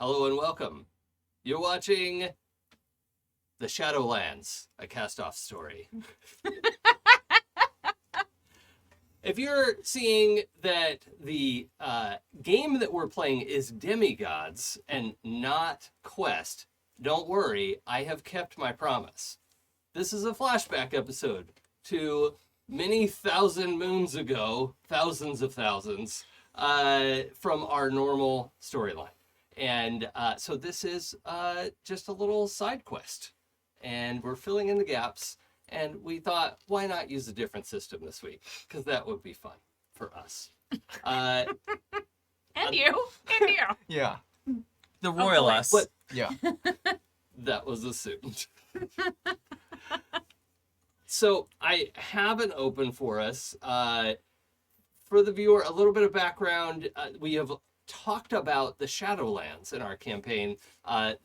Hello and welcome. You're watching The Shadowlands, a Castoffs story. If you're seeing that the game that we're playing is Demigods and not Quest, don't worry, I have kept my promise. This is a flashback episode to many thousand moons ago, thousands of thousands, from our normal storyline. And so this is just a little side quest. And we're filling in the gaps. And we thought, why not use a different system this week? Because that would be fun for us. And you. Yeah. The royal us. But Yeah. that was assumed. So I have an open for us. For the viewer, a little bit of background. We have talked about the Shadowlands in our campaign.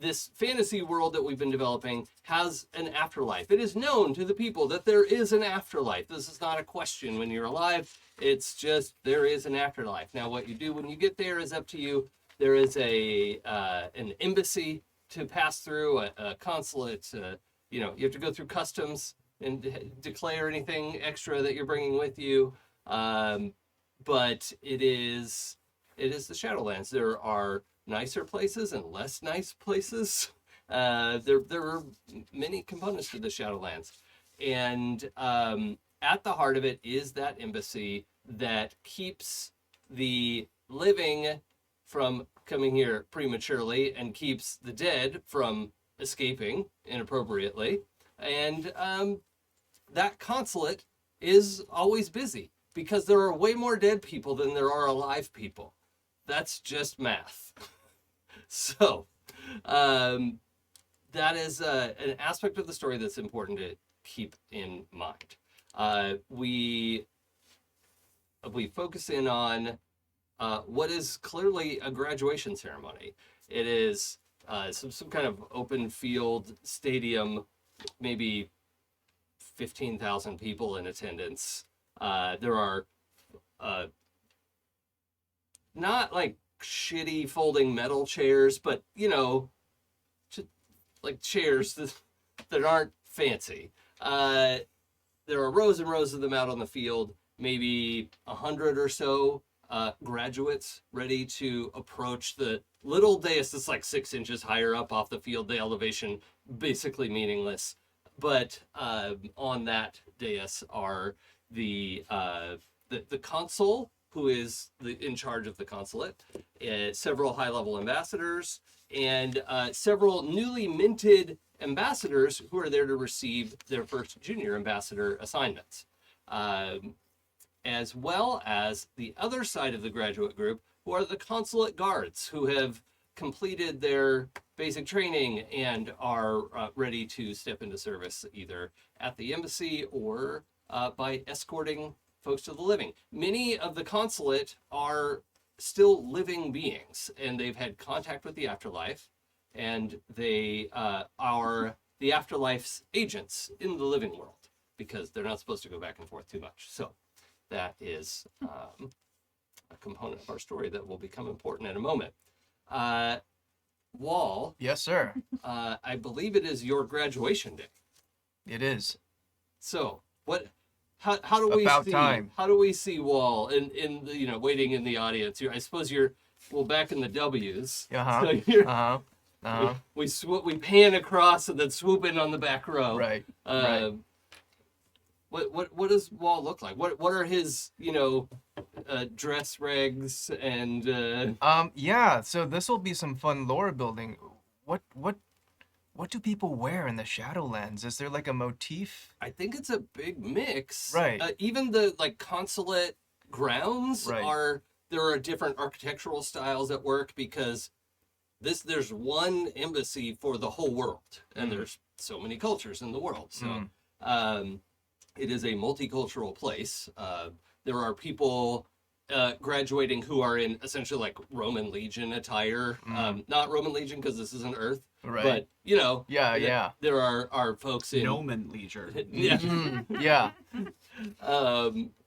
This fantasy world that we've been developing has an afterlife. It is known to the people that there is an afterlife. This is not a question when you're alive. It's just there is an afterlife. Now, what you do when you get there is up to you. There is an embassy to pass through, a consulate. You have to go through customs and declare anything extra that you're bringing with you. But it is the Shadowlands. There are nicer places and less nice places. There are many components to the Shadowlands. And at the heart of it is that embassy that keeps the living from coming here prematurely and keeps the dead from escaping inappropriately. And that consulate is always busy because there are way more dead people than there are alive people. That's just math. So, that is an aspect of the story that's important to keep in mind. We focus in on what is clearly a graduation ceremony. It is some kind of open field stadium, maybe 15,000 people in attendance. There are not like shitty folding metal chairs, but just like chairs that aren't fancy. There are rows and rows of them out on the field, maybe 100 or so graduates ready to approach the little dais that's like 6 inches higher up off the field, the elevation basically meaningless. But on that dais are the consul, who is in charge of the consulate, several high-level ambassadors, and several newly minted ambassadors who are there to receive their first junior ambassador assignments, as well as the other side of the graduate group, who are the consulate guards, who have completed their basic training and are ready to step into service either at the embassy or by escorting folks to the living. Many of the consulate are still living beings, and they've had contact with the afterlife, and they are the afterlife's agents in the living world, because they're not supposed to go back and forth too much. So that is a component of our story that will become important in a moment. Wall. Yes, sir. I believe it is your graduation day. It is. So how do we About see time. How do we see Wall in the, waiting in the audience? I suppose you're back in the W's. Uh-huh. So we pan across and then swoop in on the back row. Right. What does Wall look like? What are his dress regs and Yeah, so this will be some fun lore building. What do people wear in the Shadowlands? Is there like a motif? I think it's a big mix. Right. Even the consulate grounds Right. there are different architectural styles at work, because there's one embassy for the whole world, and there's so many cultures in the world. So it is a multicultural place. There are people graduating who are in essentially like Roman Legion attire. Not Roman Legion because this isn't Earth. Right. But Yeah. there are folks in Nomen leisure. yeah. Yeah.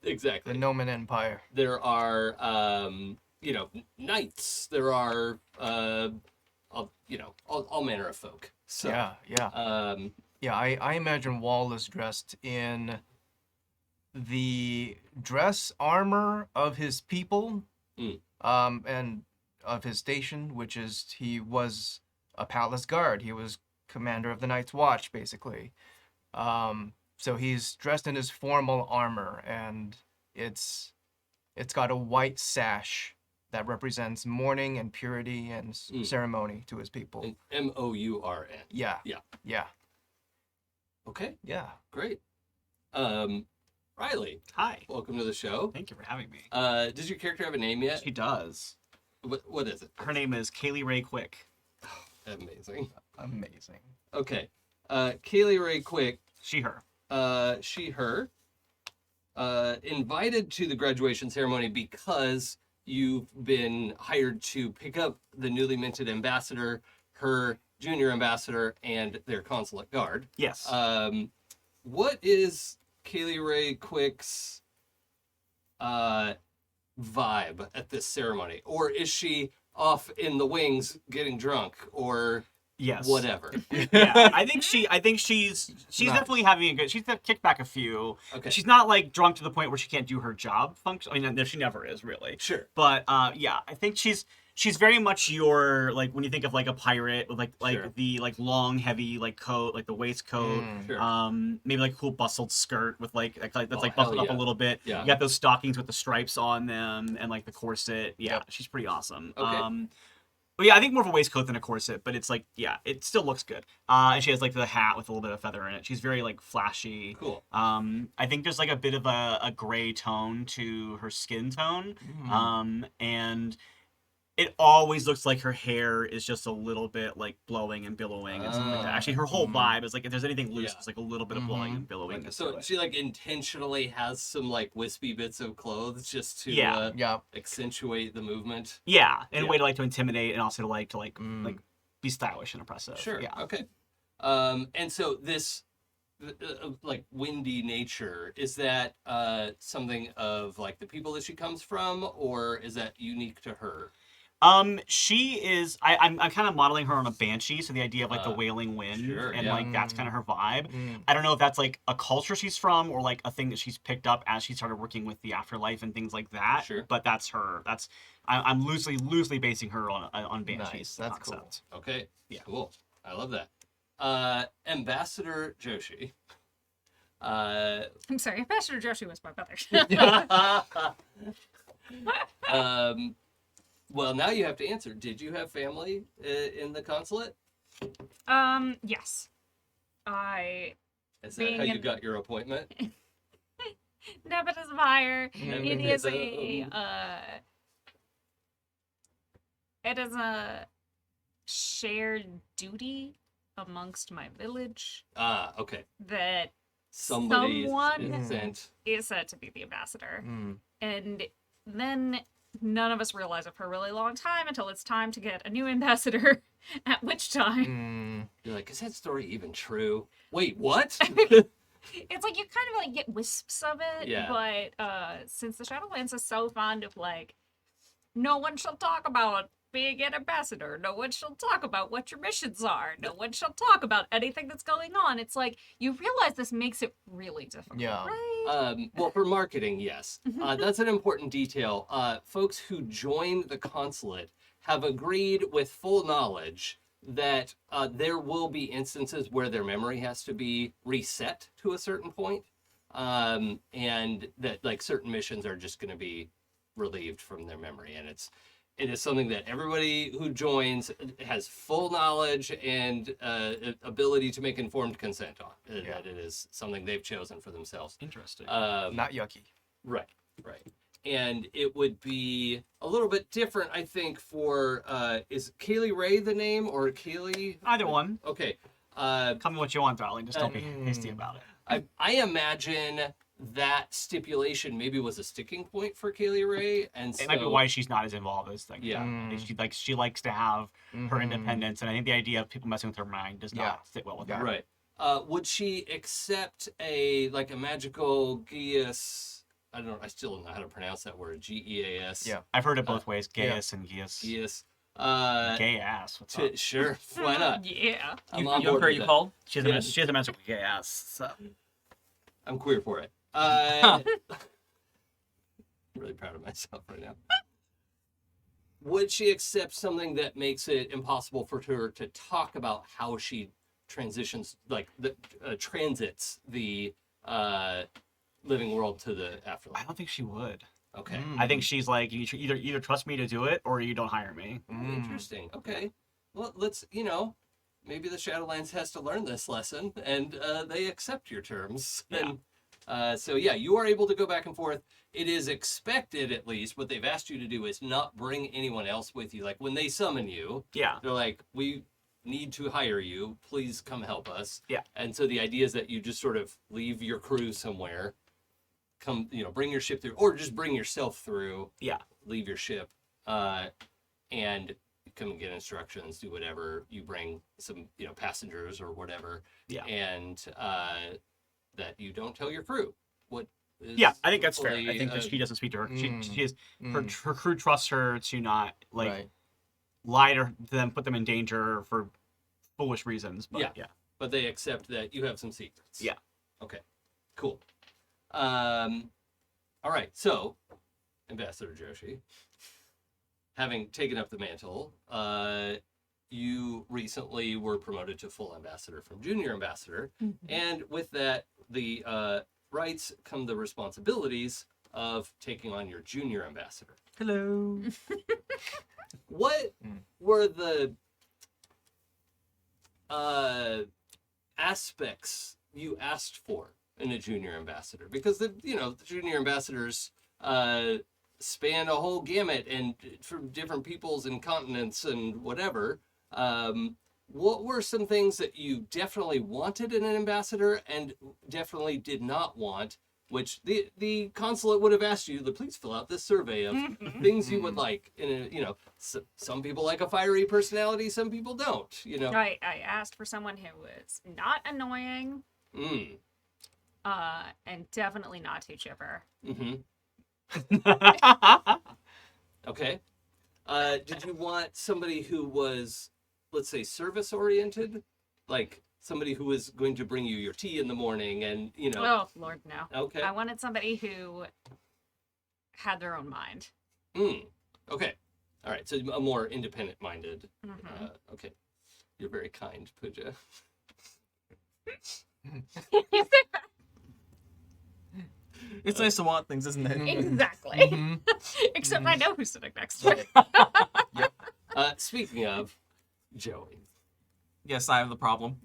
Exactly. The Nomen Empire. There are knights. There are all manner of folk. So, Yeah. Yeah, I imagine Wall is dressed in the dress armor of his people, and of his station, which is he was a palace guard. He was commander of the Night's Watch, basically. So he's dressed in his formal armor, and it's got a white sash that represents mourning and purity and ceremony to his people. Mourn. Yeah. Yeah. Yeah. Okay. Yeah. Great. Riley, Hi. welcome to the show. Thank you for having me. Does your character have a name yet? She does. What is it? Her name is Kaylee Ray Quick. Amazing. Amazing. Okay. Kaylee Ray Quick, She, her. she, her, invited to the graduation ceremony because you've been hired to pick up the newly minted ambassador, her junior ambassador, and their consulate guard. Yes. What is Kaylee Ray Quick's vibe at this ceremony? Or is she off in the wings getting drunk or yes. whatever? Yeah, I think she's Nice. definitely having a good. She's kicked back a few. Okay. She's not like drunk to the point where she can't do her job function. I mean, no, she never is really. Sure. But yeah, I think she's very much your, like, when you think of like a pirate with like Sure. the like long heavy like coat, like the waistcoat. Sure. Maybe like a cool bustled skirt with like that's Oh, like hell bustled up yeah. a little bit. Yeah. You got those stockings with the stripes on them and like the corset. Yeah, Yep. she's pretty awesome. Okay. But yeah, I think more of a waistcoat than a corset, but it's like, yeah, it still looks good. And she has like the hat with a little bit of feather in it. She's very like flashy. Cool. I think there's like a bit of a gray tone to her skin tone. And it always looks like her hair is just a little bit like blowing and billowing and something like that. Actually, her whole vibe is like, if there's anything loose, Yeah. it's like a little bit of blowing and billowing. Okay, so she like intentionally has some like wispy bits of clothes just to Yeah. Yeah. accentuate the movement. Yeah, in Yeah. a way to like to intimidate and also to like be stylish and impressive. Sure. Yeah. Okay. And so this like windy nature, is that something of like the people that she comes from, or is that unique to her? She is. I'm kind of modeling her on a banshee, so the idea of like the wailing wind, sure, and yeah. like that's kind of her vibe. Mm. I don't know if that's like a culture she's from or like a thing that she's picked up as she started working with the afterlife and things like that. Sure. But that's her. I'm loosely basing her on banshees. Nice. That's concept. Okay. Yeah. Cool. I love that. Ambassador Joshi. I'm sorry, Ambassador Joshi was my brother. Well, now you have to answer. Did you have family in the consulate? Yes. I Is that how Being you an- got your appointment? nepotism hire. It is it is a shared duty amongst my village Ah, okay. that Somebody Someone- is sent. is said to be the ambassador. Mm. And then none of us realize it for a really long time until it's time to get a new ambassador, at which time Mm. You're like, is that story even true? Wait, what? it's like you kind of like get wisps of it. Yeah. But since the Shadowlands is so fond of like, no one shall talk about being an ambassador, no one shall talk about what your missions are, no one shall talk about anything that's going on, it's like you realize this makes it really difficult, Yeah. right? Well, for marketing, yes. That's an important detail. Folks who join the consulate have agreed with full knowledge that there will be instances where their memory has to be reset to a certain point, and that like certain missions are just going to be relieved from their memory, and it is something that everybody who joins has full knowledge and ability to make informed consent on. Yeah. That it is something they've chosen for themselves. Interesting. Not yucky. Right. And it would be a little bit different, I think, for, is Kaylee Ray the name or Kaylee? Either one. Okay. Tell me what you want, darling. Just don't be hasty about it. I imagine that stipulation maybe was a sticking point for Kaylee Ray, and so It might be why she's not as involved as like Yeah. She likes to have her Mhm. independence, and I think the idea of people messing with her mind does Yeah. not sit well with her. Right. Would she accept a magical Geas? I still don't know how to pronounce that word. Geas. Yeah. I've heard it both ways, Gaius and Geus. Geas. Gay ass. What's up? Sure, why not? Yeah. I'm You on know board her with you that. called? She has a mention with gay ass. So. I'm queer for it. I'm really proud of myself right now. Would she accept something that makes it impossible for her to talk about how she transitions, like the transits the living world to the I afterlife? don't think she would. Okay. I think she's like, you either trust me to do it or you don't hire me. Interesting. Okay. Well, let's, maybe the Shadowlands has to learn this lesson and they accept your terms. Yeah. And, so, yeah, you are able to go back and forth. It is expected, at least, what they've asked you to do is not bring anyone else with you. Like, when they summon you, Yeah. they're like, we need to hire you. Please come help us. Yeah. And so the idea is that you just sort of leave your crew somewhere, come, bring your ship through, or just bring yourself through. Yeah. Leave your ship, and come and get instructions, do whatever. You bring some, passengers or whatever. Yeah. And that you don't tell your crew what is. Yeah, I think that's fair. hopefully, I think that she doesn't speak to her. She is her Mm. her crew trusts her to not Right. lie to them, put them in danger for foolish reasons. But yeah. But they accept that you have some secrets. Yeah. Okay. Cool. All right. So, Ambassador Joshi, having taken up the mantle, you recently were promoted to full ambassador from junior ambassador, and with that, the rights come the responsibilities of taking on your junior ambassador. Hello. What were the aspects you asked for in a junior ambassador? Because the junior ambassadors span a whole gamut and from different peoples and continents and whatever. What were some things that you definitely wanted in an ambassador and definitely did not want, which the consulate would have asked you to please fill out this survey of things you would like. In some people like a fiery personality, some people don't. I asked for someone who was not annoying, and definitely not too chipper. Okay. Did you want somebody who was, let's say, service oriented, like somebody who was going to bring you your tea in the morning and Oh Lord, no. Okay. I wanted somebody who had their own mind. Okay. All right. So a more independent minded. Mhm. Okay. You're very kind, Pooja. It's nice to want things, isn't it? Exactly. Except I know who's sitting next to me. Speaking of Joey. Yes, I have the problem.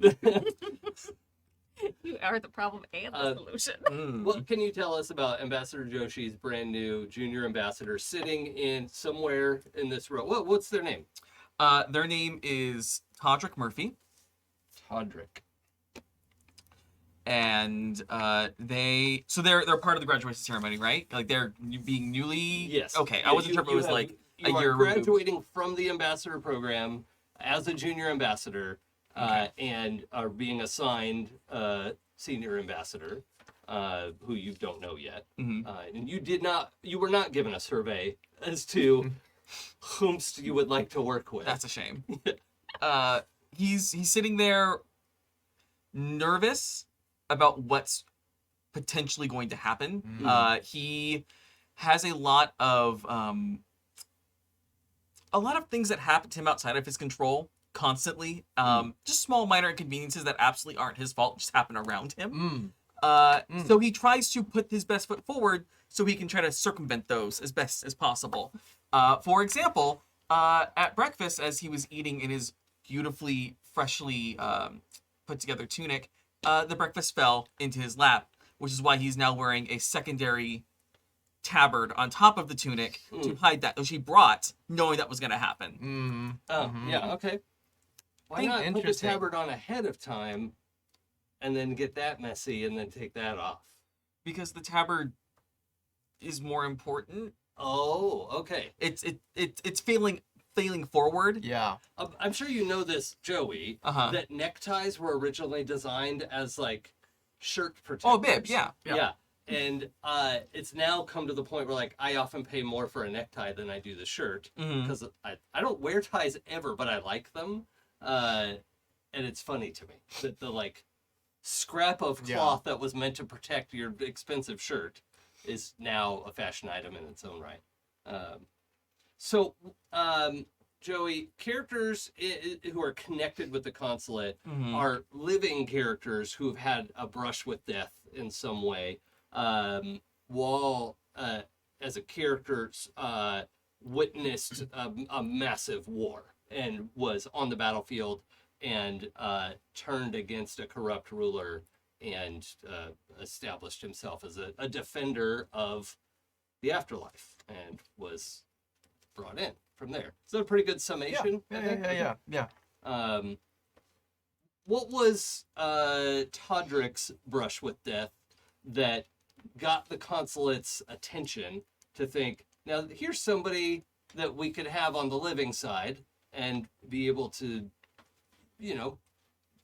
You are the problem and the solution. What can you tell us about Ambassador Joshi's brand new junior ambassador sitting in somewhere in this row? What's their name? Their name is Todrick Murphy, Todrick. and they're part of the graduation ceremony, right? Like they're being newly. Yes. Okay, Yeah, I wasn't sure if it was like a you year are removed. graduating from the ambassador program as a junior ambassador, and are being assigned senior ambassador, who you don't know yet. Mhm. And you were not given a survey as to whomst you would like to work with. That's a shame. He's sitting there, nervous about what's potentially going to happen. He has a lot of things that happen to him outside of his control constantly. Just small minor inconveniences that absolutely aren't his fault, just happen around him. So he tries to put his best foot forward so he can try to circumvent those as best as possible. For example, at breakfast, as he was eating in his beautifully, freshly put together tunic, the breakfast fell into his lap, which is why he's now wearing a secondary tabard on top of the tunic to hide that, which he brought knowing that was going to happen. Yeah, okay. Why not put the tabard on ahead of time and then get that messy and then take that off? Because the tabard is more important. Oh, okay. It's failing forward. Yeah. I'm sure you know this, Joey, that neckties were originally designed as like shirt protectors. Oh, bib, yeah. Yeah. and it's now come to the point where like I often pay more for a necktie than I do the shirt because I don't wear ties ever, but I like them, and it's funny to me that the like scrap of cloth that was meant to protect your expensive shirt is now a fashion item in its own right. So, Joey, characters who are connected with the consulate are living characters who've had a brush with death in some way. Wall, as a character, witnessed a massive war and was on the battlefield and turned against a corrupt ruler and established himself as a defender of the afterlife and was brought in from there. So a pretty good summation. Yeah. What was Todrick's brush with death that got the consulate's attention to think, now here's somebody that we could have on the living side and be able to,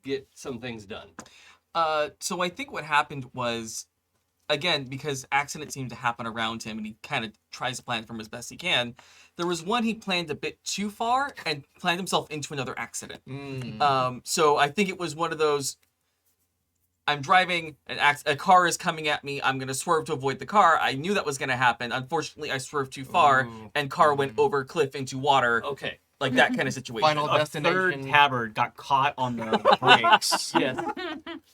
get some things done? So I think what happened was, again, because accidents seem to happen around him and he kind of tries to plan from as best he can, there was one he planned a bit too far and planned himself into another accident. So I think it was one of those, I'm driving, a car is coming at me, I'm going to swerve to avoid the car. I knew that was going to happen. Unfortunately, I swerved too far and car went over cliff into water. Okay. Like that kind of situation. Final A destination. third tabard got caught on the brakes. Yes.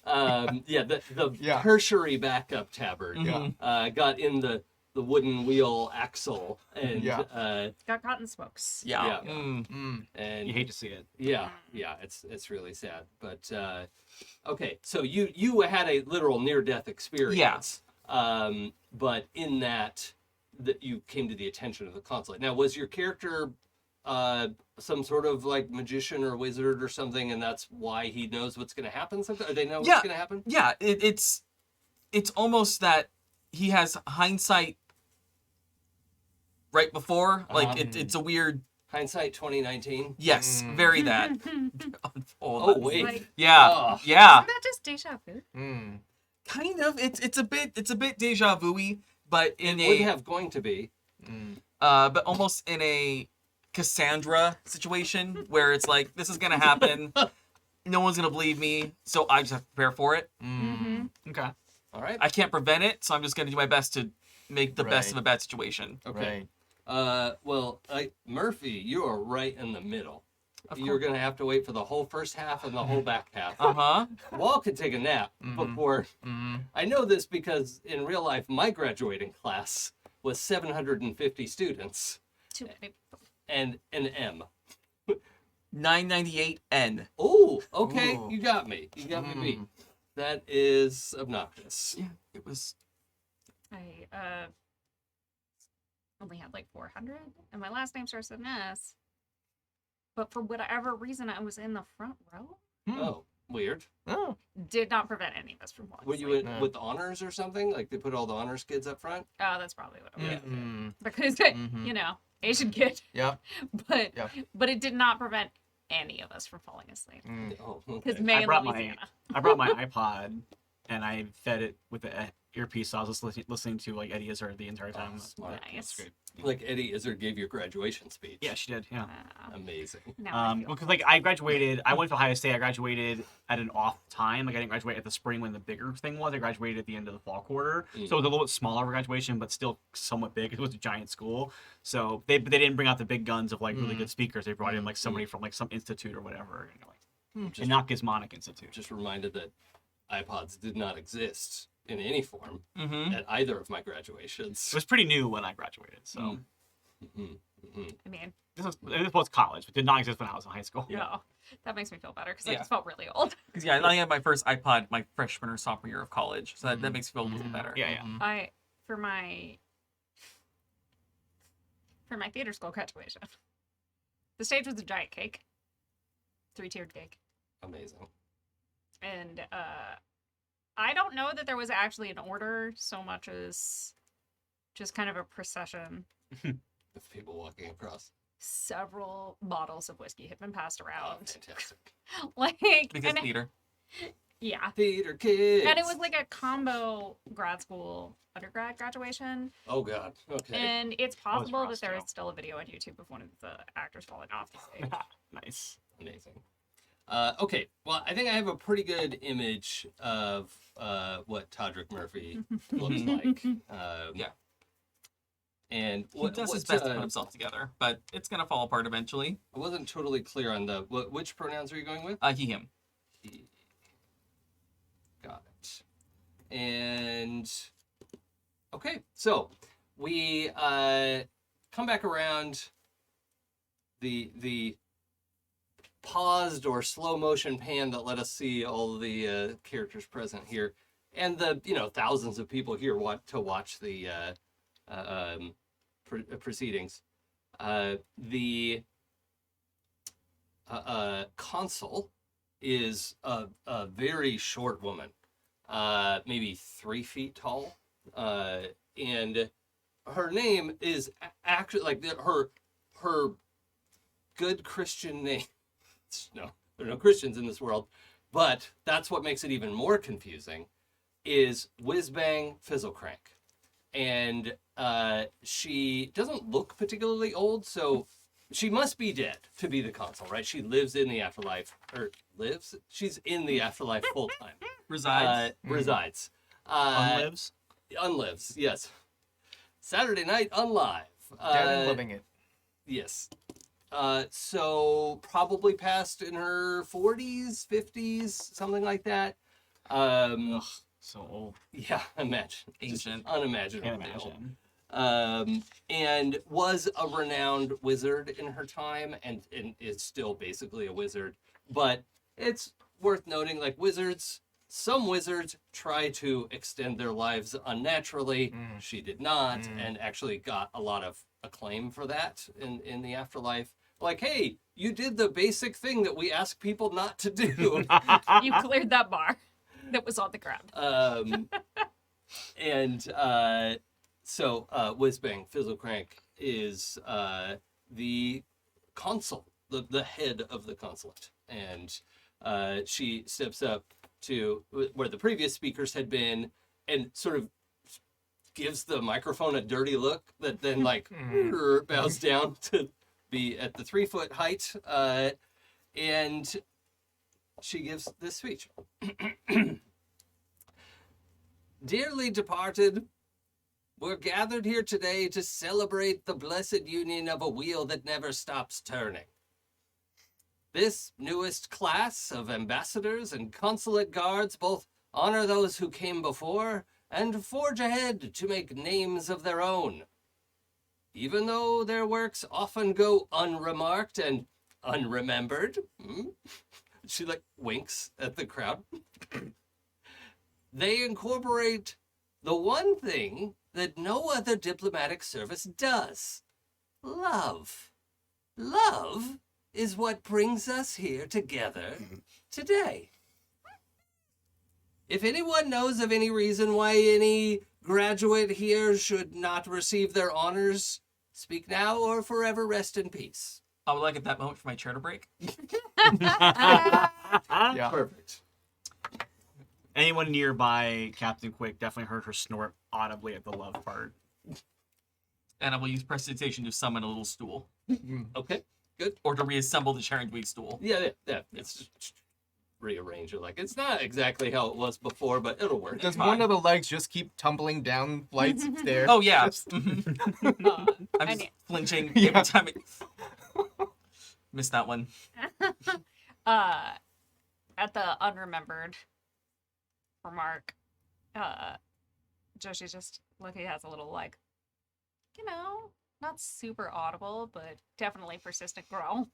The tertiary backup tabard got in the wooden wheel axle and Got caught in smokes. Yeah. And You hate to see it. yeah, it's really sad. But okay, so you had a literal near-death experience. But in that you came to the attention of the consulate. Now, was your character some sort of like magician or wizard or something, and that's why he knows what's going to happen? Or they know what's going to happen? Yeah, it's almost that he has hindsight right before. Like it's a weird Hindsight 2019. yes, very that. Oh wait. Like, Yeah, isn't that just deja vu? kind of. It's a bit deja vu-y, but in Would have going to be. but almost in a Cassandra situation where it's like, this is gonna happen, no one's gonna believe me, so I just have to prepare for it. Okay. All right. I can't prevent it, so I'm just gonna do my best to make the best Right. of a bad situation. Okay. Well, Murphy, you are right in the middle. Of You're going to have to wait for the whole first half and the whole back half. Uh-huh. Wall could take a nap before. I know this because in real life, my graduating class was 750 students Too many. and an M. 998N. Oh, okay. Ooh. You got me. You got me beat. That is obnoxious. Yeah, it was. I only had like 400, and my last name starts with an S. But for whatever reason, I was in the front row. Oh, weird. Oh. Did not prevent any of us from falling Were you asleep. in with honors or something? Like they put all the honors kids up front? Oh, that's probably what it was. Mm. Because Asian kid. Yep. But it did not prevent any of us from falling asleep. Oh, Because okay. May I and brought Louisiana. I brought my iPod and I fed it with the earpiece, so I was just listening to like Eddie Izzard the entire time. Oh, smart. Nice. That's great. Like Eddie Izzard gave your graduation speech. Yeah, she did. Yeah. Amazing. Now I feel Because like I graduated, I went to Ohio State. I graduated at an off time. Like I didn't graduate at the spring when the bigger thing was. I graduated at the end of the fall quarter, so it was a little bit smaller of a graduation, but still somewhat big. It was a giant school, so they didn't bring out the big guns of like really good speakers. They brought in like somebody from like some institute or whatever, and not Gizmonic Institute. Just reminded that iPods did not exist in any form Mm-hmm. at either of my graduations. It was pretty new when I graduated, so I mean, this was college, but did not exist when I was in high school. no. That makes me feel better because I Yeah. just felt really old. Because yeah, I had my first iPod my freshman or sophomore year of college, so that makes me feel a little better. Yeah. For my theater school graduation, the stage was a giant cake, 3-tiered cake, Amazing. and I don't know that there was actually an order so much as just kind of a procession. With people walking across. Several bottles of whiskey had been passed Oh, around. fantastic. Like, Because and theater. Yeah. Theater kids. And it was like a combo grad school undergrad graduation. Oh God. Okay. And it's was possible for us, that there too. is still a video on YouTube of one of the actors falling off the stage. Nice. Amazing. Okay. Well, I think I have a pretty good image of what Todrick Murphy looks like. Yeah. And He does his best to put himself together, but it's gonna fall apart eventually. I wasn't totally clear on which pronouns are you going with? He, him. Got it. And okay, so we come back around the paused or slow motion pan that let us see all the characters present here, and the thousands of people here to watch the proceedings. The consul is a very short woman, maybe 3 feet tall, and her name is actually like her good Christian name. No, there are no Christians in this world, but that's what makes it even more confusing. Is Whizbang Fizzlecrank, and she doesn't look particularly old, so she must be dead to be the consul, right? She lives in the afterlife, or lives? She's in the afterlife full time. Resides. Resides. Unlives? Unlives, yes. Saturday night, unlive. Dead and living it. Yes. So probably past in her 40s, 50s, something like that. So old. Yeah, imagine. Ancient. Just unimaginable. Can't imagine. And was a renowned wizard in her time, and is still basically a wizard. But it's worth noting, like some wizards try to extend their lives unnaturally. She did not, and actually got a lot of acclaim for that in the afterlife. Like, hey, you did the basic thing that we ask people not to do. You cleared that bar that was on the ground. So Whizbang Fizzlecrank is the consul, the head of the consulate, and she steps up to where the previous speakers had been, and sort of gives the microphone a dirty look that then bows down to be at the 3-foot height, and she gives this speech. Dearly departed, we're gathered here today to celebrate the blessed union of a wheel that never stops turning. This newest class of ambassadors and consulate guards both honor those who came before and forge ahead to make names of their own. Even though their works often go unremarked and unremembered, she winks at the crowd, they incorporate the one thing that no other diplomatic service does: love. Love is what brings us here together today. If anyone knows of any reason why any graduate here should not receive their honors, speak now or forever rest in peace. I would like at that moment for my chair to break. Yeah. Perfect. Anyone nearby Captain Quick definitely heard her snort audibly at the love part. And I will use prestidigitation to summon a little stool. Okay. Or to reassemble the Sharon Dweeb stool. Yeah. It's just rearrange it. It's not exactly how it was before, but it'll work. Does one of the legs just keep tumbling down flights of stairs? Oh, yeah. Just- I'm just flinching every time Missed that one. At the unremembered remark, Joshi just Lucky has a little not super audible, but definitely persistent growl.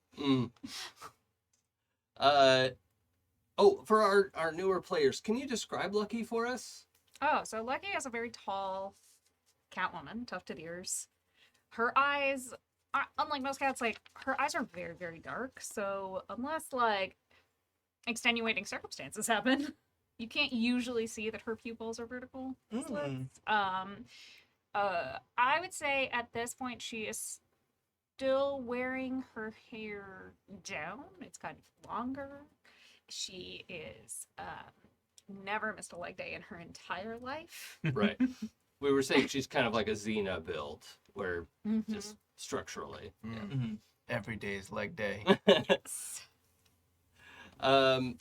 For our newer players, can you describe Lucky for us? Oh, so Lucky is a very tall catwoman, tufted ears. Her eyes, unlike most cats, her eyes are very, very dark. So unless extenuating circumstances happen, you can't usually see that her pupils are vertical slits. I would say at this point she is still wearing her hair down. It's kind of longer. She is never missed a leg day in her entire life. Right. We were saying she's kind of like a Xena build, where Mm-hmm. just structurally. Mhm. Every day is leg day. Can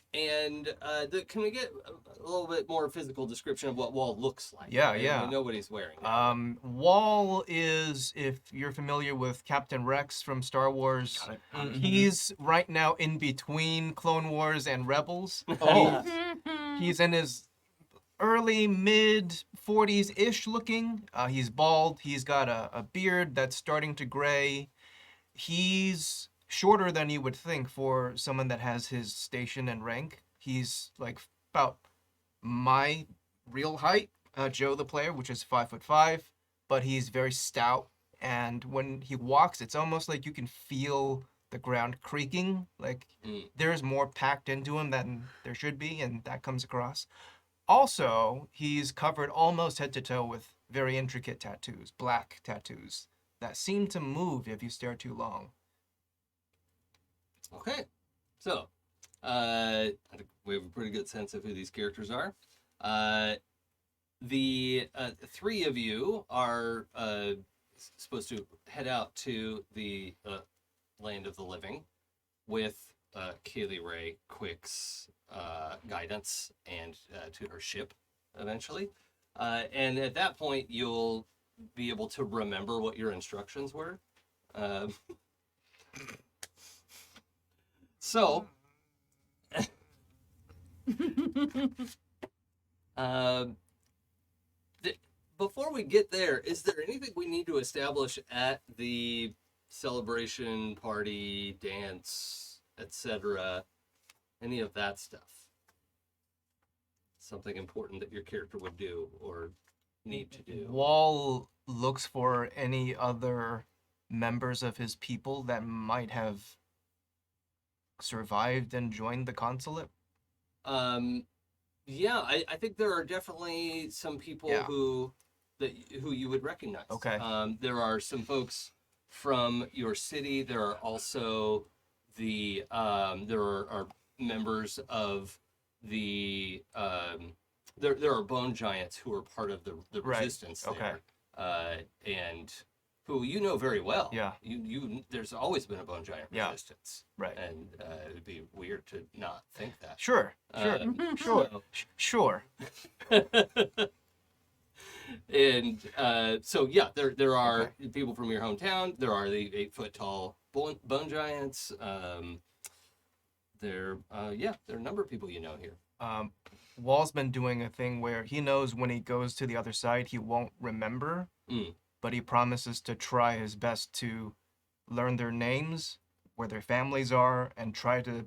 we get a little bit more physical description of what Wall looks like? Yeah, right? yeah. We know what he's wearing. Now. Wall is, if you're familiar with Captain Rex from Star Wars, Got it. Mhm. he's right now in between Clone Wars and Rebels. Oh. He's in his early mid 40s ish looking. He's bald. He's got a beard that's starting to gray. He's shorter than you would think for someone that has his station and rank. He's like about my real height, Joe the player, which is 5'5", but he's very stout. And when he walks, it's almost like you can feel the ground creaking. Like there's more packed into him than there should be, and that comes across. Also, he's covered almost head to toe with very intricate tattoos, black tattoos, that seem to move if you stare too long. Okay. So, I think we have a pretty good sense of who these characters are. The three of you are supposed to head out to the land of the living with Kaylee Ray Quick's guidance and to her ship eventually. And at that point, you'll be able to remember what your instructions were. So, before we get there, is there anything we need to establish at the celebration, party, dance, etc.? Any of that stuff? Something important that your character would do or need to do? Wall looks for any other members of his people that might have survived and joined the consulate. Yeah, I think there are definitely some people Yeah. who you would recognize. Okay. There are some folks from your city. There are also there are members of the there are bone giants who are part of the Right. resistance Okay. there, and who you know very well. Yeah. You there's always been a bone giant Yeah. resistance, Right. and it would be weird to not think that. Sure. Sure. So- Sure. And so yeah, there are people from your hometown. There are the 8-foot tall bone giants. There are a number of people you know here. Wall's been doing a thing where he knows when he goes to the other side, he won't remember, but he promises to try his best to learn their names, where their families are, and try to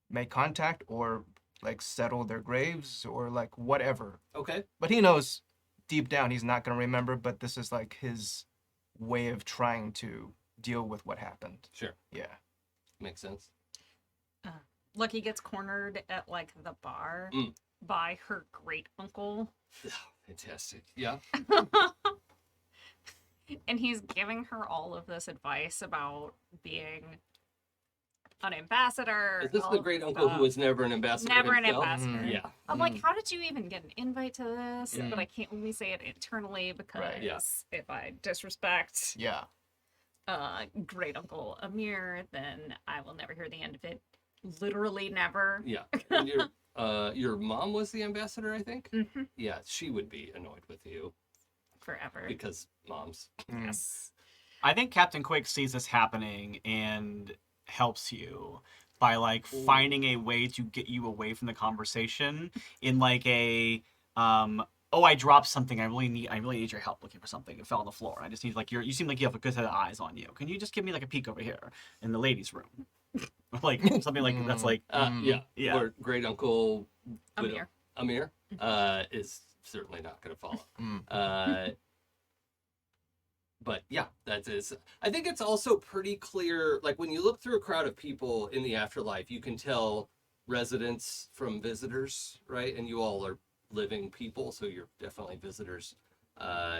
make contact or like settle their graves or like whatever. Okay. But he knows deep down he's not going to remember, but this is like his way of trying to deal with what happened. Sure. Yeah. Makes sense. Lucky gets cornered at like the bar by her great uncle. Fantastic. Yeah. And he's giving her all of this advice about being an ambassador. Is this all the of great this uncle stuff. who was never an ambassador Never an himself? ambassador. Yeah. I'm like, how did you even get an invite to this? Yeah. But I can't only say it internally because Right, yeah. if I disrespect Yeah. great uncle Amir, then I will never hear the end of it. Literally never. Yeah. And your mom was the ambassador, I think? Mhm. Yeah, she would be annoyed with you Forever. because moms. Yes. I think Captain Quick sees this happening and helps you by like finding a way to get you away from the conversation in like a oh, I dropped something. I really need your help looking for something. It fell on the floor. I just need like you seem like you have a good set of eyes on you. Can you just give me like a peek over here in the ladies' room? Like something like that's like Yeah. Yeah. Or great uncle Amir. is certainly not going to follow. But yeah, that is. I think it's also pretty clear. Like when you look through a crowd of people in the afterlife, you can tell residents from visitors, right? And you all are living people, so you're definitely visitors.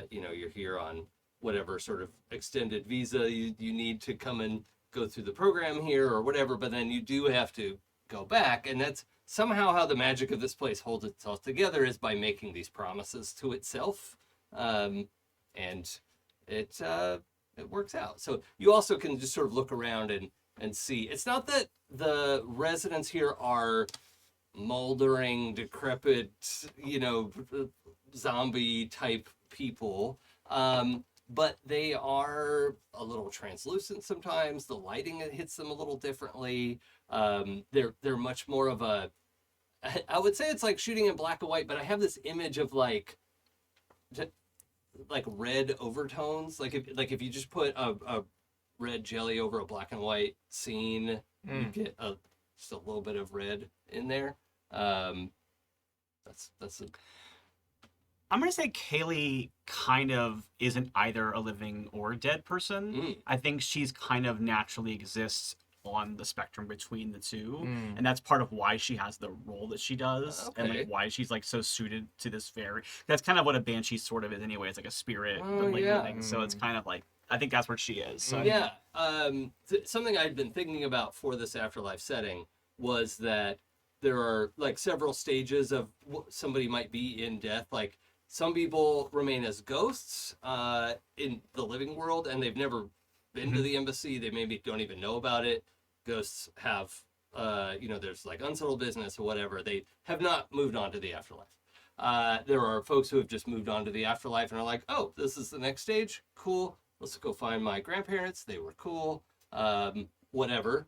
You're here on whatever sort of extended visa you need to come and go through the program here or whatever. But then you do have to go back. And that's somehow how the magic of this place holds itself together, is by making these promises to itself. And it works out. So you also can just sort of look around and see. It's not that the residents here are moldering, decrepit, zombie type people. But they are a little translucent sometimes. The lighting hits them a little differently. They're much more of I would say it's like shooting in black and white, but I have this image of like red overtones. Like if you just put a red jelly over a black and white scene, you get just a little bit of red in there. I'm gonna say Kaylee kind of isn't either a living or a dead person. I think she's kind of naturally exists on the spectrum between the two, and that's part of why she has the role that she does, and like why she's like so suited to this fairy. That's kind of what a banshee sort of is anyway. It's like a spirit, but like living. So it's kind of like, I think that's where she is. So yeah. Something I'd been thinking about for this afterlife setting was that there are like several stages of what somebody might be in death. Like some people remain as ghosts in the living world, and they've never been to the embassy. They maybe don't even know about it. Ghosts have, there's like unsettled business or whatever. They have not moved on to the afterlife. There are folks who have just moved on to the afterlife and are like, oh, this is the next stage. Cool. Let's go find my grandparents. They were cool. Whatever.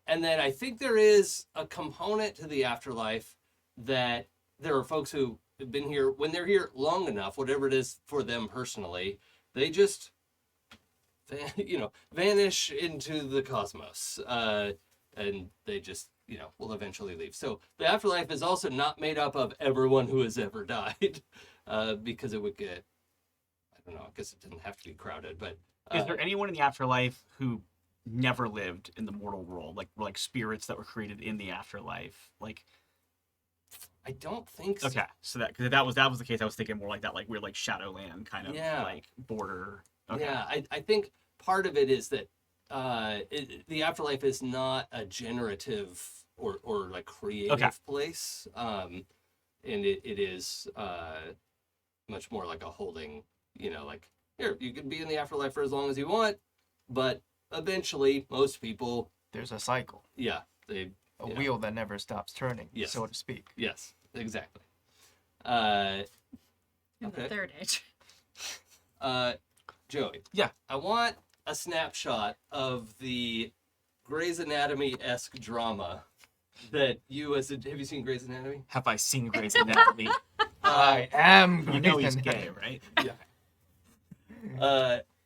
And then I think there is a component to the afterlife that there are folks who have been here, when they're here long enough, whatever it is for them personally, they just, vanish into the cosmos. And they just, will eventually leave. So the afterlife is also not made up of everyone who has ever died, because it would get, I don't know, I guess it didn't have to be crowded, but. Is there anyone in the afterlife who never lived in the mortal world, like spirits that were created in the afterlife? Like, I don't think so. Okay, so that was the case. I was thinking more like that, like weird, like Shadowland kind of like border. Okay. Yeah, I think part of it is that the afterlife is not a generative or like creative place, and it is much more like a holding. Like here, you can be in the afterlife for as long as you want, but eventually, most people. There's a cycle. Yeah, a wheel that never stops turning, so to speak. Yes, exactly. In the third age. Joey. Yeah. I want a snapshot of the Grey's Anatomy-esque drama that you have you seen Grey's Anatomy? Have I seen Grey's Anatomy? I am. You know he's gay, right? Yeah.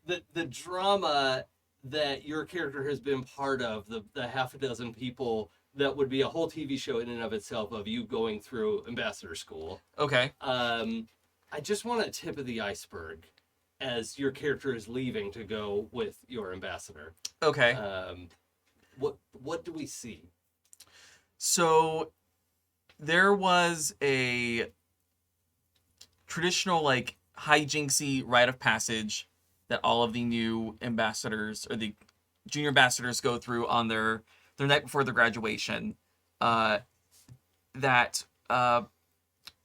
The drama that your character has been part of, the half a dozen people, that would be a whole TV show in and of itself of you going through ambassador school. Okay. I just want a tip of the iceberg as your character is leaving to go with your ambassador. Okay. What do we see? So there was a traditional like hijinksy rite of passage that all of the new ambassadors or the junior ambassadors go through on their night before their graduation, that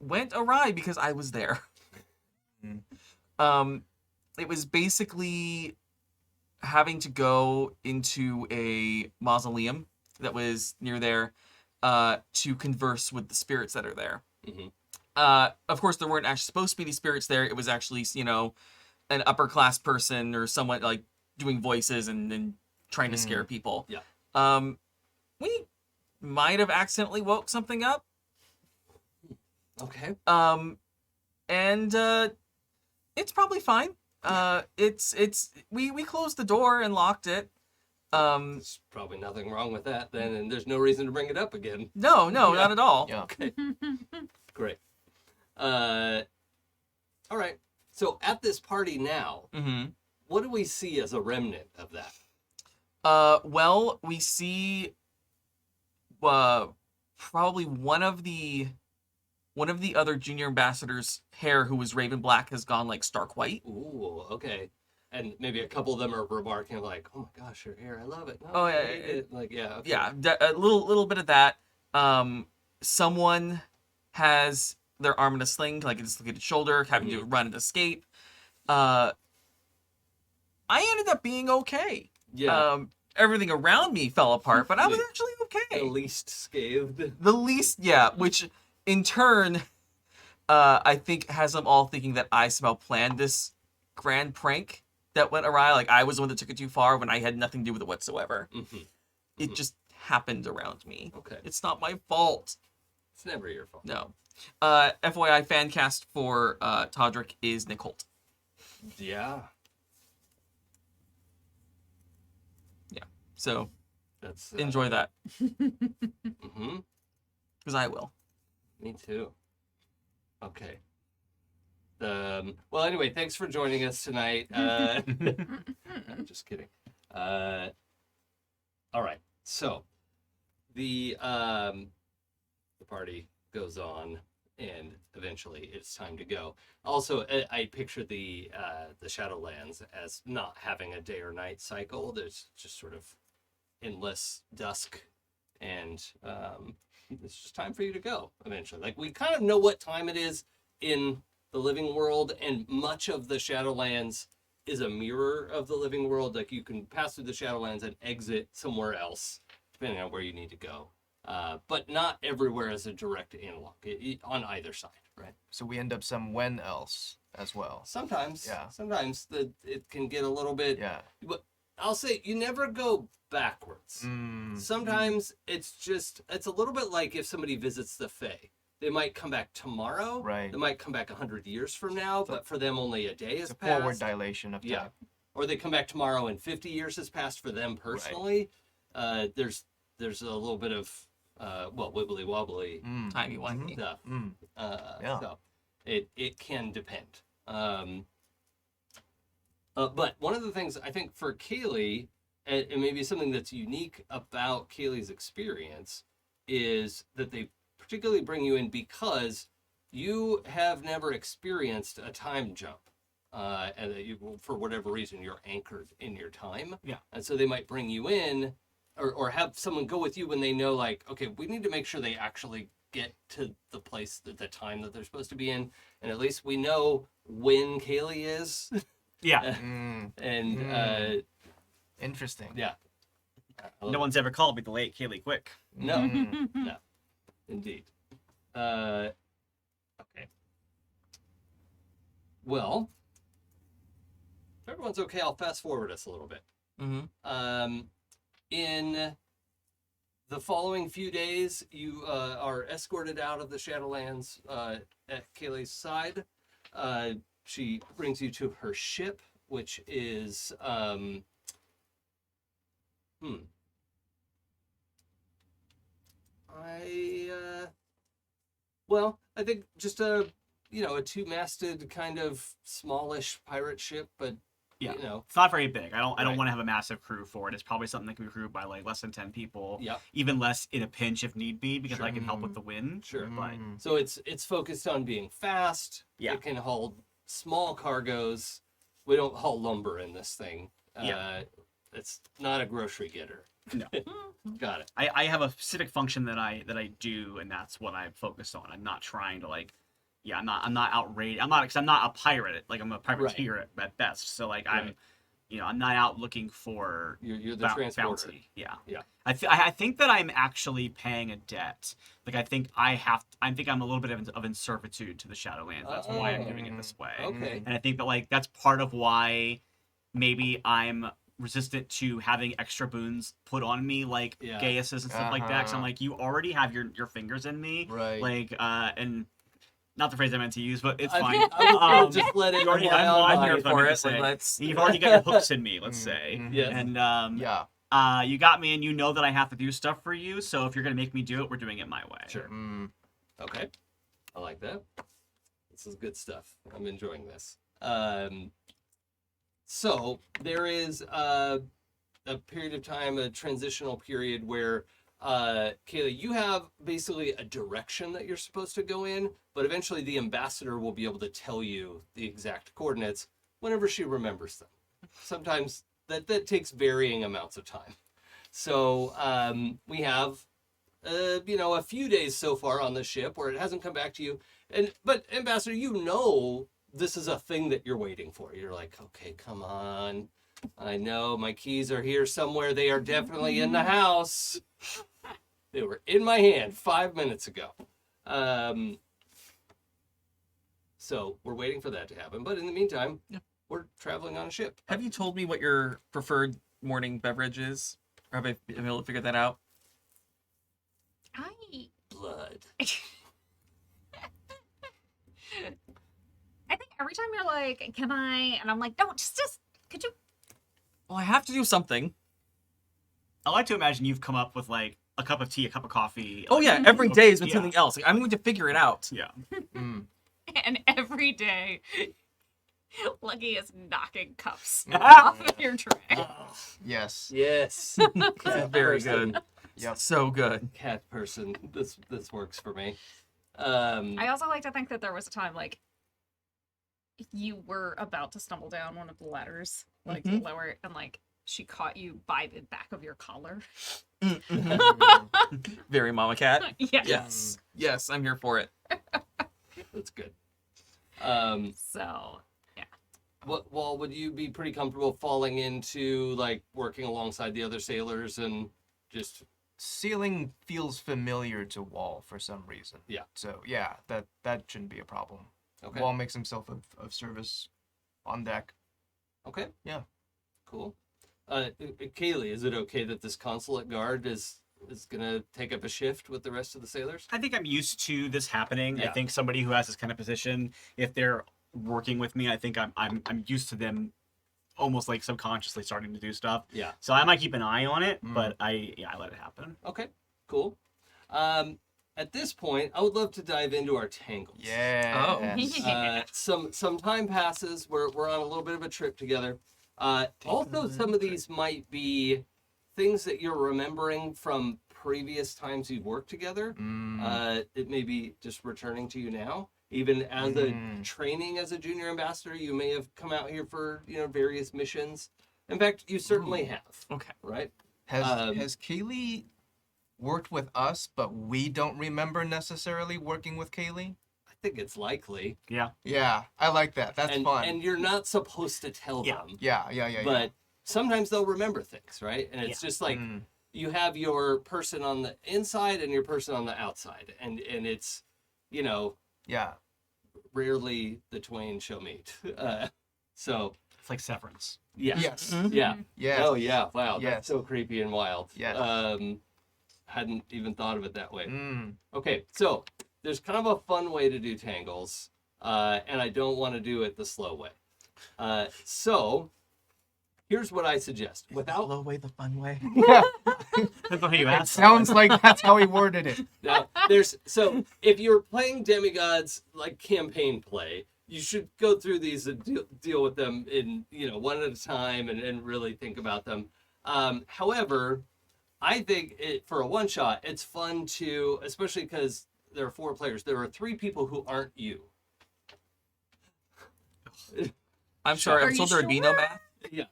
went awry because I was there. It was basically having to go into a mausoleum that was near there to converse with the spirits that are there. Of course, there weren't actually supposed to be any spirits there. It was actually, an upper class person or someone like doing voices and trying to scare people. Yeah. We might have accidentally woke something up. Okay. And it's probably fine. We closed the door and locked it. There's probably nothing wrong with that then, and there's no reason to bring it up again. No, not at all. Yeah. Okay. Great. All right. So at this party now, what do we see as a remnant of that? Well, we see probably one of the other junior ambassadors' hair, who was raven black, has gone like stark white. Ooh, okay. and maybe a couple of them are remarking like, "Oh my gosh, your hair, I love it." No, Oh, I yeah, hate it. Like, yeah, okay. Yeah, a little bit of that. Someone has their arm in a sling, like a dislocated shoulder, having to run and escape. I ended up being okay. Yeah. Everything around me fell apart, but I was actually okay. The least scathed. The least, yeah, which in turn, I think has them all thinking that I somehow planned this grand prank that went awry. Like I was the one that took it too far when I had nothing to do with it whatsoever. It just happened around me. Okay. It's not my fault. It's never your fault. No. FYI, fan cast for Todrick is Nick Holt. Yeah. So That's enjoy that, Mm-hmm. because I will. Me too. Okay. Well, anyway, thanks for joining us tonight. I'm just kidding. All right. So the party goes on, and eventually it's time to go. Also, I picture the Shadowlands as not having a day or night cycle. There's just sort of endless dusk, and it's just time for you to go eventually. Like, we kind of know what time it is in the living world, and much of the Shadowlands is a mirror of the living world. Like, you can pass through the Shadowlands and exit somewhere else depending on where you need to go, but not everywhere is a direct analog on either side, right? So we end up somewhen else as well. Sometimes Yeah. sometimes it can get a little bit, Yeah. but I'll say you never go backwards. Sometimes it's a little bit like if somebody visits the Fae. They might come back tomorrow. Right. They might come back 100 years from now, but for them only a day has It's a passed. forward dilation of time. Yeah. Or they come back tomorrow and 50 years has passed for them personally. There's a little bit of wibbly wobbly Timey wimey. stuff. Yeah. So it can depend. But one of the things I think for Kaylee, and maybe something that's unique about Kaylee's experience, is that they particularly bring you in because you have never experienced a time jump. And that you, for whatever reason, you're anchored in your time. Yeah. And so they might bring you in or have someone go with you when they know, like, okay, we need to make sure they actually get to the place, the time that they're supposed to be in. And at least we know when Kaylee is. Yeah. And Interesting. yeah. No one's ever called me the late Kaylee Quick. No. No. Indeed. Okay. Well, if everyone's okay, I'll fast forward us a little bit. In the following few days, you are escorted out of the Shadowlands at Kaylee's side. She brings you to her ship, which is I think just a two-masted kind of smallish pirate ship, but Yeah. you know, It's not very big. I don't Right. want to have a massive crew for it. It's probably something that can be crewed by like less than 10 people. yeah, Even less in a pinch if need be, because Sure. I can help with the wind. sure. But So it's focused on being fast. Yeah. It can hold small cargoes. We don't haul lumber in this thing. Yeah. It's not a grocery getter. No. Got it. I have a specific function that I do, and that's what I'm focused on. I'm not trying to like, I'm not outraged. I'm not a pirate. Like I'm a privateer at best. So like I'm, Right. I'm not out looking for You're the transporter. bounty. Yeah. Yeah. I think that I'm actually paying a debt. Like I think I'm a little bit of in servitude to the Shadowlands. That's why I'm doing it this way. Okay. And I think that like that's part of why maybe I'm resistant to having extra boons put on me, like Yeah. Gaius's and stuff like that. Because I'm like, you already have your fingers in me, Right. like and not the phrase I meant to use, but it's I fine. was gonna just let it you already, fly I'm on. here here for for it. it. Like, let's. You've already got your hooks in me, let's say. Yes. And Yeah. you got me, and you know that I have to do stuff for you. So if you're gonna make me do it, we're doing it my way. Sure. Okay. I like that. This is good stuff. I'm enjoying this. So there is a period of time, a transitional period where Kayla, you have basically a direction that you're supposed to go in, but eventually the ambassador will be able to tell you the exact coordinates whenever she remembers them. sometimes that takes varying amounts of time. So we have a few days so far on the ship where it hasn't come back to you. But Ambassador, this is a thing that you're waiting for. You're like, okay, come on. I know my keys are here somewhere. They are definitely in the house. They were in my hand 5 minutes ago. So we're waiting for that to happen. But in the meantime, we're traveling on a ship. Have you told me what your preferred morning beverage is? Or have I been able to figure that out? Blood. I think every time you're like, can I? And I'm like, no, just, could you? Well, I have to do something. I like to imagine you've come up with like a cup of tea, a cup of coffee. Oh yeah, every day has been Yeah. something else. Like, I'm going to figure it out. Yeah. And every day, Lucky is knocking cups Ah! off of your tray. Yes. Yes. Cat Very person. good. Yep. So good. Cat person. This works for me. I also like to think that there was a time like you were about to stumble down one of the ladders, like lower, and like she caught you by the back of your collar. Very mama cat. Yes. Yes. Yes, I'm here for it. That's good. So Wall, would you be pretty comfortable falling into like working alongside the other sailors and just Ceiling feels familiar to Wall for some reason. Yeah. So yeah, that shouldn't be a problem. okay? Wall makes himself of service on deck. Okay. Yeah. Cool. Kaylee, is it okay that this consulate guard is gonna take up a shift with the rest of the sailors? I think I'm used to this happening. Yeah. I think somebody who has this kind of position, if they're working with me, I think I'm used to them almost like subconsciously starting to do stuff. Yeah. So I might keep an eye on it, but I let it happen. Okay. Cool. At this point, I would love to dive into our tangles. Yeah. Some time passes. We're on a little bit of a trip together. Also, some of these might be things that you're remembering from previous times you've worked together. It may be just returning to you now. Even as a training as a junior ambassador, you may have come out here for various missions. In fact, you certainly have. Okay. Right? Has Kaylee worked with us, but we don't remember necessarily working with Kaylee? I think it's likely. Yeah. Yeah, I like that. That's fun. And you're not supposed to tell Yeah. them. Yeah. But sometimes they'll remember things, right? And it's just like you have your person on the inside and your person on the outside, and it's Yeah. rarely the twain shall meet. So It's like Severance. yeah, Yes. yeah, Yes. oh yeah, wow, Yes. that's so creepy and wild. Yes. Hadn't even thought of it that way. Mm. Okay, so there's kind of a fun way to do tangles, and I don't want to do it the slow way. So here's what I suggest. Without Slow way, the fun way. Depends on who you It ask. sounds like that's how he worded it. now, if you're playing Demigods like campaign play, you should go through these and deal with them in one at a time and really think about them. However, I think for a one shot, it's fun to, especially because there are 4 players. There are 3 people who aren't you. I'm sorry, Are I'm you told there'd be no math. Yeah.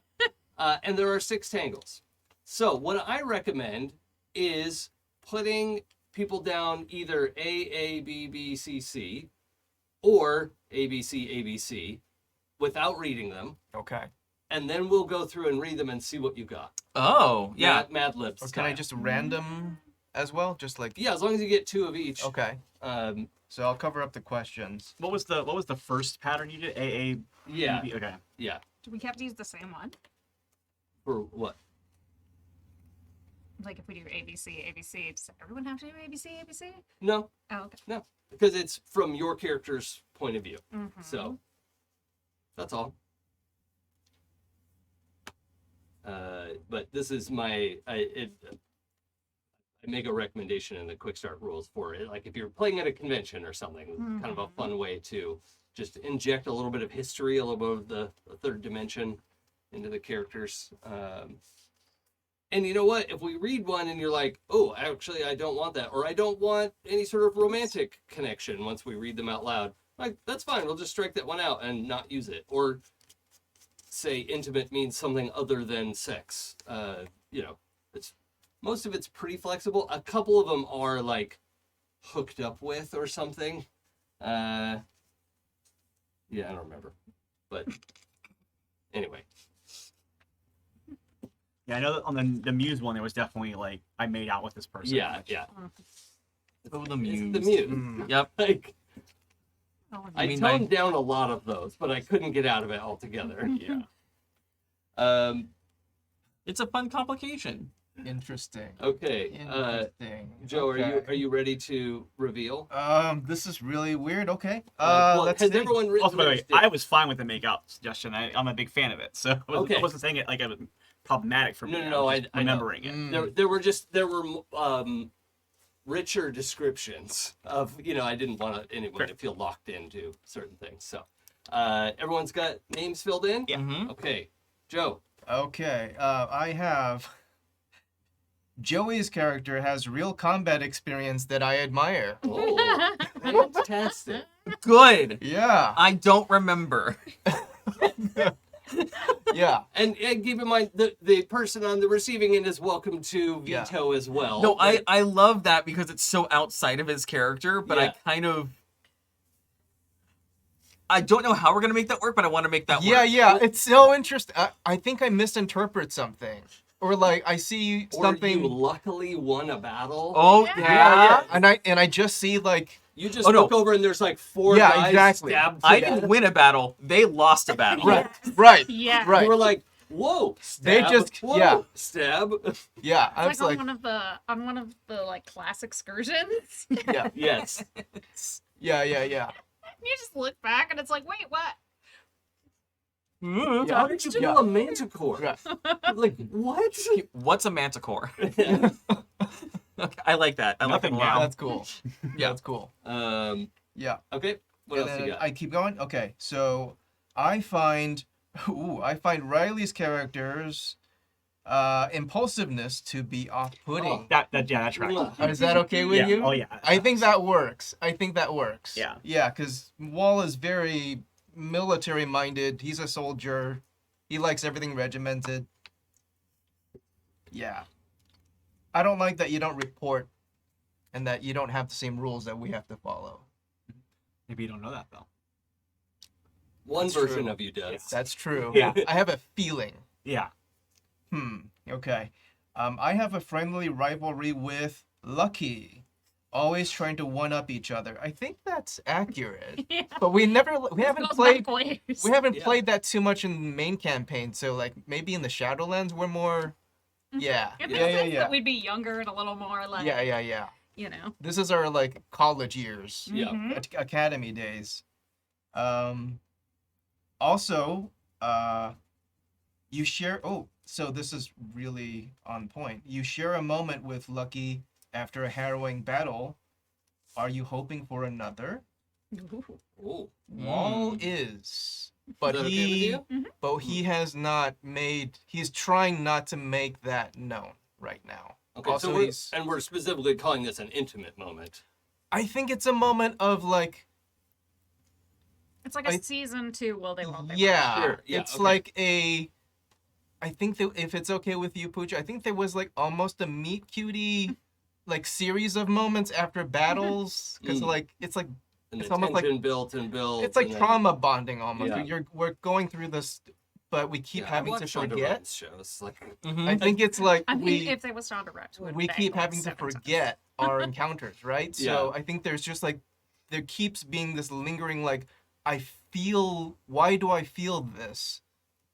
And there are 6 tangles. So what I recommend is putting people down either A, B, B, C, C, or A, B, C, A, B, C, without reading them. Okay. And then we'll go through and read them and see what you got. Oh, yeah. Mad Libs. Or can I style. just random as well? Just like Yeah, as long as you get 2 of each. okay. So I'll cover up the questions. What was the first pattern you did? A Yeah. B, B? Okay. Yeah. do we have to use the same one? For what? Like if we do ABC, ABC, does everyone have to do ABC, ABC? No, Oh, okay. no. Because it's from your character's point of view. Mm-hmm. So that's all. But this is I make a recommendation in the quick start rules for it. Like if you're playing at a convention or something, kind of a fun way to just inject a little bit of history, a little bit of the third dimension into the characters. And you know what? If we read one and you're like, oh, actually, I don't want that, or I don't want any sort of romantic connection once we read them out loud, like, that's fine. We'll just strike that one out and not use it. Or say intimate means something other than sex. It's most of it's pretty flexible. A couple of them are like hooked up with or something. Yeah, I don't remember, but anyway. Yeah, I know that on the Muse one, there was definitely like I made out with this person. Yeah, yeah. Oh, the It's muse. the muse. Yep. Like Oh, I mean, toned down a lot of those, but I couldn't get out of it altogether. Yeah. It's a fun complication. Interesting. Okay. Interesting. Joe, Okay. are you ready to reveal? This is really weird. Okay. Well, Let's has see. everyone written Also, by the way, theirs down? I was fine with the make out suggestion. I'm a big fan of it, so Okay. I wasn't saying it like it was problematic for me. No, was just I know. remembering it. There were richer descriptions of I didn't want anyone to feel locked into certain things. So everyone's got names filled in. Yeah. Mm-hmm. Okay, Joe. Okay. I have. Joey's character has real combat experience that I admire. Oh, fantastic. Good. Yeah. I don't remember. Yeah. And keep in mind the person on the receiving end is welcome to veto as well. No, but- I love that because it's so outside of his character, but Yeah. I don't know how we're gonna make that work, but I want to make that Yeah, work. yeah. It's so interesting. I think I misinterpret something. Or like I see Or something. you luckily won a battle. Oh Yeah. yeah. And I just see like You just Oh, no. look over and there's like four Yeah, guys exactly. stabbed I together. didn't win a battle. They lost a battle. right, right, Yeah. right. You were like, whoa, They stab. just- whoa, yeah. stab. Yeah. I It's was like like, on one of the like class excursions. yeah, Yes. yeah. You just look back and it's like, wait, what? Mm-hmm. Yeah. How did you Yeah. kill a manticore? Right. Like, what? What's a manticore? Okay, I like that. I Nothing like it a lot. now. That's cool. Yeah. That's cool. Yeah. Okay. What And else you then got? I keep going. Okay, so I find Riley's character's impulsiveness to be off-putting. That tracks. Ugh. Is that okay with Yeah. you? Oh yeah. I think that works. Yeah. Yeah, because Wall is very military-minded. He's a soldier. He likes everything regimented. Yeah. I don't like that you don't report and that you don't have the same rules that we have to follow. Maybe you don't know that though. One That's version true. of you does. That's true. Yeah. I have a feeling. Yeah. Okay. I have a friendly rivalry with Lucky. Always trying to one-up each other. I think that's accurate. Yeah. But we haven't played We We played that too much in the main campaign, so like maybe in the Shadowlands we're more yeah. It Yeah, makes yeah, sense yeah. that we'd be younger and a little more like, Yeah. you know. This is our like college years. Yeah. Mhm. Academy days. Also, you share so this is really on point. You share a moment with Lucky after a harrowing battle. Are you hoping for another? Ooh. Wall is. But Is that okay with you? but he has not made he's trying not to make that known right now. Okay, Also, so we're specifically calling this an intimate moment. I think it's a moment of like It's like a I- season 2 will they won't they? yeah, Sure, yeah, it's okay. like I think that if it's okay with you, Pooja, I think there was like almost a meet cutie like series of moments after battles because like it's like And It's the almost like- tension built and built. it's like and then- trauma bonding almost. Yeah. We're going through this, but we keep Yeah, having I to watch Shonda forget. Rhimes shows. Like, Mhm. I think it's like I mean, we if they was Shonda Rhimes, we keep having to forget our encounters, right? So Yeah. I think there's just like there keeps being this lingering like why do I feel this,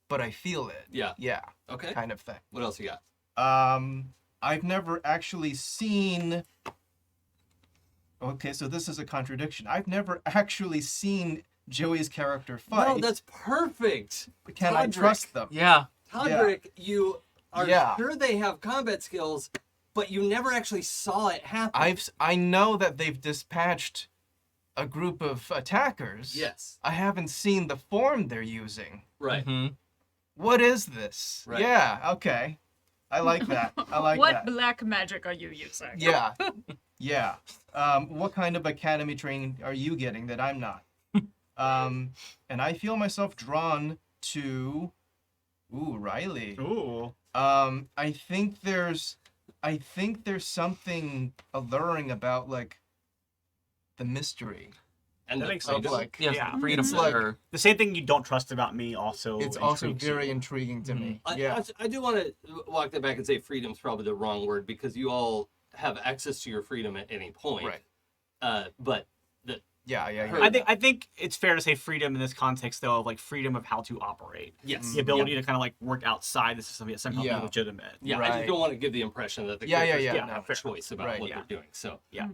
but I feel it. yeah. Yeah, Okay. kind of thing. What else you got? I've never actually seen. Okay, so this is a contradiction. I've never actually seen Joey's character fight. No, that's perfect. Can I Todrick. trust them? Yeah. Todrick, you are Yeah. sure they have combat skills, but you never actually saw it happen. I know that they've dispatched a group of attackers. Yes. I haven't seen the form they're using. Right. Mhm. What is this? Right. Yeah, okay. I like that. I like what that. black magic are you using? Yeah. Yeah. What kind of academy training are you getting that I'm not? And I feel myself drawn to Ooh, Riley. Ooh. I think there's something alluring about like the mystery. And That the makes sense. freedom. Like, Yeah, freedom It's like- for The same thing you don't trust about me also it's also intrigues very you. intriguing to me. I, Yeah. I do want to walk that back and say freedom's probably the wrong word because you all have access to your freedom at any point. Right. But the Yeah. Her- I think it's fair to say freedom in this context, though, of like freedom of how to operate. yes, The ability to kind of like work outside the system, yet somehow Yeah. be legitimate. yeah, I Right. just don't want to give the impression that the Yeah, characters yeah, don't yeah. have a choice about Right. what Yeah. they're doing. So Yeah.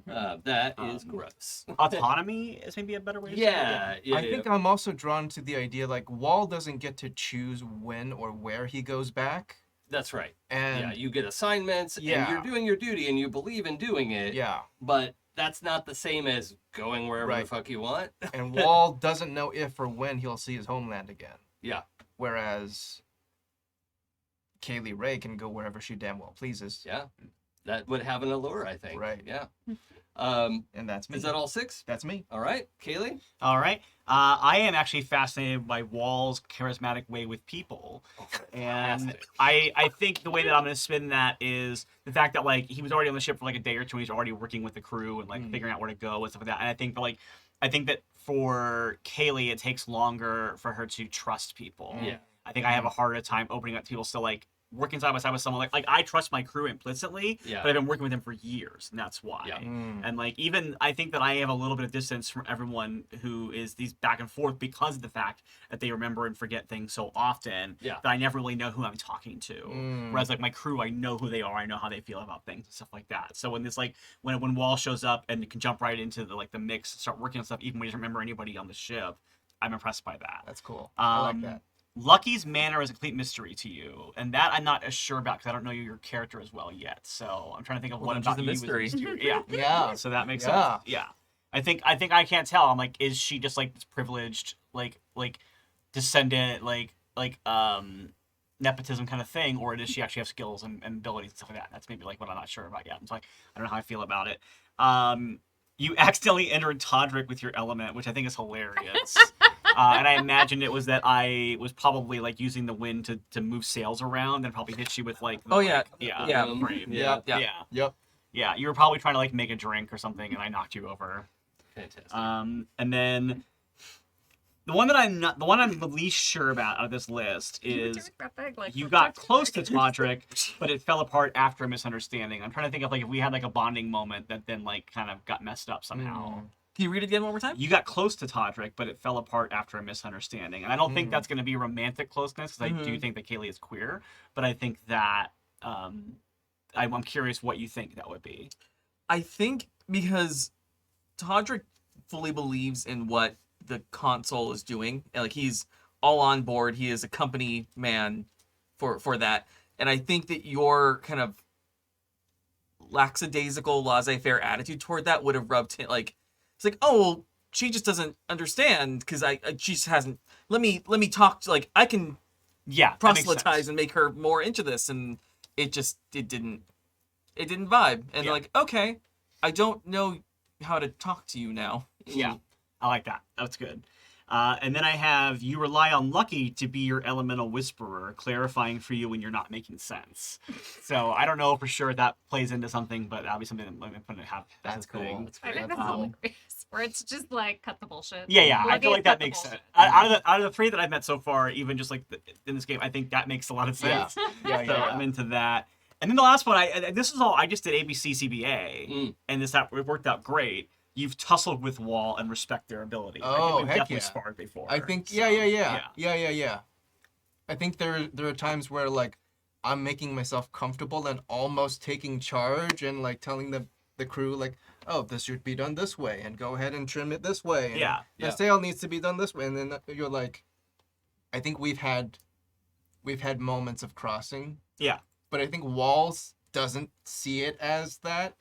that is Um, gross. Autonomy is maybe a better way to say it. Yeah, I think I'm also drawn to the idea like Wall doesn't get to choose when or where he goes back. that's right. And Yeah, you get assignments, and Yeah. you're doing your duty, and you believe in doing it. yeah. But that's not the same as going wherever the Right. fuck you want. And Wall doesn't know if or when he'll see his homeland again. Yeah. Whereas Kaylee Ray can go wherever she damn well pleases. Yeah, that would have an allure, I think. Right. Yeah. And that's me. Is that all 6? That's me. All right, Kaylee. All right. I am actually fascinated by Wall's charismatic way with people. And Fantastic. I think the way that I'm going to spin that is the fact that, like, he was already on the ship for, like, a day or two. And he's already working with the crew and, like, figuring out where to go and stuff like that. And I think that for Kaylee, it takes longer for her to trust people. Yeah. I think I have a harder time opening up to people. So, like, working side by side with someone like I trust my crew implicitly, Yeah. but I've been working with them for years, and that's why. Yeah. And like even I think that I have a little bit of distance from everyone who is these back and forth because of the fact that they remember and forget things so often Yeah. that I never really know who I'm talking to. Whereas like my crew, I know who they are, I know how they feel about things and stuff like that. So when this like when Wall shows up and you can jump right into the like the mix, start working on stuff even when you don't remember anybody on the ship, I'm impressed by that. That's cool. I like Um, that. Lucky's manner is a complete mystery to you, and that I'm not as sure about because I don't know your character as well yet. So I'm trying to think of Well, what then about she's a you is mystery. Yeah, Yeah. so that makes Yeah. sense. Yeah, I think I can't tell. I'm like, is she just like this privileged like descendant like nepotism kind of thing, or does she actually have skills and abilities and stuff like that? That's maybe like what I'm not sure about yet. It's like I don't know how I feel about it. You accidentally entered Todrick with your element, which I think is hilarious. And I imagine it was that I was probably like using the wind to move sails around and probably hit you with like the, Oh, yeah. yeah frame. Yeah. Yeah. Yeah, you were probably trying to like make a drink or something and I knocked you over. Fantastic. And then the one I'm the least sure about out of this list You were is doing that thing, like, you for got 15 close to seconds. Todrick, but it fell apart after a misunderstanding. I'm trying to think of like if we had like a bonding moment that then like kind of got messed up somehow. Can you read it again one more time? You got close to Todrick, but it fell apart after a misunderstanding. And I don't think that's going to be romantic closeness because I do think that Kaylee is queer, but I think that I'm curious what you think that would be. I think because Todrick fully believes in what the console is doing, and like he's all on board. He is a company man for that, and I think that your kind of lackadaisical, laissez-faire attitude toward that would have rubbed him. Like it's like, oh, well, she just doesn't understand because she just hasn't. Let me talk to I can Yeah, that makes proselytize sense. and make her more into this, and it didn't vibe. And Yeah. like, okay, I don't know how to talk to you now. Yeah, I like that. That's good. And then I have you rely on Lucky to be your elemental whisperer, clarifying for you when you're not making sense. So I don't know for sure if that plays into something, but that'll be something that I'm going to have. as That's a cool. thing. That's I think great. that's hilarious. Where it's just like cut the bullshit. Yeah, I Lucky feel like cut that the makes bullshit. sense. Out of the three that I've met so far, even just like in this game, I think that makes a lot of sense. Yeah, So I'm into that. And then the last one, this is all I just did ABC CBA, and it worked out great. You've tussled with Wall and respect their ability. I Oh, think we've heck definitely yeah. sparred before. I think so, yeah. I think there are times where like I'm making myself comfortable and almost taking charge and like telling the crew like, oh, this should be done this way and go ahead and trim it this way. And Yeah. the sail needs to be done this way, and then you're like, I think we've had moments of crossing. Yeah. But I think Walls doesn't see it as that,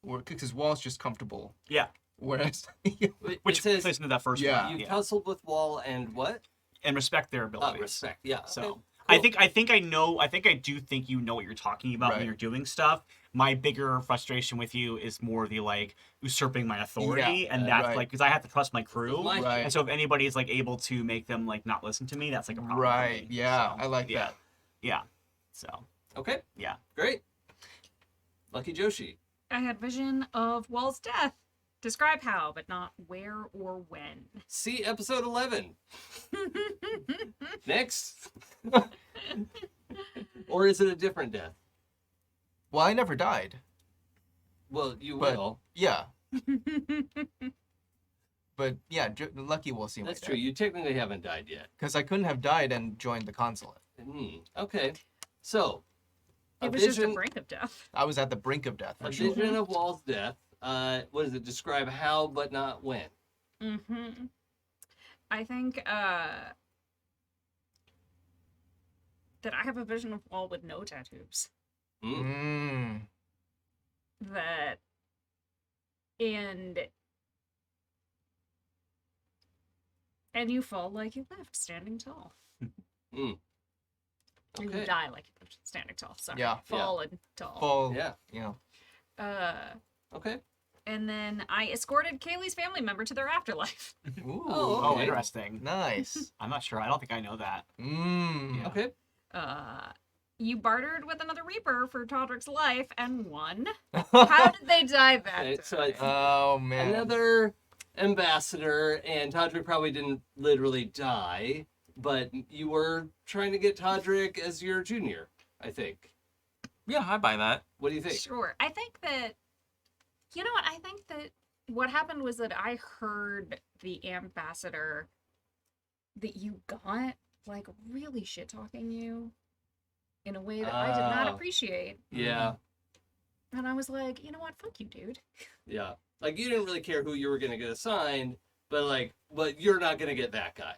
or because Walls just comfortable. Yeah. Whereas Which it says plays into that first Yeah. one. you Yeah. tussled with Wall and what? And respect their abilities. Respect. Yeah. So okay. I think I know. I think I do think you know what you're talking about Right. when you're doing stuff. My bigger frustration with you is more the like usurping my authority, and that's right. like because I have to trust my crew, My- Right. and so if anybody is like able to make them like not listen to me, that's like a problem. for Right. me. Yeah, So, I like yeah. that. Yeah. So Okay, yeah. great. Lucky Joshi. I had vision of Wall's death. Describe how, but not where or when. See episode 11. Next. Or is it a different death? Well, I never died. Well, you But- will. Yeah. But yeah, Lucky will see my That's true. You technically haven't died yet. Because I couldn't have died and joined the consulate. Okay. So, a It was just a vision, brink of death. I was at the brink of death a for sure. vision of Wall's death. What does it describe? How, but not when? Mm-hmm. I think that I have a vision of Wall with no tattoos. Mm. That and you fall like you lived, standing tall. Mm. Or you Okay. die like you lived, standing tall. Sorry. Yeah. Fall and tall. Full, Yeah. you know. Okay. And then I escorted Kaylee's family member to their afterlife. Ooh. Oh, Oh, okay. interesting. Nice. I'm not sure. I don't think I know that. Mm. Okay. You bartered with another Reaper for Todrick's life and won. How did they die that Okay, day? so it's Oh man. another ambassador, and Todrick probably didn't literally die, but you were trying to get Todrick as your junior, I think. Yeah, I buy that. What do you think? Sure. I think that, you know what? I think that what happened was that I heard the ambassador that you got, like, really shit talking you in a way that I did not Oh. appreciate. Yeah. And I was like, you know what? Fuck you, dude. Yeah. Like, you didn't really care who you were going to get assigned, but you're not going to get that guy.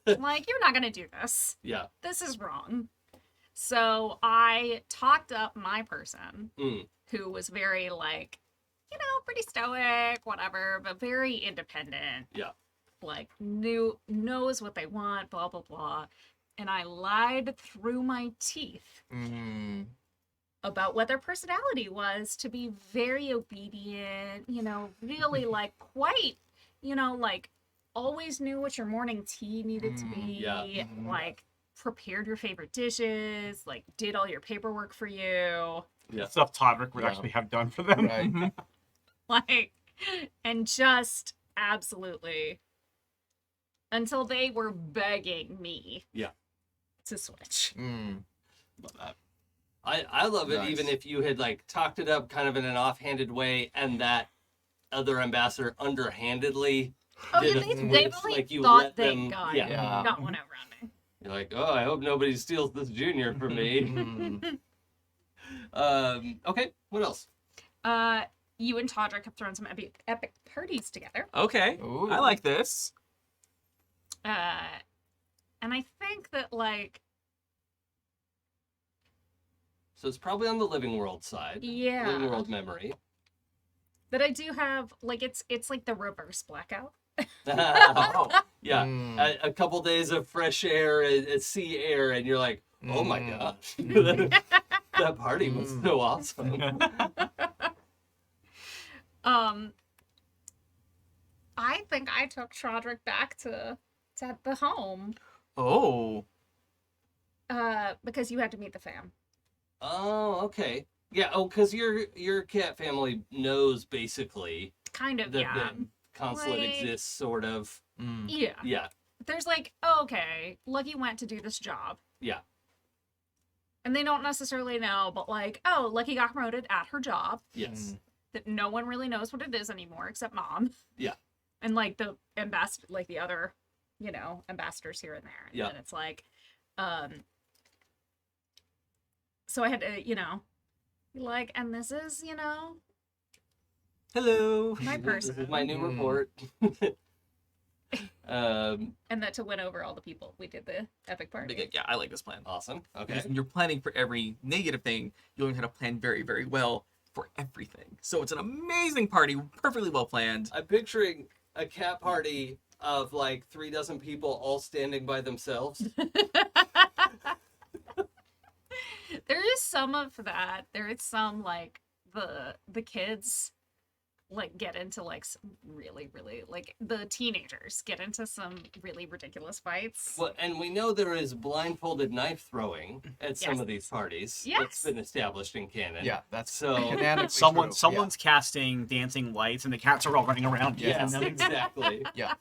Like, you're not going to do this. Yeah. This is wrong. So I talked up my person Mm. who was very, like, you know, pretty stoic, whatever, but very independent. Yeah. Like, knows what they want, blah, blah, blah. And I lied through my teeth Mm. about what their personality was to be very obedient, you know, really, like, quite, you know, like, always knew what your morning tea needed to be. yeah. Mhm. Like, prepared your favorite dishes, like, did all your paperwork for you. Yeah. Stuff Todrick would Yeah. actually have done for them. Right. Like, and just absolutely until they were begging me to switch. Mm. Love that. I love it, Nice. even if you had, like, talked it up kind of in an offhanded way, and that other ambassador underhandedly Oh, did yeah, a they flip, really like you thought let they them, got, Yeah. got one over on me. You're like, oh, I hope nobody steals this junior from me. Mm. Okay, what else? You and Todrick have thrown some epic parties together. Okay. Ooh. I like this. And I think that, like, So it's probably on the living world side. yeah, Living world memory. that I do have, like, it's like the reverse blackout. Oh. Yeah, Mm. a couple days of fresh air, sea air, and you're like, oh my Mm. gosh, that party was so awesome. I think I took Todrick back to the home, Oh. because you had to meet the fam. Oh, okay. Yeah. Oh, because your cat family knows basically Kind of, that yeah. the consulate Like- exists, sort of. Mm. Yeah. Yeah. There's like, oh, okay, Lucky went to do this job. Yeah. And they don't necessarily know, but like, oh, Lucky got promoted at her job. Yes. That no one really knows what it is anymore except Mom. Yeah. And like the ambassador, like the other, you know, ambassadors here and there. And Yeah. then it's like, so I had to, you know, be like, and this is, you know, Hello. my This person. is my new Mm. report. And that to win over all the people, we did the epic party. Yeah, I like this plan. Awesome. Okay. Because when you're planning for every negative thing, you learn how to plan very, very well for everything. So it's an amazing party, perfectly well planned. I'm picturing a cat party of like 36 people all standing by themselves. There is some of that. There is some like the kids like get into like some really like the teenagers get into some really ridiculous fights. Well, and we know there is blindfolded knife throwing at some Yes. of these parties. Yes. That's been established in canon. Yeah, that's So canonically true. Someone's casting dancing lights, and the cats are all running around. yes, and then exactly. Yeah.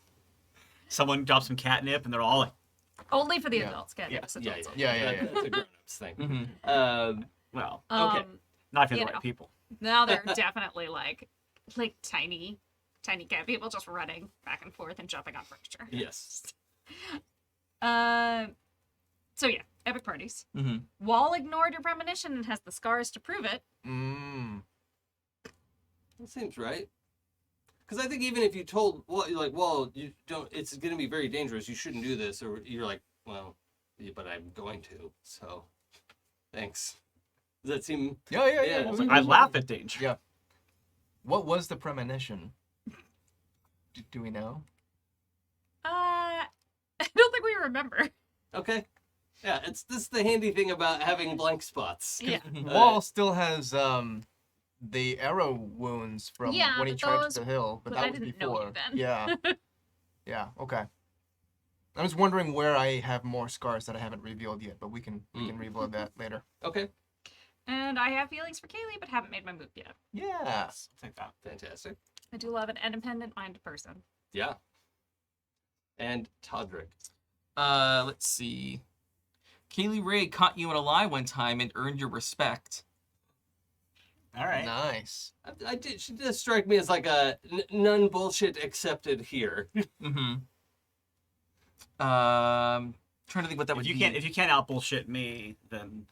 someone drops some catnip, and they're all like, Only for the Yeah. adults, can't Yeah. adults Yeah, only. Yeah. That's a grown-ups thing. Mhm. well, Okay. not if you're You the know. right people. Now they're definitely like tiny cat people just running back and forth and jumping on furniture. Yes. So yeah, epic parties. Mhm. Wall ignored your premonition and has the scars to prove it. Mm. That seems right. Because I think even if you told, well, you're like, well, you don't, it's going to be very dangerous. You shouldn't do this. Or you're like, well, yeah, but I'm going to. So, thanks. Does that seem? Yeah. Yeah. I laugh at danger. Yeah. What was the premonition? Do we know? I don't think we remember. Okay. Yeah, this is the handy thing about having blank spots. Yeah. Wall still has the arrow wounds from Yeah, when he but charged those- the hill, but but that I was didn't know before. you then. Yeah. Yeah. Okay. I was wondering where I have more scars that I haven't revealed yet, but we can reveal that later. Okay. And I have feelings for Kaylee, but haven't made my move yet. Yeah. I'll take that. Fantastic. I do love an independent-minded person. Yeah. And Todrick. Let's see. Kaylee Ray caught you in a lie one time and earned your respect. All right. Nice. I did. She does strike me as like a none bullshit accepted here. Mm-hmm. Trying to think what that would be. If you can't out bullshit me, then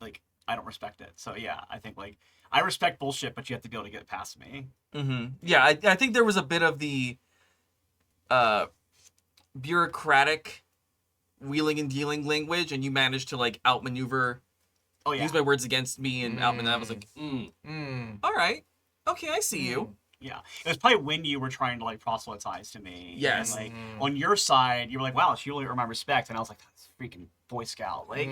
like I don't respect it. So yeah, I think like I respect bullshit, but you have to be able to get past me. Mm-hmm. Yeah, I think there was a bit of the bureaucratic wheeling and dealing language, and you managed to like outmaneuver, Oh yeah. use my words against me, and outmaneuver. I was like, all right, okay, I see you. Yeah, it was probably when you were trying to like proselytize to me. Yes. And, like on your side, you were like, "Wow, she really earned my respect," and I was like, "That's freaking Boy Scout." Like,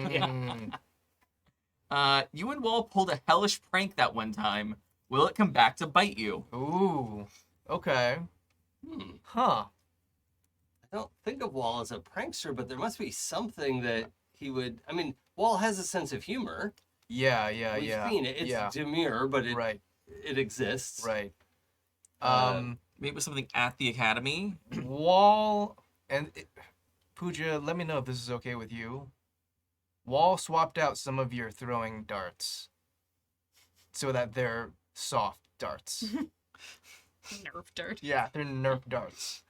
You and Wall pulled a hellish prank that one time. Will it come back to bite you? Ooh. Okay. Hmm. Huh. I don't think of Wall as a prankster, but there must be something that he would. I mean, Wall has a sense of humor. Yeah. We've seen it. It's demure, but it exists. Right. Maybe it was something at the academy. Wall and Pooja, let me know if this is okay with you. Wall swapped out some of your throwing darts so that they're soft darts. Nerf dirt. Yeah, they're Nerf darts.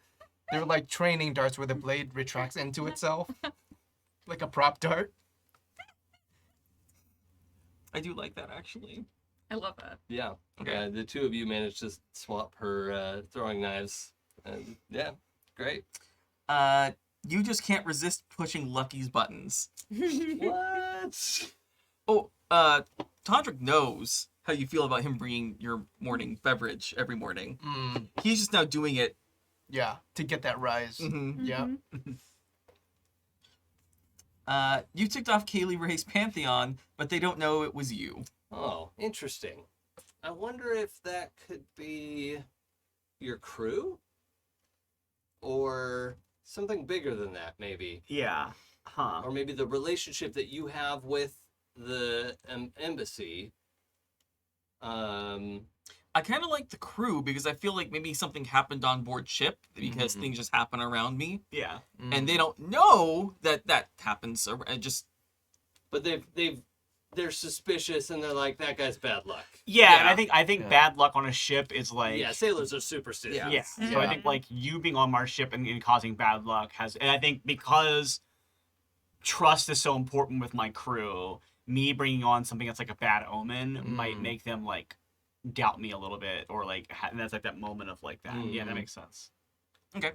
They're like training darts where the blade retracts into itself, like a prop dart. I do like that, actually. I love that. Yeah. Okay. The two of you managed to swap her throwing knives. And yeah, great. You just can't resist pushing Lucky's buttons. What? Oh, Todrick knows how you feel about him bringing your morning beverage every morning. He's just now doing it. Yeah, to get that rise. Mm-hmm. Yeah. You ticked off Kaylee Ray's Pantheon, but they don't know it was you. Oh, interesting. I wonder if that could be your crew? Or something bigger than that, maybe. yeah. Huh. Or maybe the relationship that you have with the embassy. I kind of like the crew because I feel like maybe something happened on board ship because things just happen around me, Yeah. and they don't know that happens. But they're suspicious and they're like, that guy's bad luck. Yeah, and I think bad luck on a ship is like Yeah, sailors are superstitious. Yeah. So I think like you being on our ship and causing bad luck and I think because trust is so important with my crew, me bringing on something that's like a bad omen might make them like doubt me a little bit or like and that's like that moment of like that. Yeah, that makes sense. Okay.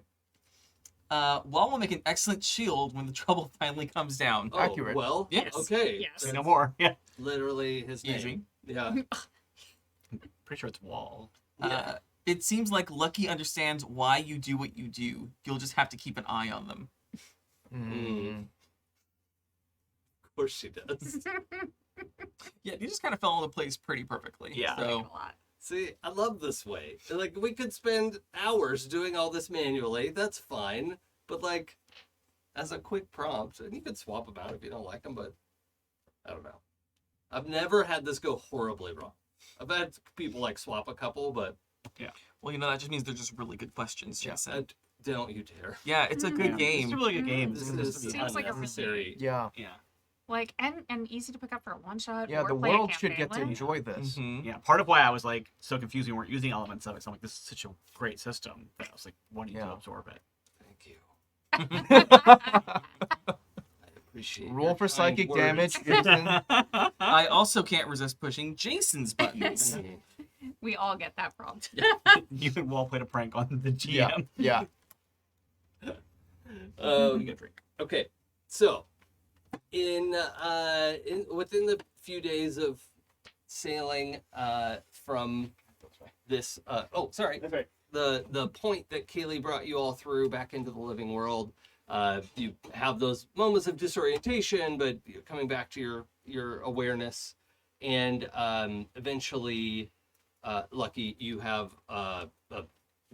Wall will make an excellent shield when the trouble finally comes down. Oh, Accurate. Well, Yes. okay. Yes. Say no more. Yeah. Literally his name. Easy. Yeah. Pretty sure it's Wall. It seems like Lucky understands why you do what you do. You'll just have to keep an eye on them. Of course she does. Yeah, they just kind of fell into place pretty perfectly. Yeah. A So lot. See, I love this way. Like, we could spend hours doing all this manually. That's fine. But, like, as a quick prompt, and you could swap them out if you don't like them, but I don't know. I've never had this go horribly wrong. I've had people, like, swap a couple, but well, that just means they're just really good questions, Jason. don't you dare. Yeah, it's a good It's game. a really good game. This It's is just- Seems like a unnecessary. Yeah. yeah. Like, and easy to pick up for a one shot. Yeah, or the play a world should campaign get to with. enjoy this. Mhm. Yeah, part of why I was like so confused we weren't using elements of it. So I'm like, this is such a great system. But I was like, wanting to Yeah. absorb it. Thank you. I appreciate Roll your for kind psychic words. damage. Jason. I also can't resist pushing Jason's buttons. We all get that prompt. You and Wall played a prank on the yeah. GM. Yeah. You get a drink. Okay, so in within the few days of sailing from this sorry, That's right. the point that Kaylee brought you all through back into the living world, you have those moments of disorientation, but you're coming back to your awareness, and eventually, Lucky, you have a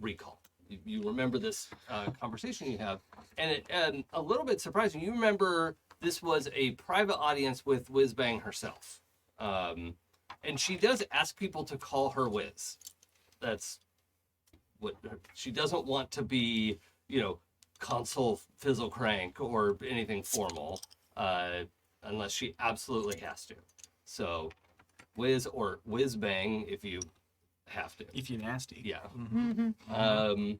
recall. You remember this conversation you have, and a little bit surprising. You remember this was a private audience with Whiz Bang herself, and she does ask people to call her Whiz. That's what she doesn't want to be, Consul Fizzle Crank or anything formal, unless she absolutely has to. So, Whiz or Whiz Bang if you have to. If you're nasty. Yeah. Mm-hmm.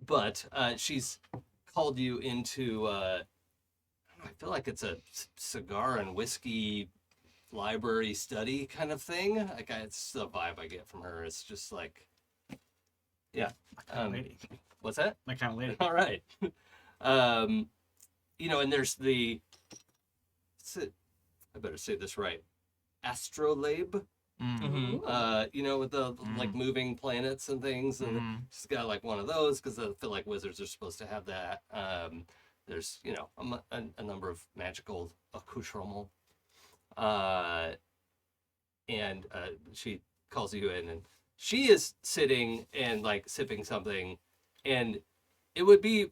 But she's called you into, I feel like it's a cigar and whiskey library study kind of thing. Like, it's the vibe I get from her. It's just like, yeah. My kind of lady. What's that? My kind of lady. All right. And there's I better say this right. Astrolabe. Mhm. With the like moving planets and things, and she's got like one of those because I feel like wizards are supposed to have that. There's a number of magical accoutrements, and she calls you in, and she is sitting and like sipping something, and it would be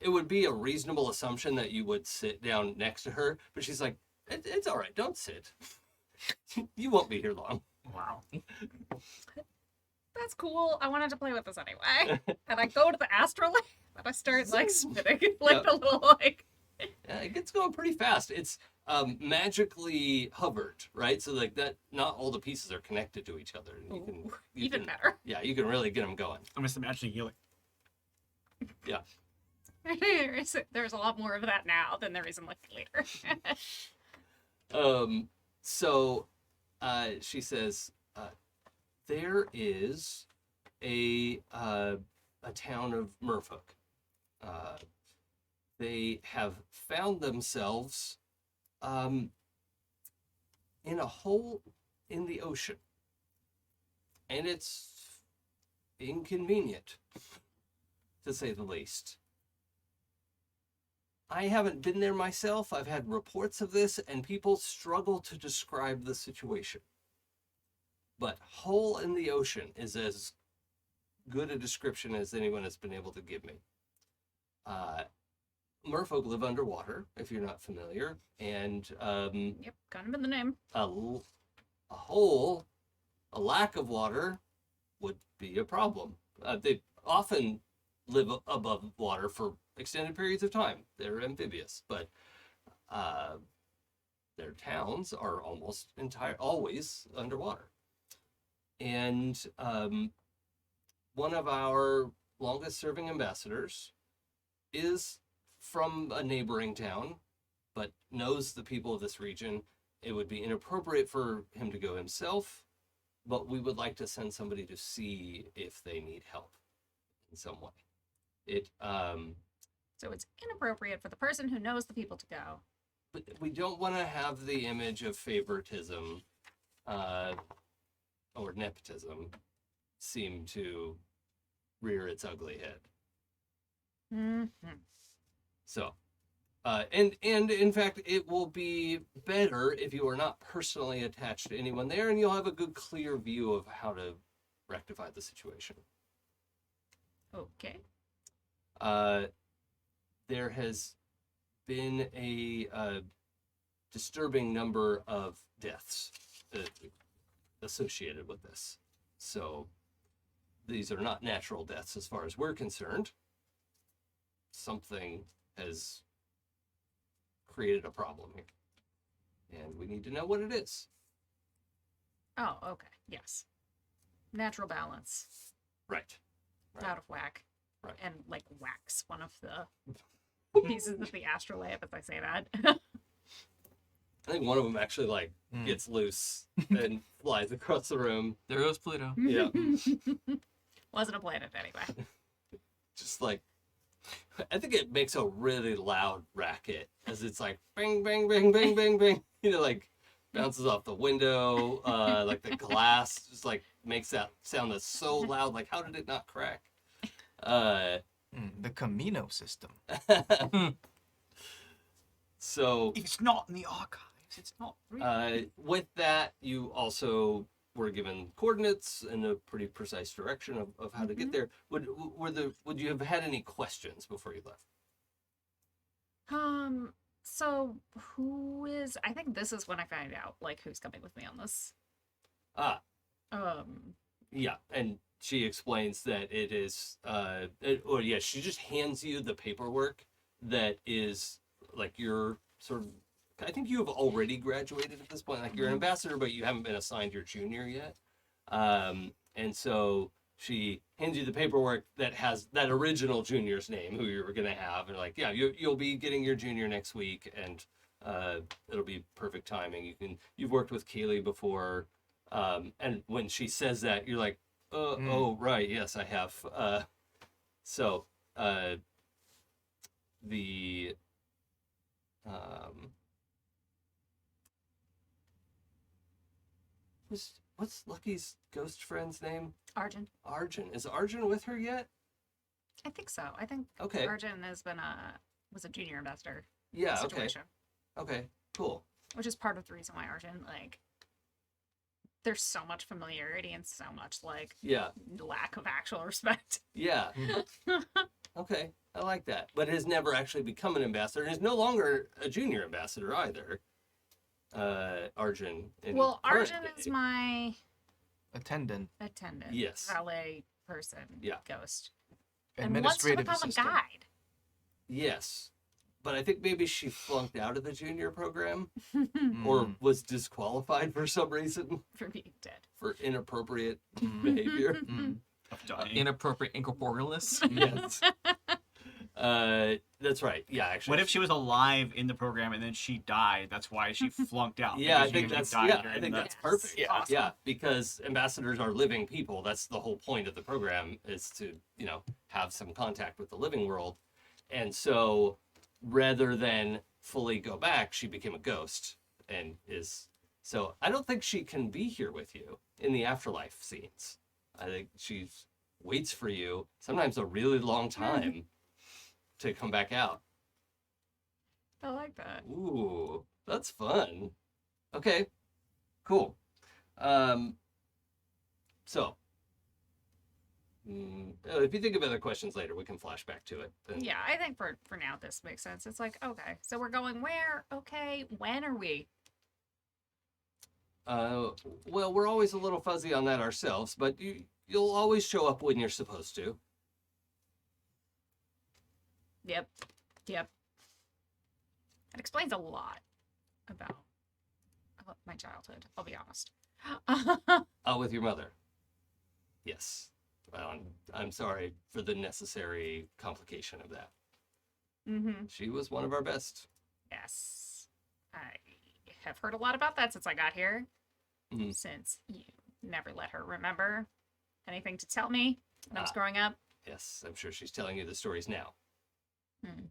it would be a reasonable assumption that you would sit down next to her, but she's like, it's all right, don't sit. You won't be here long. Wow. That's cool. I wanted to play with this anyway. And I go to the astrolabe and I start like spinning like Yep. a little like Yeah, it gets going pretty fast. It's magically hovered, right? So like that, not all the pieces are connected to each other. And Ooh, you even can, better. Yeah, you can really get them going. I'm just imagining you like, There's a lot more of that now than there is in like later. So she says, there is a town of Merfolk. They have found themselves in a hole in the ocean. And it's inconvenient, to say the least. I haven't been there myself. I've had reports of this, and people struggle to describe the situation. But hole in the ocean is as good a description as anyone has been able to give me. Merfolk live underwater, if you're not familiar, and Yep, kind of in the name. a hole, a lack of water, would be a problem. They often live above water for extended periods of time. They're amphibious, but their towns are almost always underwater. And one of our longest serving ambassadors is from a neighboring town, but knows the people of this region. It would be inappropriate for him to go himself, but we would like to send somebody to see if they need help in some way. So it's inappropriate for the person who knows the people to go. But we don't want to have the image of favoritism or nepotism seem to rear its ugly head. Mm-hmm. So And in fact, it will be better if you are not personally attached to anyone there, and you'll have a good, clear view of how to rectify the situation. Okay. There has been a disturbing number of deaths associated with this. So these are not natural deaths as far as we're concerned. Something has created a problem here. And we need to know what it is. Oh, okay. Yes. Natural balance. Right. Out of whack. Right. And like wax one of the pieces of the astrolabe as I say that. I think one of them actually like gets loose and flies across the room. There goes Pluto. Yeah. Wasn't a planet anyway. Just like, I think it makes a really loud racket as it's like bang, bang, bang, bang, bang, bang. You know, like bounces off the window, like the glass just like makes that sound that's so loud. Like, how did it not crack? The Camino system. So If it's not in the archives, it's not real. with that, you also were given coordinates and a pretty precise direction of how to get there. Would you have had any questions before you left? So who is I think this is when I find out like who's coming with me on this. Yeah, and she explains that it is she just hands you the paperwork that is like your sort of, I think you have already graduated at this point. Like you're an ambassador, but you haven't been assigned your junior yet. And so she hands you the paperwork that has that original junior's name, who you're going to have. And like, yeah, you'll be getting your junior next week, and it'll be perfect timing. You've worked with Kaylee before. And when she says that, you're like, oh, right. Yes, I have. What's Lucky's ghost friend's name? Arjun. Arjun. Is Arjun with her yet? I think so. I think Okay. Arjun was a junior ambassador. Yeah, okay. Situation. Okay, cool. Which is part of the reason why Arjun, like, there's so much familiarity and so much, like, Yeah. lack of actual respect. Yeah. Okay, I like that. But has never actually become an ambassador, and is no longer a junior ambassador either. Arjun. in Well, current Arjun is day. my Attendant. attendant. Yes. Valet person. Yeah. Ghost. And wants to Administrative become assistant. a guide. Yes. But I think maybe she flunked out of the junior program Mm. or was disqualified for some reason For being dead. for inappropriate behavior. Mm. Of dying. Inappropriate incorporealness. Yes. That's right. Yeah, actually. What if she was alive in the program and then she died? That's why she flunked out. Yeah, I because think she that's died yeah, I during think the- that's perfect. Yeah. Yeah, because ambassadors are living people. That's the whole point of the program, is to, have some contact with the living world. And so rather than fully go back, she became a ghost and is so I don't think she can be here with you in the afterlife scenes. I think she waits for you, sometimes a really long time, to come back out. I like that. Ooh, that's fun. Okay, cool. So, if you think of other questions later, we can flash back to it. And, Yeah, I think for now this makes sense. It's like, okay, so we're going where? Okay, when are we? well, we're always a little fuzzy on that ourselves, but you'll always show up when you're supposed to. Yep. It explains a lot about my childhood, I'll be honest. Oh, with your mother. Yes. Well, I'm sorry for the necessary complication of that. Mm-hmm. She was one of our best. Yes. I have heard a lot about that since I got here. Mhm. Since you never let her remember anything to tell me when I was growing up. Yes, I'm sure she's telling you the stories now. Hmm.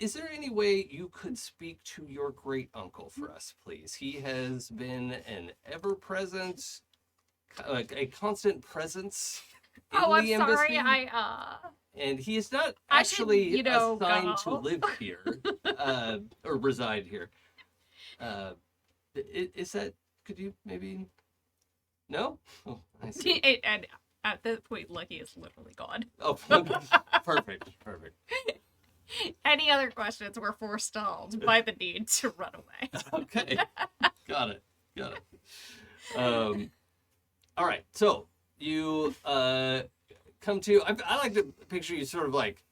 Is there any way you could speak to your great uncle for us, please? He has been an ever-present, a constant presence Oh, I'm the sorry. embassy, and he is not I should, actually go. assigned to live here or reside here. Is that? Could you maybe? No. Oh, I see. And at this point, Lucky is literally gone. Oh, perfect. Any other questions were forestalled by the need to run away. Okay, got it. All right, so you come to. I like to picture you sort of like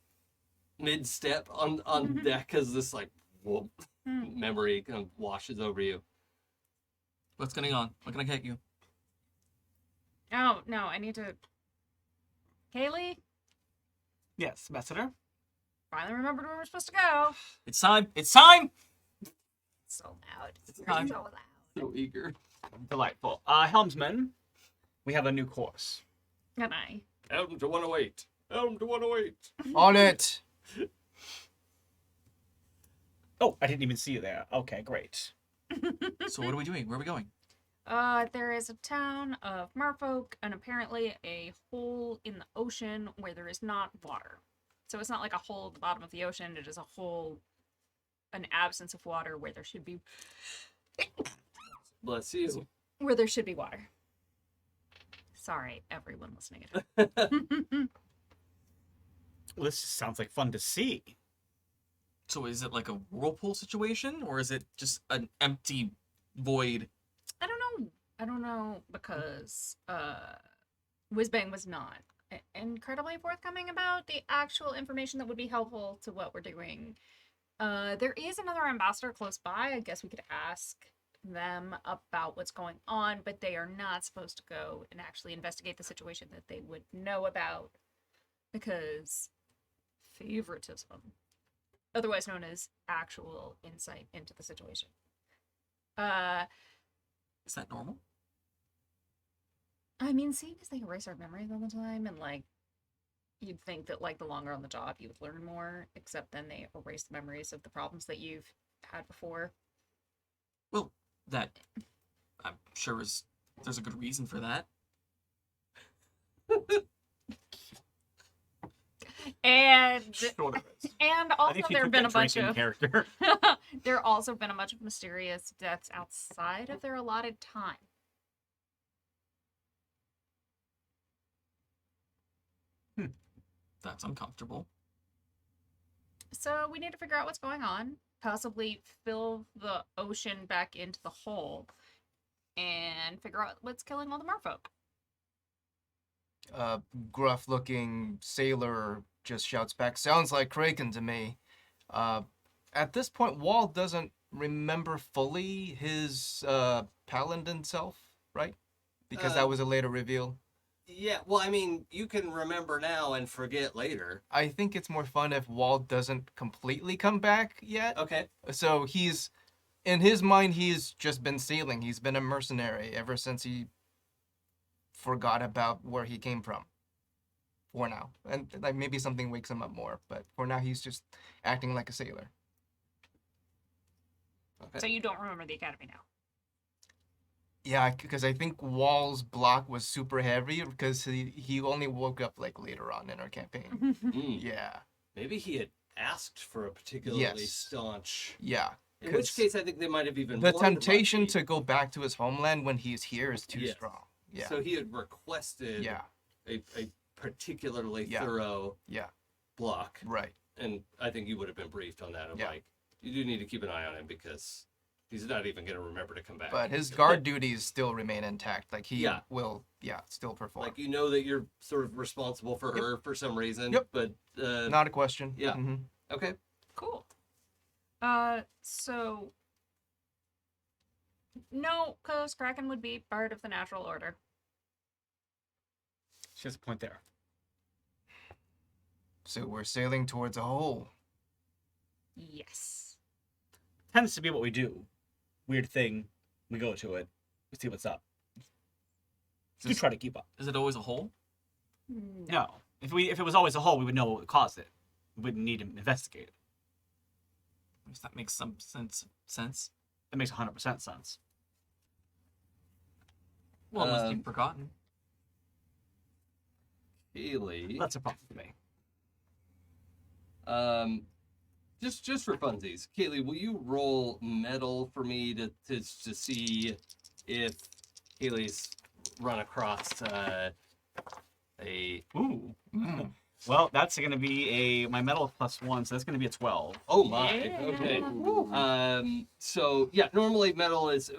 mid-step on deck as this like whoop, memory kind of washes over you. What's going on? What can I get you? Oh, no, I need to... Kaylee? Yes, Ambassador. Finally remembered where we're supposed to go. It's time. It's time. So loud. time. So loud. So eager. Delightful. Helmsman, we have a new course. Can I? Elm to 108. Elm to 108. On it. Oh, I didn't even see you there. Okay, great. So what are we doing? Where are we going? There is a town of Merfolk and apparently a hole in the ocean where there is not water. So it's not like a hole at the bottom of the ocean, it is a hole, an absence of water where there should be Bless you. where there should be water. Sorry, everyone listening at home. Well, this sounds like fun to see. So is it like a whirlpool situation, or is it just an empty void? I don't know because Whizbang was not incredibly forthcoming about the actual information that would be helpful to what we're doing. There is another ambassador close by. I guess we could ask them about what's going on, but they are not supposed to go and actually investigate the situation that they would know about because favoritism, otherwise known as actual insight into the situation. Is that normal? I mean, see, because they erase our memories all the time, and like, you'd think that like the longer on the job, you would learn more. Except then they erase the memories of the problems that you've had before. Well, that I'm sure there's a good reason for that. And Sort of is. and I also think he there have took been that a bunch drinking of character. there also been a bunch of mysterious deaths outside of their allotted time. That's uncomfortable. So we need to figure out what's going on. Possibly fill the ocean back into the hole, and figure out what's killing all the merfolk. Gruff-looking sailor just shouts back, "Sounds like Kraken to me." At this point, Wall doesn't remember fully his paladin self, right? Because that was a later reveal. Yeah, well, I mean, you can remember now and forget later. I think it's more fun if Wall doesn't completely come back yet. Okay. So in his mind, he's just been sailing. He's been a mercenary ever since he forgot about where he came from. For now. And like maybe something wakes him up more, but for now he's just acting like a sailor. Okay. So you don't remember the academy now. Yeah, because I think Wall's block was super heavy because he only woke up like later on in our campaign. Yeah. Maybe he had asked for a particularly Yes. staunch. Yeah. In which case, I think they might have even. The warned temptation Lucky. to go back to his homeland when he's here is too Yes. strong. Yeah. So he had requested Yeah. a particularly Yeah. thorough Yeah. block, Right. and I think you would have been briefed on that. Of Yeah. like, you do need to keep an eye on him because he's not even going to remember to come back. But his guard duties still remain intact. Like he Yeah. will, still perform. Like, you know that you're sort of responsible for her for some reason. Yep. But Not a question. yeah. Mhm. Okay. Cool. So no, because Kraken would be part of the natural order. She has a point there. So we're sailing towards a hole. Yes. Tends to be what we do. Weird thing. We go to it. We see what's up. We try to keep up. Is it always a hole? No. If it was always a hole, we would know what caused it. We wouldn't need to investigate it. Does that make some sense? That makes 100% sense. Well, unless you've forgotten. Haley. That's a problem for me. Just for funsies, Kaylee, will you roll metal for me to see if Haley's run across a Ooh. Well, that's going to be my metal +1, so that's going to be a 12. oh my Yeah. okay. So yeah, normally metal is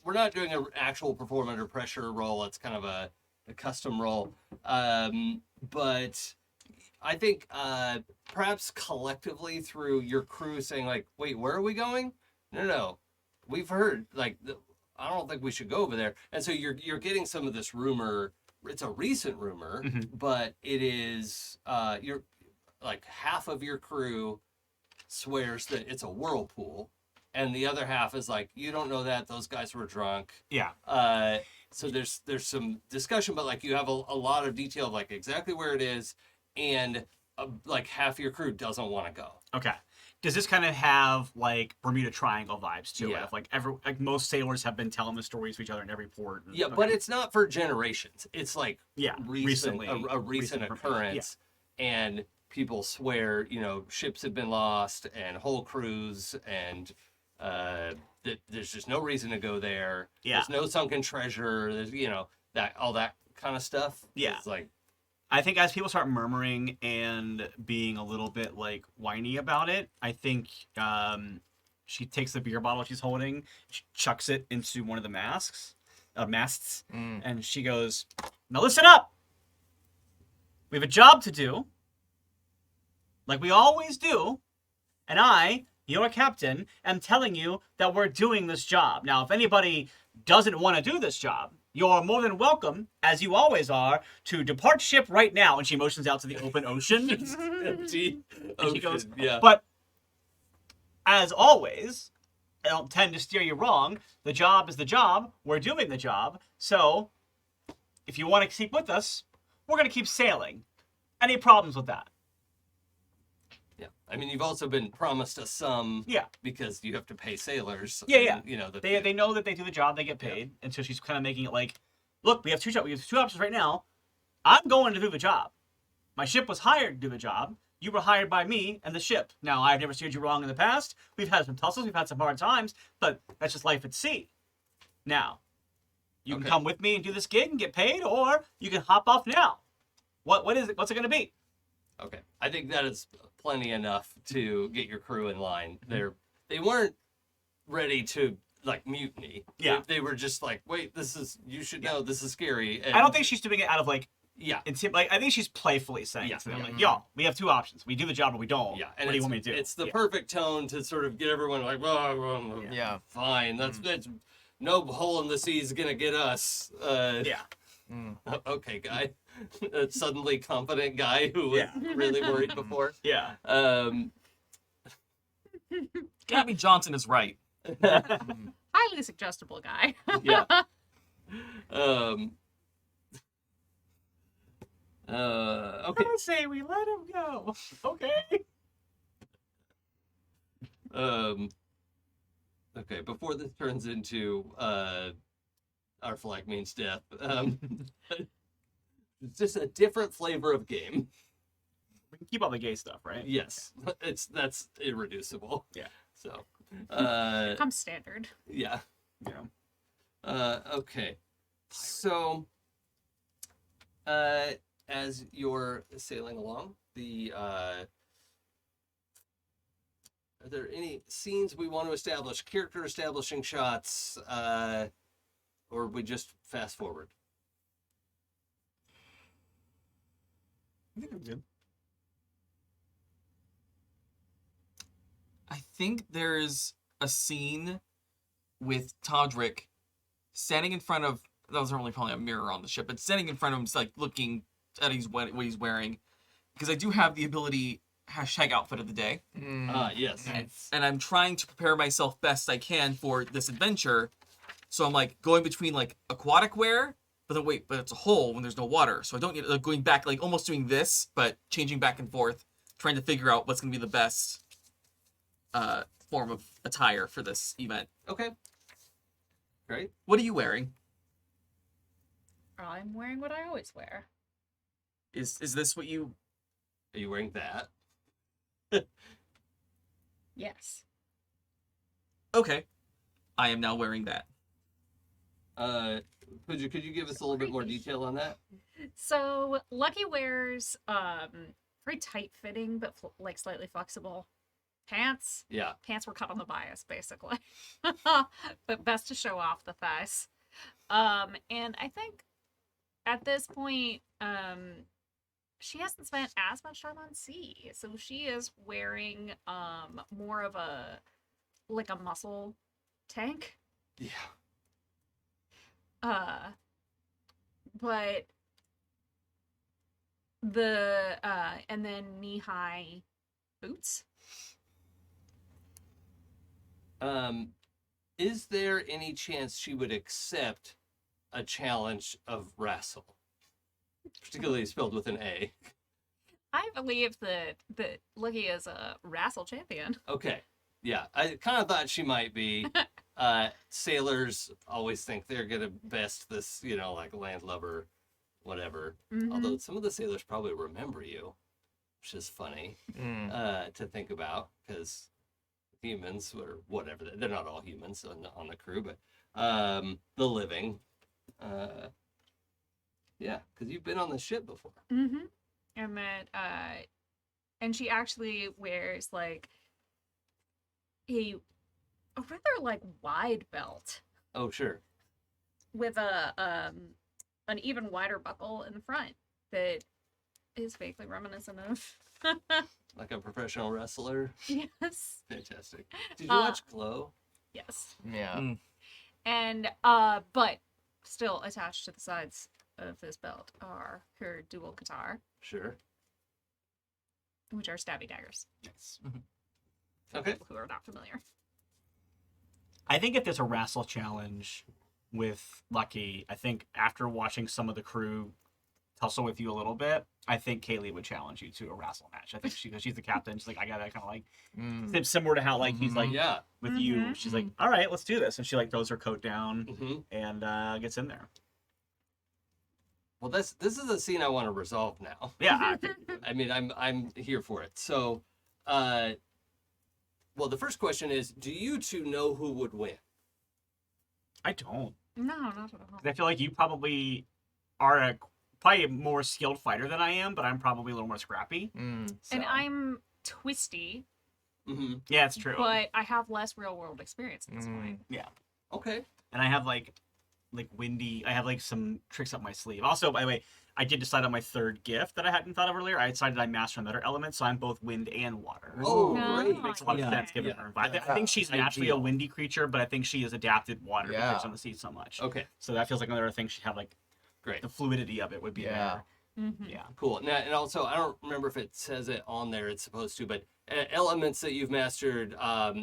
we're not doing an actual perform under pressure roll. It's kind of a custom roll, but I think perhaps collectively through your crew saying like, wait, where are we going? No, we've heard like I don't think we should go over there, and so you're getting some of this rumor. It's a recent rumor, but it is you're like half of your crew swears that it's a whirlpool, and the other half is like, you don't know that those guys were drunk. Yeah. So there's some discussion, but like you have a lot of detail of like exactly where it is, and like half your crew doesn't want to go. Okay. Does this kind of have like Bermuda Triangle vibes to Yeah. it? Like most sailors have been telling the stories to each other in every port. Yeah, but it's not for generations. It's like recently a recent occurrence, and people swear ships have been lost and whole crews, and that there's just no reason to go there. Yeah. There's no sunken treasure. There's that all that kind of stuff. Yeah. It's like I think as people start murmuring and being a little bit like whiny about it, I think she takes the beer bottle she's holding, she chucks it into one of the masts, and she goes, "Now listen up. We have a job to do, like we always do, and I, your captain, am telling you that we're doing this job. Now, if anybody doesn't want to do this job, you're more than welcome, as you always are, to depart ship right now." And she motions out to the open ocean. empty. And she goes, yeah. "But as always, I don't tend to steer you wrong. The job is the job. We're doing the job. So, if you want to keep with us, we're going to keep sailing. Any problems with that?" Yeah. I mean, you've also been promised a sum. Yeah. Because you have to pay sailors. Yeah. And, They know that they do the job, they get paid. And so she's kind of making it like, look, we have two options right now. I'm going to do the job. My ship was hired to do the job. You were hired by me and the ship. Now, I've never steered you wrong in the past. We've had some tussles, we've had some hard times, but that's just life at sea. Now, you can come with me and do this gig and get paid, or you can hop off now. What is it? What's it going to be? Okay. I think that is plenty enough to get your crew in line. They weren't ready to like mutiny. Yeah. They were just like, wait, you should know this is scary. And I don't think she's doing it out of like, yeah. I think she's playfully saying Yeah. to them, like, yo, we have two options. We do the job or we don't. Yeah. What do you want me to do? It's the perfect tone to sort of get everyone like, well, Yeah. fine. That's no hole in the sea is gonna get us. Yeah. Okay, guy. A suddenly confident guy who was really worried before. Yeah. Gabby Johnson is right. Highly suggestible guy. Yeah. Okay. I say we let him go. Okay. Okay, before this turns into our flag means death, it's just a different flavor of game. We can keep all the gay stuff, right? Yes, that's irreducible. Yeah. So, Comes standard. yeah. Yeah. Okay. So, as you're sailing along, are there any scenes we want to establish, character establishing shots, or we just fast forward? I think I'm good. I think there's a scene with Todrick standing in front of, that was really probably a mirror on the ship, but standing in front of him, just like looking at what he's wearing. Because I do have the ability #outfit of the day. Yes. And I'm trying to prepare myself best I can for this adventure. So I'm like going between like aquatic wear, but then wait, but it's a hole when there's no water. So I don't need like going back, like almost doing this, but changing back and forth, trying to figure out what's going to be the best form of attire for this event. Okay. Great. What are you wearing? I'm wearing what I always wear. Is this what you? Are you wearing that? Yes. Okay, I am now wearing that. Pooja, could you give us a little bit more detail on that? So Lucky wears very tight fitting but like slightly flexible pants. Yeah. Pants were cut on the bias basically, but best to show off the thighs. And I think at this point, she hasn't spent as much time on sea, so she is wearing more of a muscle tank. Yeah. But the and then knee-high boots. Is there any chance she would accept a challenge of wrestle? Particularly spelled with an A. I believe that Lucky is a wrestle champion. Okay. Yeah, I kind of thought she might be. Sailors always think they're gonna best this, like landlubber, whatever. Mhm. Although some of the sailors probably remember you, which is funny to think about, because humans or whatever, they're not all humans on the crew, but the living. Yeah, because you've been on the ship before. Mm-hmm. And that and she actually wears like a rather wide belt Oh, sure. with an even wider buckle in the front that is vaguely reminiscent of Like a professional wrestler. yes. Fantastic. Did you watch Glow? Yes. Yeah. And but still attached to the sides of this belt are her dual guitar, Sure. which are stabby daggers. Yes. For Okay. people who are not familiar. I think if there's a wrestle challenge with Lucky, I think after watching some of the crew tussle with you a little bit, I think Kaylee would challenge you to a wrestle match. I think she's the captain. She's like, I gotta kind of like, it's similar to how like he's like Yeah. with you. Mhm. She's like, all right, let's do this, and she like throws her coat down hmm and gets in there. Well, this is a scene I want to resolve now. Yeah, I think I mean, I'm here for it. So, well, the first question is, do you two know who would win? I don't. No, not at all. 'Cause I feel like you probably are probably a more skilled fighter than I am, but I'm probably a little more scrappy. And So, I'm twisty, mhm. Yeah, it's true. but I have less real world experience at this point. Yeah, Okay. and I have like windy. I have like some tricks up my sleeve. Also, by the way, I did decide on my third gift that I hadn't thought of earlier. I decided I master another element, so I'm both wind and water. Oh, No. great. It makes a lot of Yeah. sense given Yeah. her. But I think she's naturally a windy creature, but I think she has adapted water because Yeah. she's on the sea so much. Okay. So that feels like another thing she'd have like Great. the fluidity of it would be Yeah. Mm-hmm. there. Yeah. Cool. Now, and also, I don't remember if it says it on there. It's supposed to, but elements that you've mastered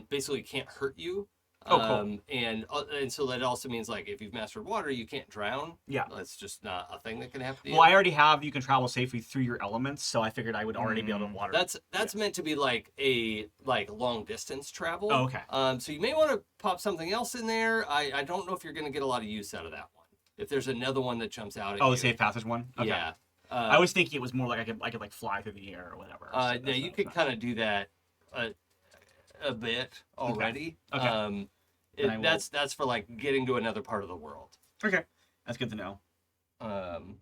basically can't hurt you. Oh, cool. And so that also means like if you've mastered water, you can't drown. Yeah. That's just not a thing that can happen to you. Well, I already have you can travel safely through your elements, so I figured I would already be able to water. That's meant to be like a long distance travel. Oh, okay. So you may want to pop something else in there. I don't know if you're going to get a lot of use out of that one. If there's another one that jumps out at you. the safe passage one. Okay. Yeah. I was thinking it was more like I could like fly through the air or whatever. So No, that's you not- could that's kind of do that a bit already. Okay. Then I will- That's for like getting to another part of the world. not- okay. That's good to know.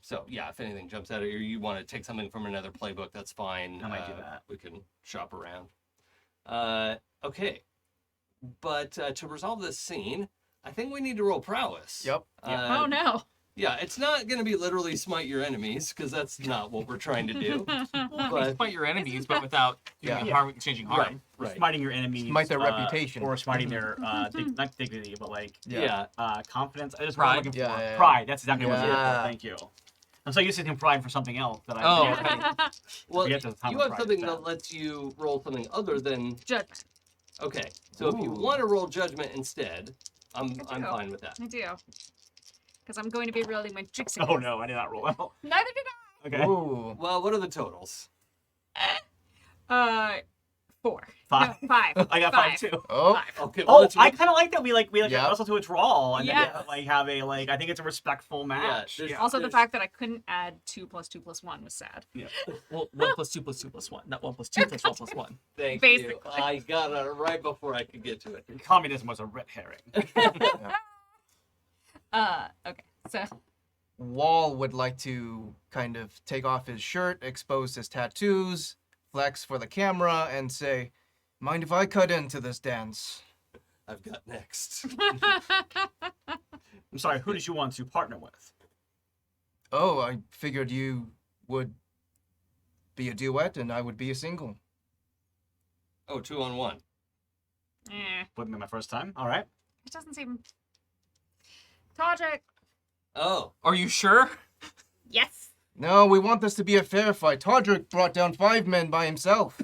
So yeah, if anything jumps out at you, or you want to take something from another playbook, that's fine. I might do that. We can shop around. Okay, but to resolve this scene, I think we need to roll prowess. Yep. Oh no. Yeah, it's not going to be literally smite your enemies because that's not what we're trying to do. But Fight your enemies, but without doing Yeah. harm, exchanging harm. right. Smiting your enemies. Smite their reputation. Or smiting their not dignity, but like Yeah. confidence. I just Pride. looking for Yeah, yeah. pride. That's exactly what I'm looking Yeah. for. Thank you. I'm so used to saying pride for something else that I Oh, forget. Well, Forget the time you of have pride something is that lets you roll something other than Judgment. okay. So if you Ooh. want to roll judgment instead, I'm Good to I'm go. fine with that. I do. Because I'm going to be rolling my jigsaw. Oh no, I did not roll well. Neither did Okay. Ooh. Well, what are the totals? I. 4. 5. No, 5. I got 5 too. Oh, 5. Okay. Well, Oh, let's- I kind of like that we Yeah. wrestle to a draw and Yes. then like have a I think it's a respectful match. there's- Yeah. Also, the There's- fact that I couldn't add 2 + 2 + 1 was sad. Well, 1 + 2 + 2 + 1, not 1 + 2 + 1 + 1. Thank Basically. you. I got it right before I could get to it. Communism was a red herring. Okay. So, Wall would like to kind of take off his shirt, expose his tattoos, flex for the camera, and say, "Mind if I cut into this dance?" I've got next. I'm sorry, who did you want to partner with? Oh, I figured you would be a duet and I would be a single. Oh, 2-on-1. Wouldn't be my first time. All right. it doesn't seem. Todrick. Oh, Are you sure? Yes. No, we want this to be a fair fight. Todrick brought down 5 men by himself.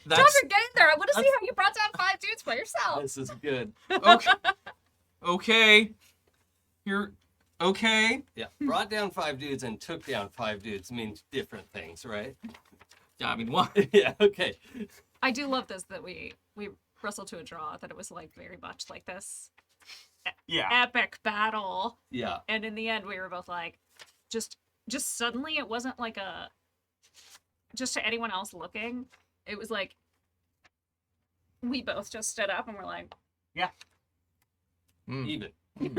That's Todrick, get in there. I want to see how you brought down 5 dudes by yourself. this is good. okay. Okay. You're okay. Yeah, brought down 5 dudes and took down 5 dudes means different things, right? Yeah, I mean, what? Yeah. Okay. I do love this that we wrestled to a draw. That it was like very much like this Yeah. epic battle, Yeah. and in the end we were both like, just suddenly it wasn't like a just to anyone else looking. It was like we both just stood up and were like, Mm. Even. And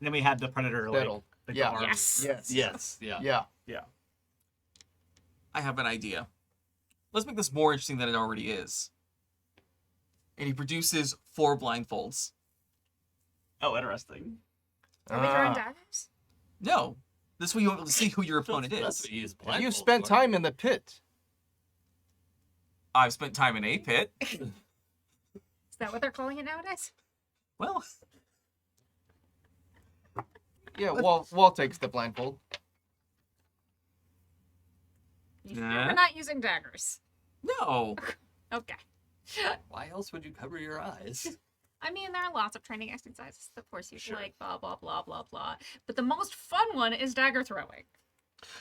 then we had the predator Settled. the Yeah. arms. yes. Yes. Yeah. Yeah. I have an idea. Let's make this more interesting than it already is. And he produces 4 blindfolds. Oh, interesting. Are we throwing Ah. daggers? No. This way you'll be able to see who your opponent That's is. what you use And you blindfolds spent for. time in the pit. I've spent time in a pit. Is that what they're calling it nowadays? Well, Yeah, Wall takes the blindfold. You Nah. We're not using daggers. no. Okay. Why else would you cover your eyes? I mean, there are lots of training exercises that force you to Sure. like blah blah blah blah blah. But the most fun one is dagger throwing.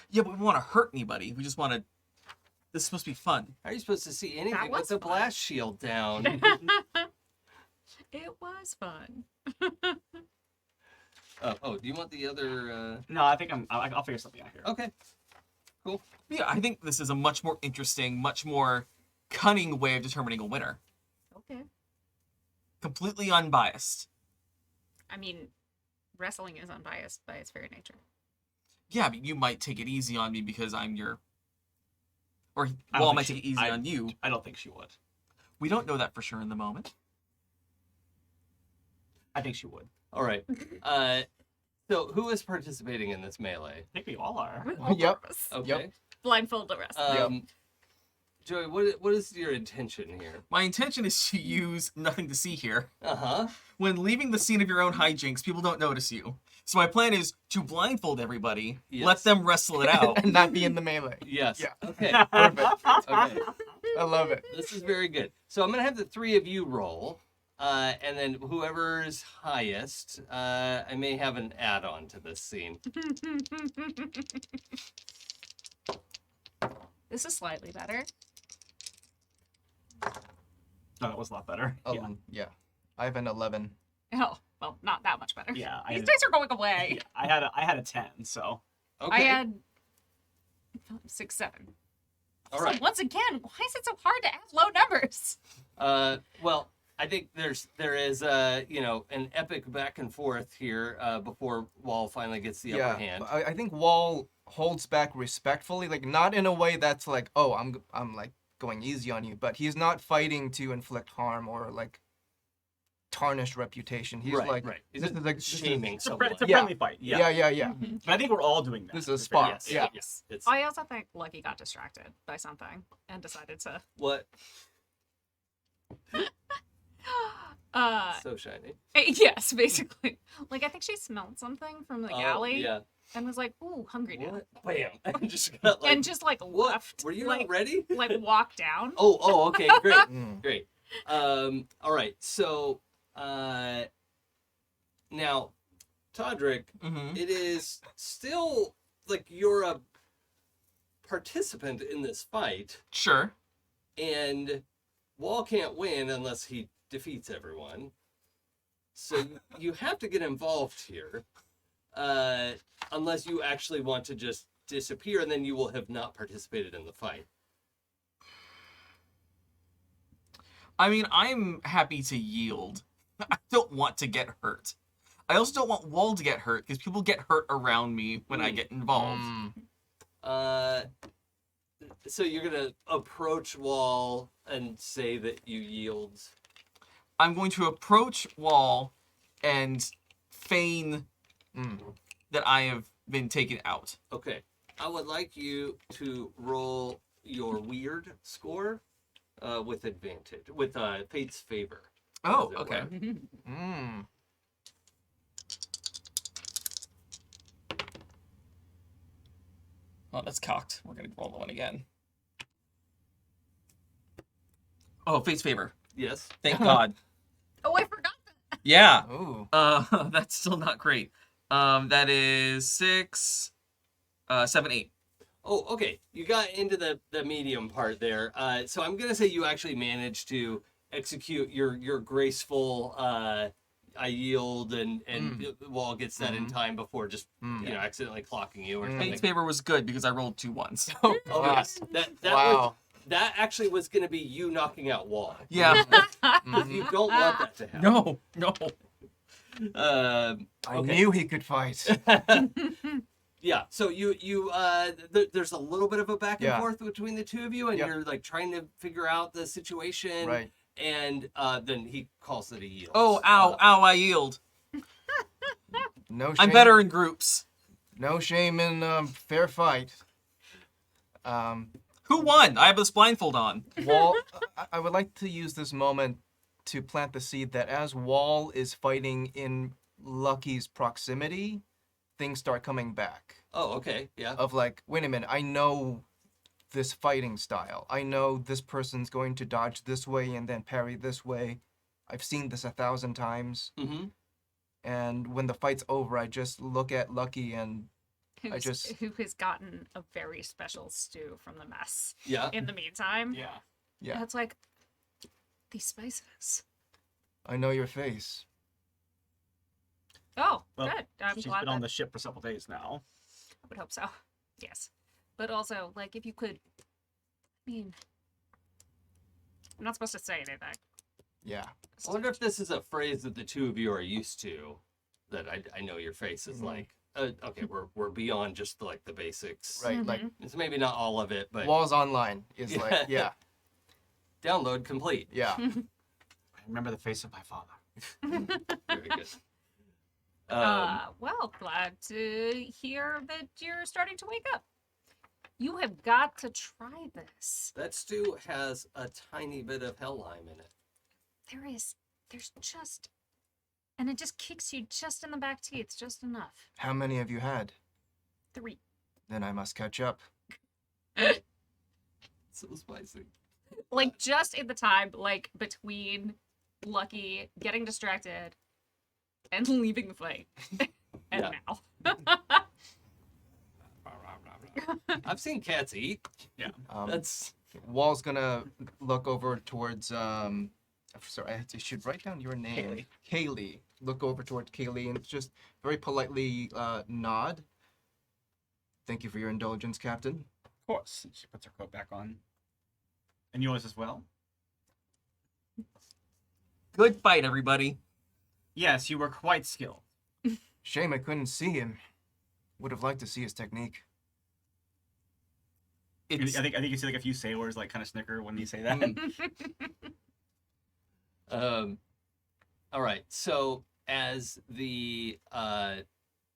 Yeah, but we want to hurt anybody. We just want to. This is supposed to be fun. How are you supposed to see anything was with the fun. blast shield down? It was fun. Oh, do you want the other? No, I think I'll figure something out here. Okay. Yeah, I think this is a much more interesting, much more cunning way of determining a winner. Okay. Completely unbiased. I mean, wrestling is unbiased by its very nature. Yeah, but you might take it easy on me because I'm your. Or I don't Wall think might she- take it easy I- on you. I don't think she would. We don't know that for sure in the moment. I think she would. All right. So who is participating in this melee? I think we all are. With all Yep. purpose. Okay. Blindfold the rest. Joey, what is your intention here? My intention is to use nothing to see here. Uh-huh. When leaving the scene of your own hijinks, people don't notice you. So my plan is to blindfold everybody, Yes. let them wrestle it out. And not be in the melee. Yes. Yeah. Okay. Perfect. Okay. I love it. This is very good. So I'm gonna have the 3 of you roll, and then whoever's highest, I may have an add-on to this scene. This is slightly better. No, that was a lot better. Yeah. I have an 11. Oh, well, not that much better. Yeah, I These had, dice are going away. yeah, I had a 10, so Okay. I had 6, 7. All So right. once again, why is it so hard to add low numbers? Well, I think there is an epic back and forth here before Wall finally gets the upper hand. I think Wall holds back respectfully, like not in a way that's like, oh, I'm like going easy on you, but he's not fighting to inflict harm or like tarnish reputation. He's right, like, right. He's this is like this is- shaming it's a someone. Yeah. Yeah. friendly fight. Yeah, yeah, yeah. But I think we're all doing that. This is a to be spar. fair. Yes, Yeah. yes. It's I also think Lucky got distracted by something and decided to. what Uh, so shiny. yes, basically. Like I think she smelled something from the Oh, galley yeah. and was like, "Ooh, hungry now," What? Bam! And just got like. and just like what? left. Were you like, not ready? like walked down. Oh, okay, great, Mm. great. All right. So, now, Todrick, Mm-hmm. it is still like you're a participant in this fight, Sure. and Wall can't win unless he defeats everyone. So you have to get involved here, unless you actually want to just disappear, and then you will have not participated in the fight. I mean, I'm happy to yield. I don't want to get hurt. I also don't want Wall to get hurt because people get hurt around me when I get involved. So you're gonna approach Wall and say that you yield. I'm going to approach Wall and feign that I have been taken out. Okay. I would like you to roll your weird score with advantage, with Fate's favor. Oh, as it okay. were. Oh, that's cocked. We're going to roll the one again. Oh, Fate's favor. Yes. Thank God. Oh, I forgot that. Yeah. Ooh. That's still not great. That is 6, 7, 8. Oh, okay. You got into the medium part there. So I'm gonna say you actually managed to execute your graceful I yield and Wall gets that in time before just accidentally clocking you or something. Fate's favor was good because I rolled 2 1s. Oh yes. Wow. That actually was gonna be you knocking out Wall. Yeah. You don't want that to happen. No. I knew he could fight. Yeah, so there's a little bit of a back and Yeah. forth between the two of you, and Yep. you're like trying to figure out the situation. Right. And then he calls it a yield. Oh, ow, I yield. No shame. I'm better in groups. No shame in fair fight. Who won? I have this blindfold on. Wall, I would like to use this moment to plant the seed that as Wall is fighting in Lucky's proximity, things start coming back. Oh, okay, yeah. Of like, wait a minute, I know this fighting style. I know this person's going to dodge this way and then parry this way. I've seen this 1,000 times. Mm-hmm. And when the fight's over, I just look at Lucky and Who has gotten a very special stew from the mess. Yeah. In the meantime, yeah, that's like these spices. I know your face. Oh, Well, good. I'm She's glad been that on the ship for several days now. I would hope so. Yes, but also like if you could, I mean, I'm not supposed to say anything. Yeah. I wonder if this is a phrase that the two of you are used to. That I know your face is like. Okay, we're beyond just like the basics. Right, like It's maybe not all of it, but Walls Online is like, yeah, download complete. yeah. I remember the face of my father. Very good. Well, glad to hear that you're starting to wake up. You have got to try this. That stew has a tiny bit of hell lime in it. There's just, and it just kicks you just in the back teeth, just enough. How many have you had? 3. Then I must catch up. So spicy. Like just in the time, like between Lucky getting distracted and leaving the fight, and now. I've seen cats eat. Yeah. That's Wall's gonna look over towards sorry, I should write down your name. Kaylee. Look over towards Kaylee and just very politely nod. Thank you for your indulgence, Captain. Of course. She puts her coat back on. And yours as well? Good fight, everybody. Yes, you were quite skilled. Shame I couldn't see him. Would have liked to see his technique. I think you see like a few sailors like kind of snicker when you say that. all right. So as the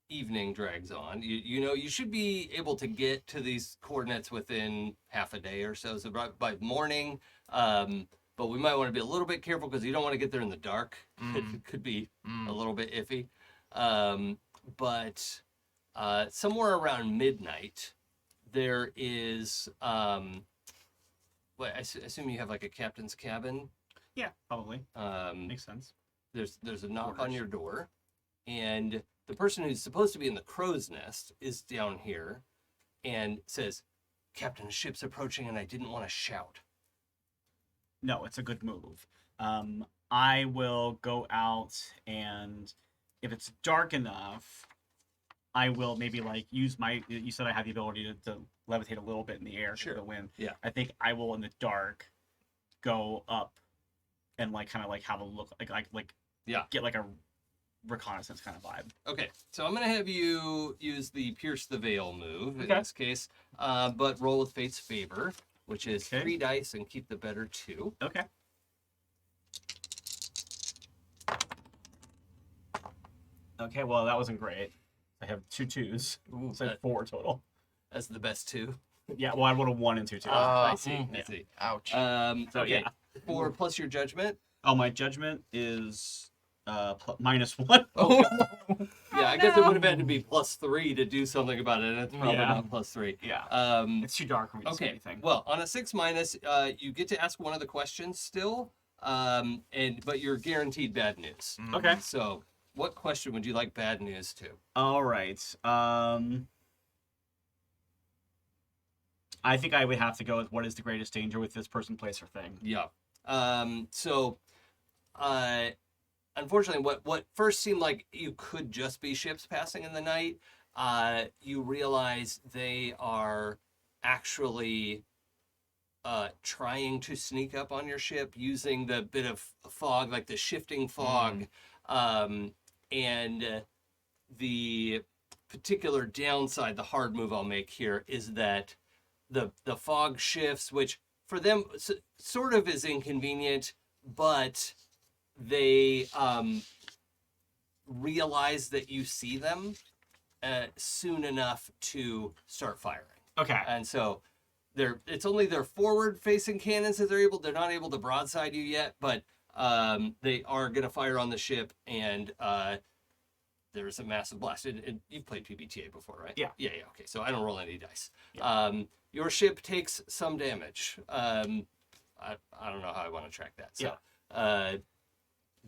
evening drags on, you should be able to get to these coordinates within half a day or so. So by morning, but we might want to be a little bit careful because you don't want to get there in the dark. It could be a little bit iffy. But somewhere around midnight, there is I assume you have like a captain's cabin. Yeah, probably. Makes sense. There's a knock on your door, and the person who's supposed to be in the crow's nest is down here and says, "Captain, the ship's approaching and I didn't want to shout." no, it's a good move. I will go out, and if it's dark enough, I will maybe like use my. You said I have the ability to levitate a little bit in the air Sure. for the wind. Yeah. I think I will in the dark go up and like kind of like have a look like Yeah. get like a reconnaissance kind of vibe. Okay, so I'm gonna have you use the Pierce the Veil move in Okay. this case, but roll with Fate's Favor, which is Okay. 3 dice and keep the better 2. Okay. Okay, well that wasn't great. I have 2 2s, Ooh, so 4 total. that's the best 2. Yeah, well I rolled a 1 and 2 2s. I see. I yeah. see. Ouch. So, Okay, yeah. 4 plus your judgment. Oh, my judgment is -1. Oh, Yeah, I guess it would have had to be +3 to do something about it, and it's probably Yeah. not +3. Yeah. It's too dark for me to see Okay. anything. Well, on a 6-, you get to ask one of the questions still, but you're guaranteed bad news. Okay. So, what question would you like bad news to? All right. I think I would have to go with what is the greatest danger with this person, place, or thing. Yeah. Unfortunately, what first seemed like you could just be ships passing in the night, you realize they are actually trying to sneak up on your ship using the bit of fog, like the shifting fog, and the particular downside, the hard move I'll make here, is that the fog shifts, which for them sort of is inconvenient, but they realize that you see them soon enough to start firing. Okay. And so it's only their forward facing cannons that they're not able to broadside you yet, but they are going to fire on the ship, and there's a massive blast. And you've played PBTA before, right? Yeah. Yeah. Okay. So I don't roll any dice. Yeah. Your ship takes some damage. I don't know how I want to track that. So,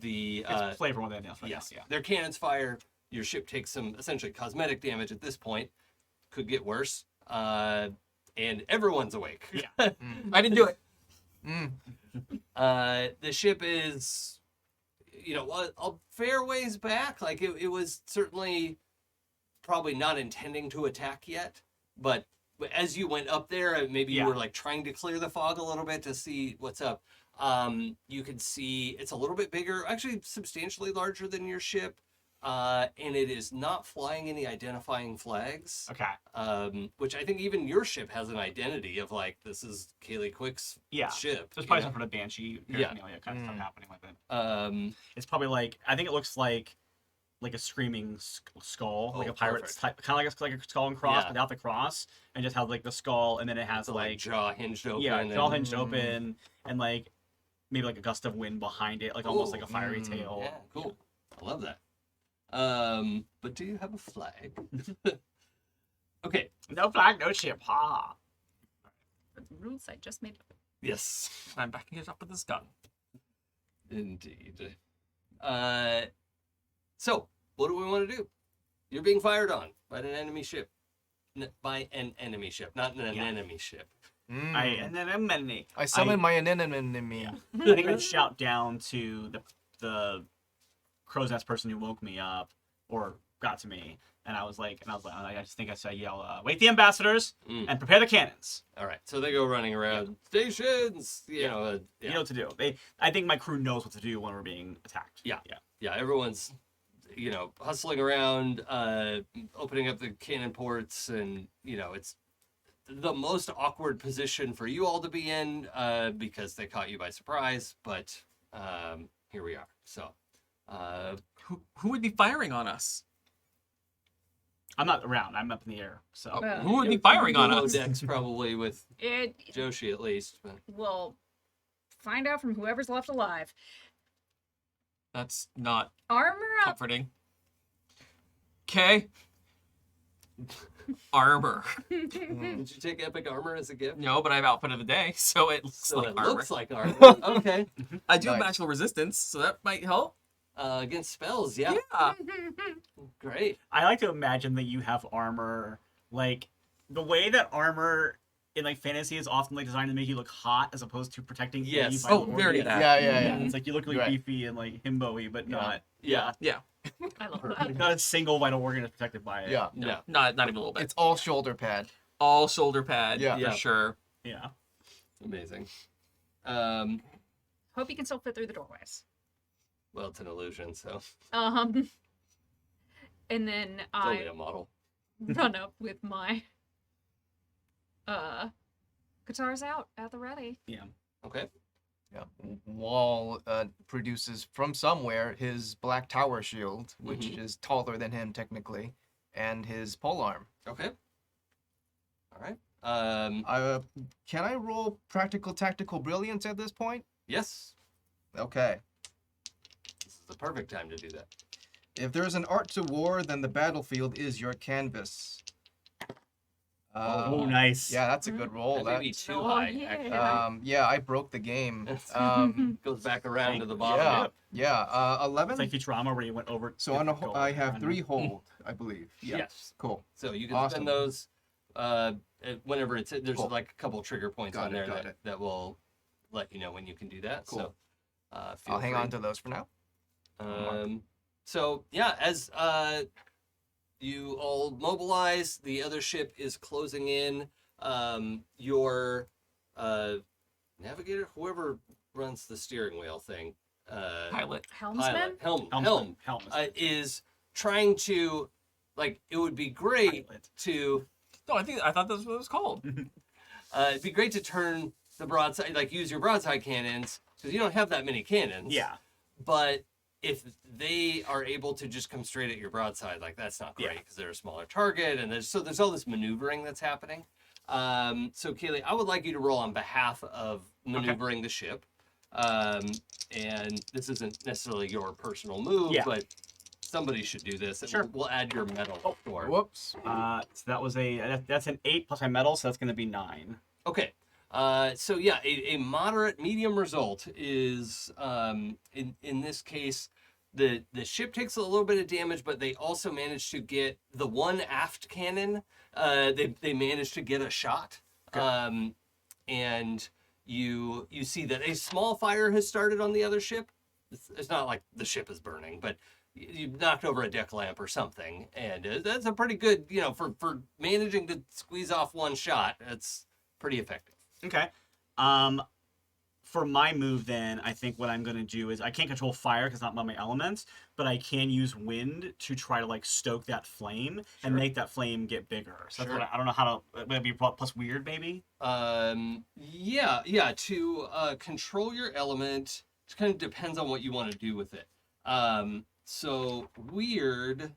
It's flavor more than anything else, right? yes, Yeah. their cannons fire. Your ship takes some essentially cosmetic damage at this point. Could get worse. And everyone's awake. Yeah. I didn't do it. The ship is, a fair ways back. Like it was certainly probably not intending to attack yet, but as you went up there, maybe you were like trying to clear the fog a little bit to see what's up. You can see it's a little bit bigger, actually substantially larger than your ship, and it is not flying any identifying flags. Okay. Which I think even your ship has an identity of like, this is Kaylee Quick's ship. There's probably some sort of banshee paraphernalia kind of stuff happening with it. It's probably like, I think it looks like a screaming skull, like a pirate's type, kind of like a skull and cross, without the cross, and just has like the skull, and then it has the, like jaw hinged open. yeah, jaw hinged open, and like maybe like a gust of wind behind it, like almost like a fiery tail. Yeah, cool. I love that. But do you have a flag? Okay. No flag, no ship. Ha. The rules I just made up. Yes. I'm backing it up with this gun. Indeed. So, what do we want to do? You're being fired on by an enemy ship. By an enemy ship, not an enemy ship. And then I'm enemy. I summon my anemone. I think I'd shout down to the crow's nest person who woke me up or got to me, and I was like, I just think I said, yell, wake the ambassadors and prepare the cannons. All right, so they go running around stations. You know what to do. I think my crew knows what to do when we're being attacked. Yeah. Everyone's hustling around, opening up the cannon ports, and it's the most awkward position for you all to be in because they caught you by surprise. But here we are. So. Who would be firing on us? I'm not around. I'm up in the air. So who would be firing on below us? decks probably with Joshi at least. But. We'll find out from whoever's left alive. That's not Armor up. comforting. Okay. Armor. Did you take epic armor as a gift? No, but I have outfit of the day, so it looks So like it armor. looks like armor. Okay. I do have Nice. magical resistance, so that might help. Against spells, yeah. Yeah. Great. I like to imagine that you have armor, like the way that armor in like fantasy is often like designed to make you look hot as opposed to protecting. Yes. any vital Oh, very organ. that. Yeah. It's like you look really Right. beefy and like himbo-y, but not Yeah. Yeah. I love that. not a single vital organ is protected by it. Yeah. No, Yeah. not even a little bit. It's all shoulder pad. All shoulder pad. Yeah. For Yeah. sure. Yeah. Amazing. Hope you can still fit through the doorways. Well, it's an illusion, so it's And then only I a model. run up with my guitars out at the ready. Yeah. Okay. Yeah. Wall produces from somewhere his black tower shield, which is taller than him technically, and his polearm. Okay. All right. Can I roll practical tactical brilliance at this point? Yes. Okay. This is the perfect time to do that. If there's an art to war, then the battlefield is your canvas. Oh, nice. Yeah, that's a good roll. That may be too Oh, high, yeah. actually. Yeah, I broke the game. Goes back around to the bottom. Yeah. 11. It's like Futurama where you went over. So on a different I goals, have kinda. 3 hold, I believe. Yeah. Yes. Cool. So you can Awesome. spend those whenever it's there's Cool. like a couple trigger points Got on it, there got that, it. that will let you know when you can do that. Cool. So feel I'll hang free. on to those for now. So yeah, as you all mobilize, the other ship is closing in. Your navigator, whoever runs the steering wheel thing, Pilot. Helmsman? helm Helmsman. is trying to, like, it would be great Pilot. to No, I thought that's what it was called. it'd be great to turn the broadside, like use your broadside cannons, because you don't have that many cannons. Yeah. But if they are able to just come straight at your broadside, like, that's not great because they're a smaller target, and there's all this maneuvering that's happening. So Kaylee, I would like you to roll on behalf of maneuvering the ship. And this isn't necessarily your personal move, but somebody should do this. And Sure. we'll add your medal for. Whoops. So that was that's an 8 plus my medal, so that's going to be 9. Okay. So yeah, a moderate medium result is in this case the ship takes a little bit of damage, but they also manage to get the one aft cannon. They managed to get a shot. Okay. And you see that a small fire has started on the other ship. It's not like the ship is burning, but you knocked over a deck lamp or something, and that's a pretty good, for managing to squeeze off one shot. That's pretty effective. Okay. For my move, then, I think what I'm going to do is I can't control fire because it's not one of my elements, but I can use wind to try to like stoke that flame and make that flame get bigger. So that's what I don't know how to. Would it be plus weird, maybe? Yeah. To control your element, it kind of depends on what you want to do with it. So weird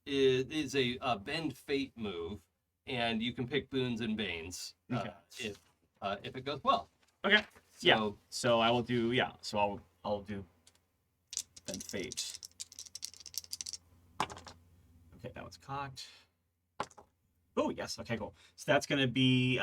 is a bend fate move, and you can pick boons and banes if it goes well. Okay. So, So I will do. Yeah. So I'll do. Then fate. Okay, that one's cocked. Oh yes. Okay, cool. So that's gonna be.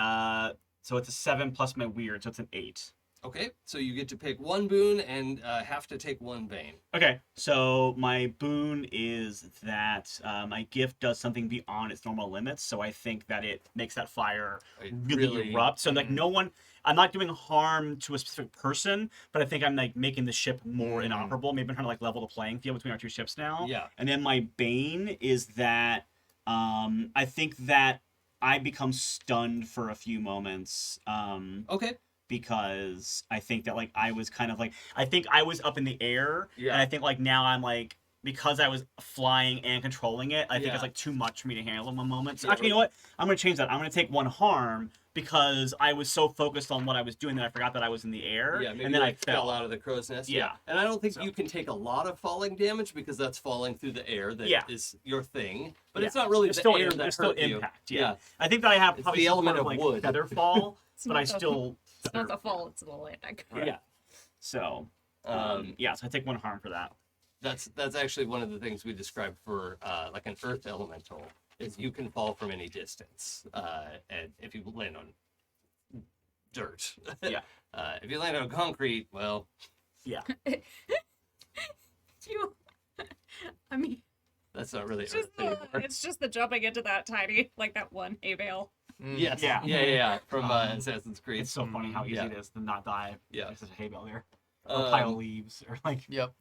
So it's a 7 plus my weird, so it's an 8. Okay, so you get to pick one boon and have to take one bane. Okay, so my boon is that my gift does something beyond its normal limits, so I think that it makes that fire really erupt. So like I'm not doing harm to a specific person, but I think I'm like making the ship more inoperable. Maybe I'm trying to like level the playing field between our two ships now. Yeah. And then my bane is that I think that I become stunned for a few moments. Okay. Because I think that like I was kind of like I think I was up in the air, Yeah. and I think like now I'm like because I was flying and controlling it, I think it's like too much for me to handle in one moment. So actually, you know what? I'm gonna change that. I'm gonna take one harm because I was so focused on what I was doing that I forgot that I was in the air, Yeah, maybe and then you, I fell. out of the crow's nest. Yeah. And I don't think you can take a lot of falling damage because that's falling through the air that is your thing. But it's not really There's the still, air that there's still hurt you. impact. Yeah. I think that I have It's probably the some element sort of of like wood. feather fall, but I not the- still. It's not the fall, it's the landing. Yeah. So, yeah. So I take one harm for that. That's actually one of the things we described for like an earth elemental is you can fall from any distance, and if you land on dirt, Yeah. If you land on concrete, well, Yeah. that's not really It's earth just, anymore. it's just the jumping into that tiny, like that one hay bale. Yes. Yeah. Yeah. From Assassin's Creed. It's so funny how easy Yeah. it is to not die. Yeah. There's such a hay bale there. Or a pile of leaves. Or like. Yep.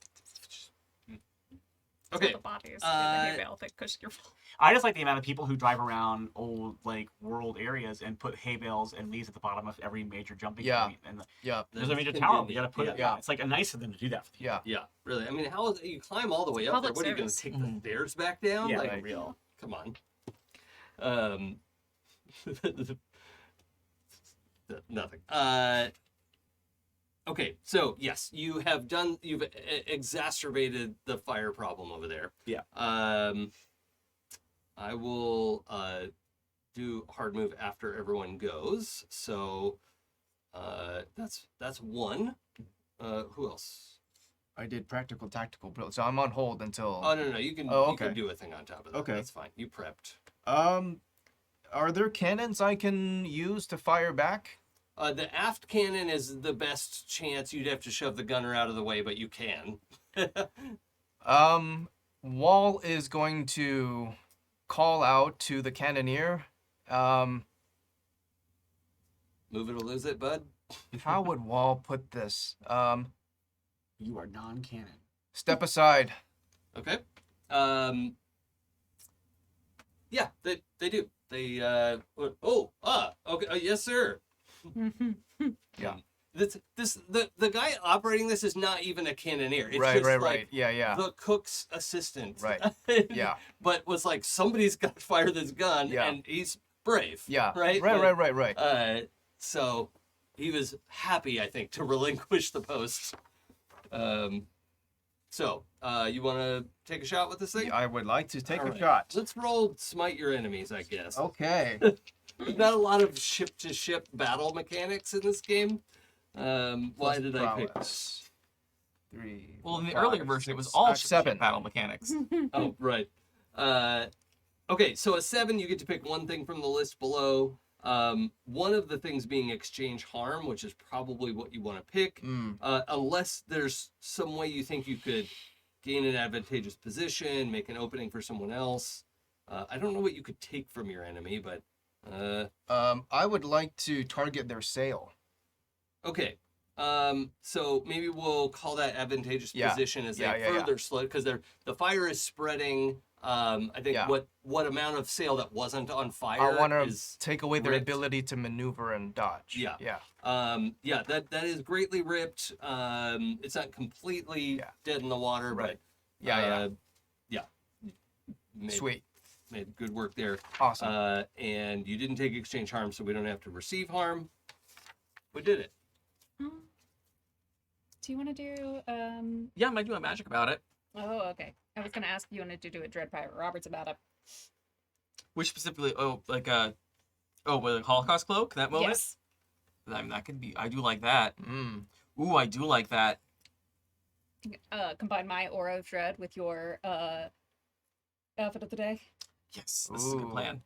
Okay. So the bodies in the hay bale that cushion your fall. I just like the amount of people who drive around old like world areas and put hay bales and leaves at the bottom of every major jumping point. And Yep. there's a major That's tower. You convenient. gotta put it. Yeah. Yeah. It's like a nice of them to do that for you. Yeah. Yeah, really. I mean, how is you climb all the way up Public there? What are you going to service. take the stairs back down? Yeah, like, for real. come on. Nothing. Okay, so yes, you've exacerbated the fire problem over there. Yeah. I will do hard move after everyone goes. So that's one. Who else? I did practical tactical build, so I'm on hold until. Oh no, you can Oh, you can okay. do a thing on top of that. Okay. That's fine. You prepped. Are there cannons I can use to fire back? The aft cannon is the best chance. You'd have to shove the gunner out of the way, but you can. Wall is going to call out to the cannoneer. Move it or lose it, bud. How would Wall put this? You are non-canon. Step aside. Okay. Yeah, they do. They okay. Yes, sir. Yeah. The guy operating this is not even a cannoneer. It's Right. just Right. like Right. Yeah. the cook's assistant. Right. Yeah. But was like, somebody's got to fire this gun, Yeah. and he's brave. Yeah. Right. Right. So he was happy, I think, to relinquish the post. So you want to take a shot with this thing? I would like to take All a right. shot. Let's roll smite your enemies, I guess. Okay. There's not a lot of ship-to-ship battle mechanics in this game. Why did I pick? Prowess. 3. Well, in the 5, earlier version, it was 6, all 7 battle mechanics. Oh, right. Okay, so a 7, you get to pick one thing from the list below. One of the things being exchange harm, which is probably what you want to pick, unless there's some way you think you could gain an advantageous position, make an opening for someone else. I don't know what you could take from your enemy, but I would like to target their sail. okay. So maybe we'll call that advantageous Yeah. position as they Yeah. further slow, because the fire is spreading. I think Yeah. what amount of sail that wasn't on fire I want to is take away their ripped. ability to maneuver and dodge. Yeah. Yeah. That is greatly ripped. It's not completely dead in the water, Right. but Yeah. Sweet. Made good work there. Awesome. And you didn't take exchange harm, so we don't have to receive harm. We did it. Do you want to do Yeah, I might do a magic about it. Oh, okay. I was gonna ask if you wanted to do a Dread Pirate Roberts about it. Which specifically, with a Holocaust cloak, that moment? Yes. I mean, that could be, I do like that. Mm. Ooh, I do like that. Combine my Aura of Dread with your outfit of the day. Yes, this is a good Ooh. plan.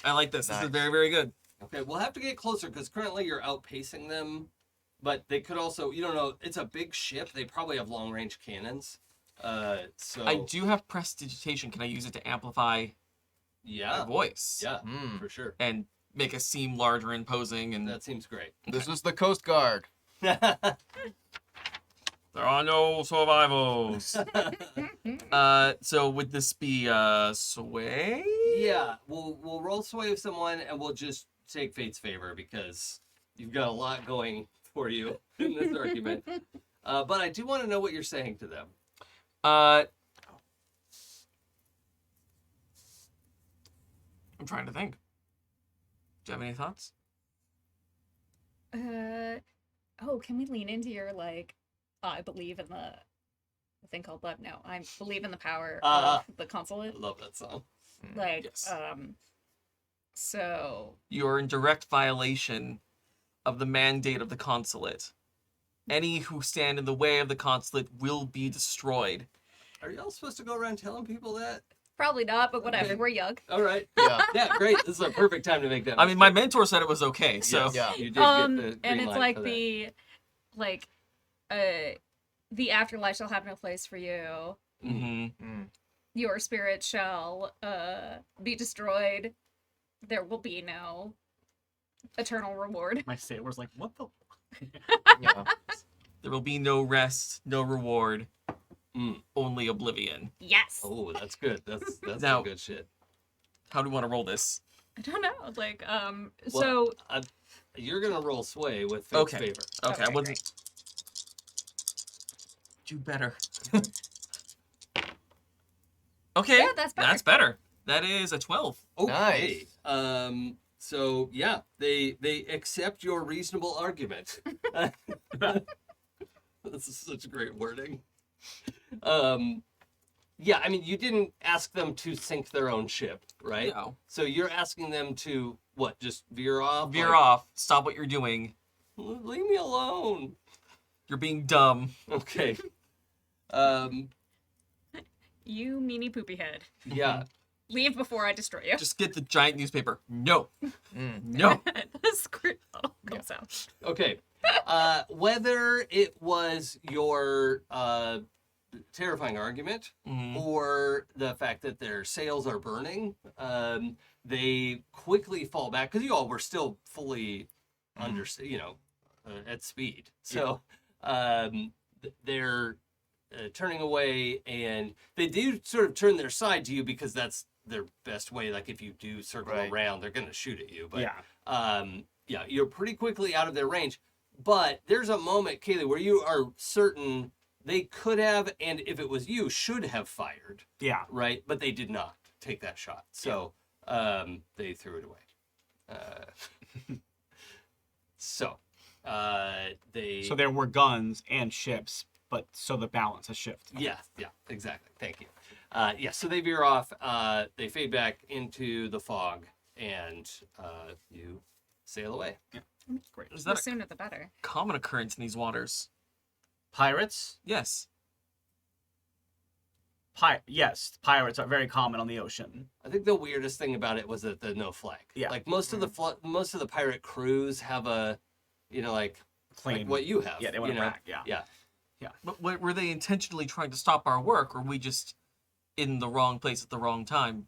I like this. This Nice. is very, very good. Okay, we'll have to get closer because currently you're outpacing them, but they could also, you don't know, it's a big ship. They probably have long range cannons. So I do have prestidigitation. Can I use it to amplify my voice? Yeah, Mm. for sure. And make us seem larger and imposing and That seems great. This is the Coast Guard. there are no survivals. So would this be sway? Yeah, we'll roll sway with someone and we'll just take fate's favor because you've got a lot going for you in this argument. But I do want to know what you're saying to them. I'm trying to think. Do you have any thoughts? Can we lean into your I believe in the thing called love? No, I believe in the power of the consulate. I love that song. Yes. So You're in direct violation of the mandate of the consulate. Any who stand in the way of the consulate will be destroyed. Are y'all supposed to go around telling people that? probably not, but whatever. Okay. We're young. All right. Yeah. Yeah, great. This is a perfect time to make that. I mean, my mistake. mentor said it was okay, so Yes, Yeah. you did get the green And it's light like for that. the afterlife shall have no place for you. Mhm. Your spirit shall be destroyed. There will be no eternal reward. My sailor's like, what the? Yeah. There will be no rest, no reward, only oblivion. Yes. Oh, that's good. That's Now- some good shit. How do we want to roll this? I don't know. Like, Well, so You're gonna roll sway with Fate's Okay. favor. Okay, I Okay, wasn't. Do better. Okay. Yeah, that's better. That's better. That is a 12. Okay. So yeah, they accept your reasonable argument. This is such great wording. Yeah, I mean, you didn't ask them to sink their own ship, right? No. So you're asking them to what? Just veer off? Veer Like, off. Stop what you're doing. Leave me alone. You're being dumb. Okay. you meanie poopy head. Yeah. Leave before I destroy you. Just get the giant newspaper. No. Mm. No. Screw. Oh, comes out. Okay. Whether it was your terrifying argument Mhm. or the fact that their sails are burning, they quickly fall back because you all were still fully at speed. So they're turning away, and they do sort of turn their side to you because that's their best way. Like if you do circle Right. around, they're going to shoot at you. But Yeah. you're pretty quickly out of their range. But there's a moment, Kaylee, where you are certain they could have, and if it was you, should have fired, Yeah. right? But they did not take that shot. So they threw it away. So there were guns and ships, but so the balance has shifted. Yeah, exactly. Thank you. So they veer off. They fade back into the fog, and you sail away. Great. Is The that a sooner the better. common occurrence in these waters? Pirates? Yes. Yes, pirates are very common on the ocean. I think the weirdest thing about it was that the no flag. Yeah. Like most of the pirate crews have a, like Claim. what you have. Yeah, they want to brag. Yeah. Yeah. But were they intentionally trying to stop our work, or were we just in the wrong place at the wrong time?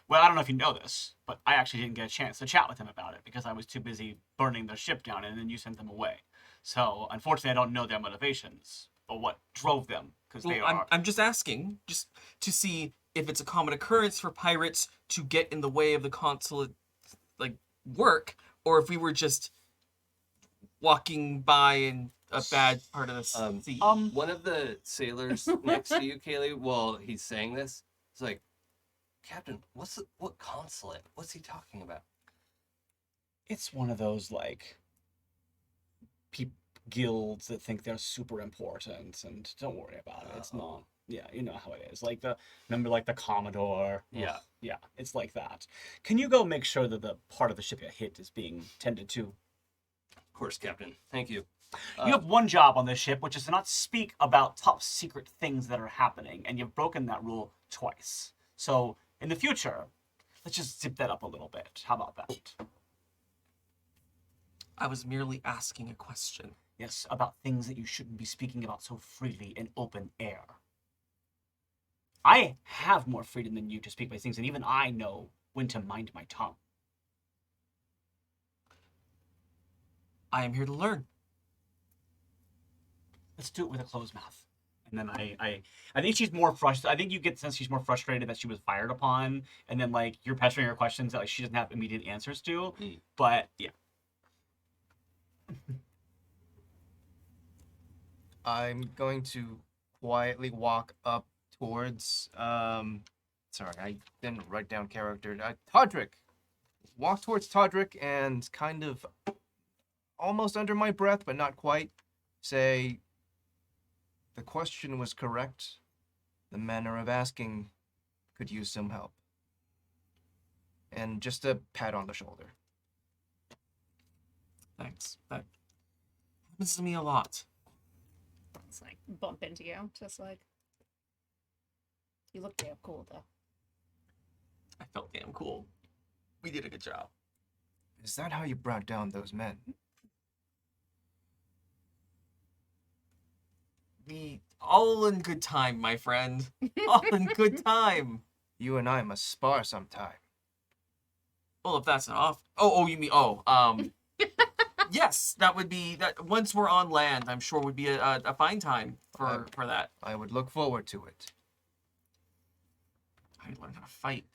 Well, I don't know if you know this, but I actually didn't get a chance to chat with them about it because I was too busy burning their ship down, and then you sent them away. So, unfortunately, I don't know their motivations or what drove them, because they Well, are. I'm just asking, just to see if it's a common occurrence for pirates to get in the way of the consulate, work, or if we were just walking by in a bad part of the sea. One of the sailors next to you, Kaylee, while he's saying this, is like, Captain, what consulate? What's he talking about? It's one of those guilds that think they're super important, and don't worry about it. It's not. Yeah, you know how it is. Remember the Commodore. Yeah. Yeah, it's like that. Can you go make sure that the part of the ship you hit is being tended to? Of course, Captain. Thank you. You have one job on this ship, which is to not speak about top secret things that are happening, and you've broken that rule twice. So, in the future, let's just zip that up a little bit. How about that? I was merely asking a question. Yes, about things that you shouldn't be speaking about so freely in open air. I have more freedom than you to speak about things, and even I know when to mind my tongue. I am here to learn. Let's do it with a closed mouth. And then I think she's more frustrated. I think you get the sense she's more frustrated that she was fired upon, and then you're pestering her questions that she doesn't have immediate answers to. But yeah. I'm going to quietly walk up towards sorry, I didn't write down character. Todrick. Walk towards Todrick and kind of almost under my breath, but not quite, say, the question was correct. The manner of asking could use some help. And just a pat on the shoulder. Thanks. That happens to me a lot. It's bump into you. Just you look damn cool though. I felt damn cool. We did a good job. Is that how you brought down those men? We all in good time, my friend. All in good time. You and I must spar sometime. Well, if that's not off. You mean yes, that would be that. Once we're on land, I'm sure would be a fine time for that. I would look forward to it. I learn how to fight.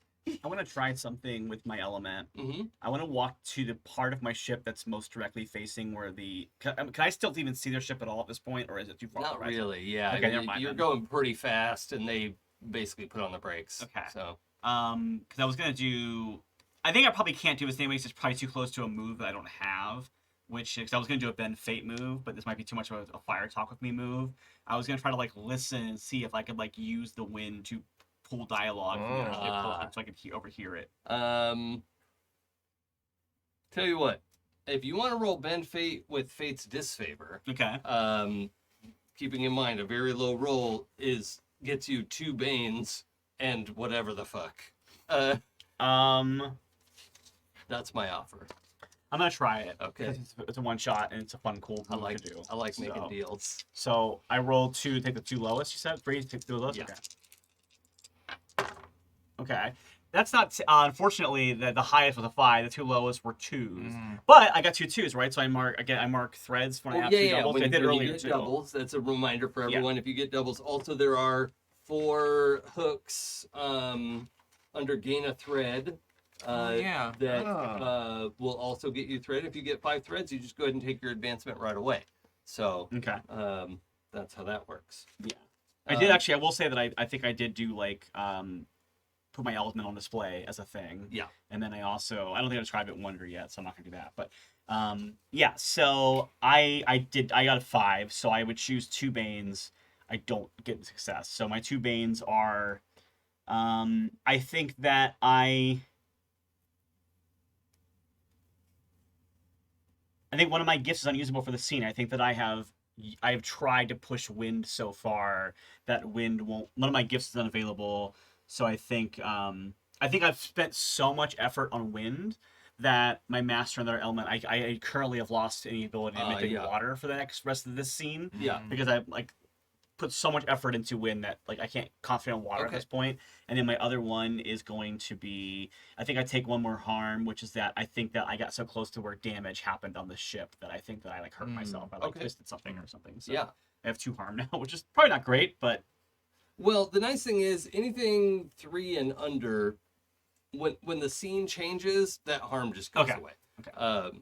I want to try something with my element. Mm-hmm. I want to walk to the part of my ship that's most directly facing where the. Can I still even see their ship at all at this point, or is it too far? Not really. Yeah, Okay, never mind you're then. going pretty fast, and they basically put on the brakes. Okay. So Because I was gonna do. I think I probably can't do this anyways. It's probably too close to a move that I don't have. Because I was gonna do a bend fate move, but this might be too much of a fire talk with me move. I was gonna try to like listen and see if I could like use the wind to pull dialogue from the other ship so I could overhear it. tell you what, if you want to roll bend fate with fate's disfavor, Okay. keeping in mind a very low roll gets you 2 banes and whatever the fuck. That's my offer. I'm gonna try it. Okay. Because it's a one shot and it's a fun, cool I move like to do. I like making deals. So I rolled 2, take the 2 lowest. You said 3, take the 2 lowest. Yeah. Okay. Okay. That's not unfortunately the highest was a 5. The 2 lowest were 2s. But I got 2 2s, right? So I mark threads when I have 2 doubles. When, I did when earlier you get too. doubles, that's a reminder for everyone. If you get doubles, also there are 4 hooks under gain a thread. That will also get you thread. If you get 5 threads, you just go ahead and take your advancement right away. So Okay. that's how that works. Yeah. I did actually. I will say that I think I did do like put my element on display as a thing. Yeah. And then I don't think I described it in Wonder yet, so I'm not gonna do that. But yeah. So I got a 5, so I would choose 2 banes. I don't get success. So my 2 banes are I think that I think one of my gifts is unusable for the scene. I think that I've tried to push wind so far that wind won't. One of my gifts is unavailable, so I think I've spent so much effort on wind that my master and their element. I currently have lost any ability to emit water for the rest of this scene. Yeah. Because I put so much effort into wind that I can't concentrate on water at this point. And then my other one is going to be, I think I take 1 more harm, which is that I think that I got so close to where damage happened on the ship that I think that I hurt myself. I twisted something or something. So Yeah. I have 2 harm now, which is probably not great, but Well, the nice thing is anything 3 and under, when the scene changes, that harm just goes away. Okay.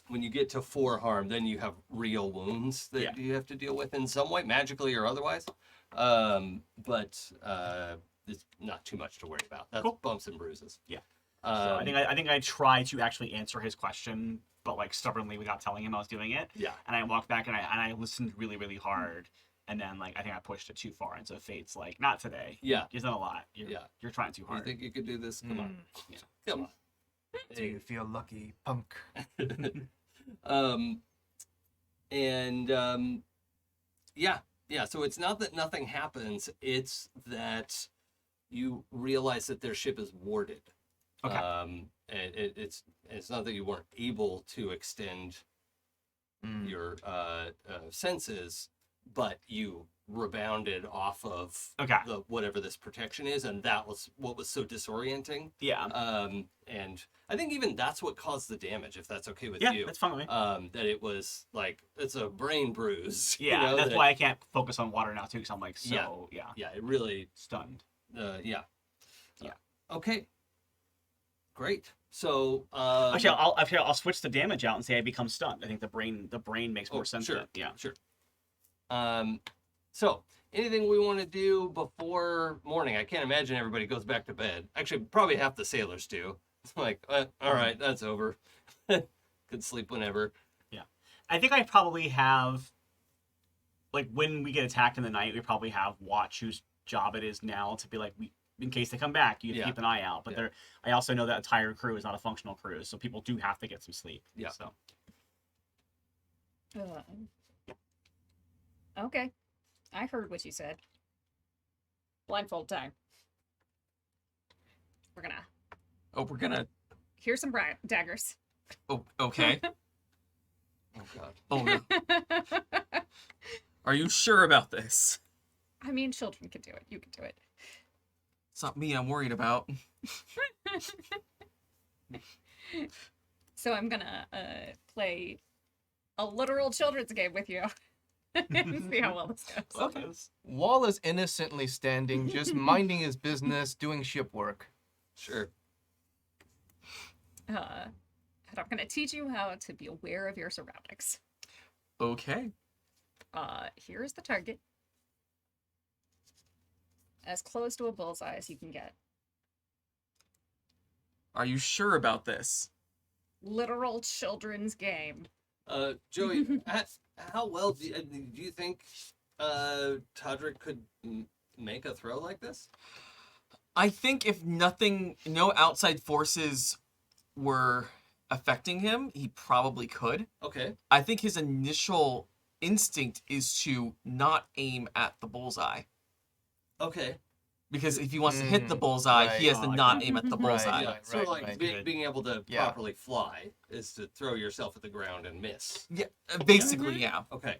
When you get to 4 harm, then you have real wounds that you have to deal with in some way, magically or otherwise. But it's not too much to worry about. That's bumps and bruises. Yeah. So I think I tried to actually answer his question, but stubbornly without telling him I was doing it. Yeah. And I walked back and I listened really, really hard. And then I think I pushed it too far, and so Fate's not today. Yeah. You've done a lot. You're trying too You hard. think you could do this? Come on. Yeah. Come on. Do you feel lucky, punk? Yeah. So it's not that nothing happens; it's that you realize that their ship is warded. Okay. And it's not that you weren't able to extend your senses, but you rebounded off of whatever this protection is, and that was what was so disorienting. Yeah. And I think even that's what caused the damage, if that's okay with Yeah, you. that's fine with me. That it was it's a brain bruise. Yeah, that's why I can't focus on water now too, because I'm Yeah, it really stunned. Yeah. Okay. Great. So actually, I'll switch the damage out and say I become stunned. I think the brain makes more sense. Sure. Yeah. Sure. So anything we want to do before morning? I can't imagine everybody goes back to bed. Actually, probably half the sailors do. It's all right, that's over. Could sleep whenever. Yeah. I think I probably have, when we get attacked in the night, we probably have watch whose job it is now to be in case they come back, you keep an eye out. But I also know that entire crew is not a functional crew, so people do have to get some sleep. Yeah. So. Okay. I heard what you said. Blindfold time. We're gonna... Here's some daggers. Oh, okay. Oh God. Oh no. Are you sure about this? I mean, children can do it. You can do it. It's not me I'm worried about. So I'm gonna play a literal children's game with you and see how well this goes. Okay. Wall is innocently standing, just minding his business, doing ship work. Sure. And I'm gonna teach you how to be aware of your surroundings. Okay. Here's the target. As close to a bullseye as you can get. Are you sure about this? Literal children's game. Joey, how well do you think Todrick could make a throw like this? I think if no outside forces were affecting him, he probably could. Okay. I think his initial instinct is to not aim at the bullseye. Okay. Because if he wants to hit the bullseye, he has to not aim at the Right, bullseye. Yeah. Right, So right, like right. being able to Yeah. properly fly is to throw yourself at the ground and miss. Yeah, basically, yeah. Okay.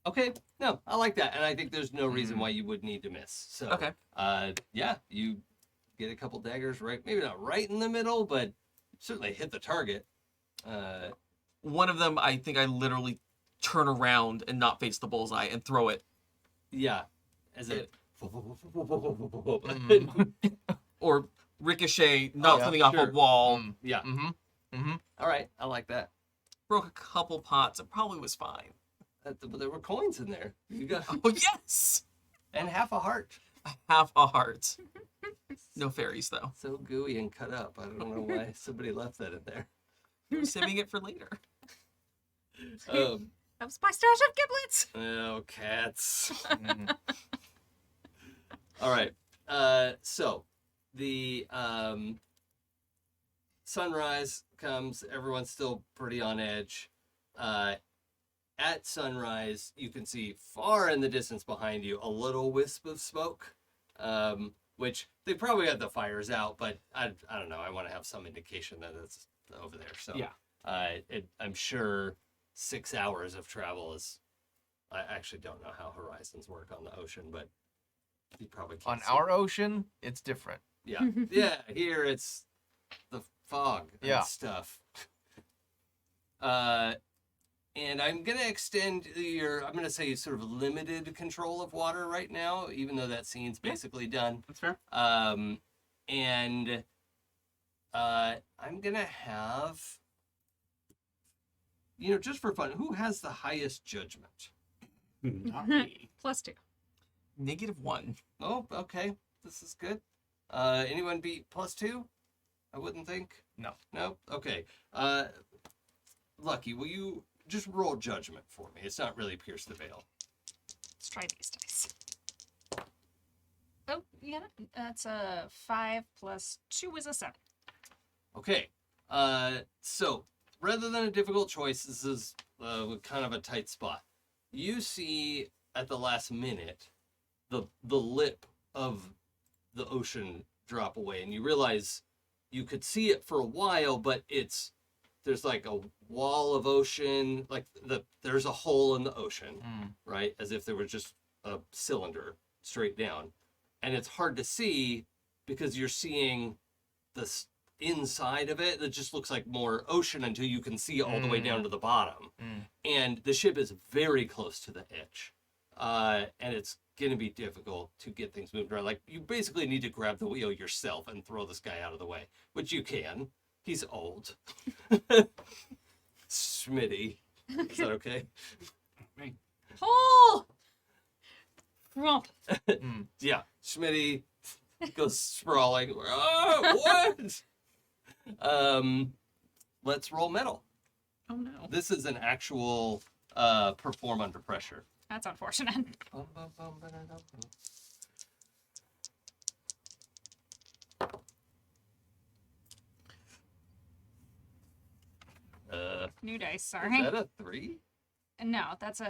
Okay. No, I like that, and I think there's no reason why you would need to miss. So. Okay. Yeah, you get a couple daggers right, maybe not right in the middle, but certainly hit the target. One of them, I think I literally turn around and not face the bullseye and throw it. Yeah, as it. Or ricochet, not Yeah, something off a sure. wall. Yeah. All right, I like that. Broke a couple pots. It probably was fine. But there were coins in there. You got Oh, yes! and half a heart. Half a heart. No fairies, though. So gooey and cut up. I don't know why somebody left that in there. I'm saving it for later. That was my stash of giblets. Oh, cats. All right. So the sunrise comes. Everyone's still pretty on edge. At sunrise, you can see far in the distance behind you a little wisp of smoke, which they probably had the fires out, but I don't know. I want to have some indication that it's over there. So Yeah. I'm sure 6 hours of travel is. I actually don't know how horizons work on the ocean, but you probably can't On see. our ocean, it's different. Yeah, yeah. Here it's the fog and Yeah. stuff. And I'm gonna extend I'm gonna say sort of limited control of water right now, even though that scene's basically done. That's fair. And I'm gonna have, just for fun, who has the highest judgment? Not me. +2. -1. Oh, okay. This is good. Anyone beat +2? I wouldn't think. No. No? Okay. Lucky, will you just roll judgment for me? It's not really pierce the veil. Let's try these dice. Oh, yeah, that's a 5 + 2 is a 7. Okay. So, rather than a difficult choice, this is kind of a tight spot. You see at the last minute the lip of the ocean drop away, and you realize you could see it for a while, but there's like a wall of ocean, like there's a hole in the ocean, right? As if there was just a cylinder straight down. And it's hard to see because you're seeing this inside of it that just looks like more ocean until you can see all the way down to the bottom. And the ship is very close to the edge. And it's going to be difficult to get things moved around. Like, you basically need to grab the wheel yourself and throw this guy out of the way, which you can. He's old. Smitty. Is that okay? Pull! Rump. Yeah. Smitty goes sprawling. Oh, what? Let's roll metal. Oh no. This is an actual perform under pressure. That's unfortunate. New dice, sorry. Is that a 3? No, that's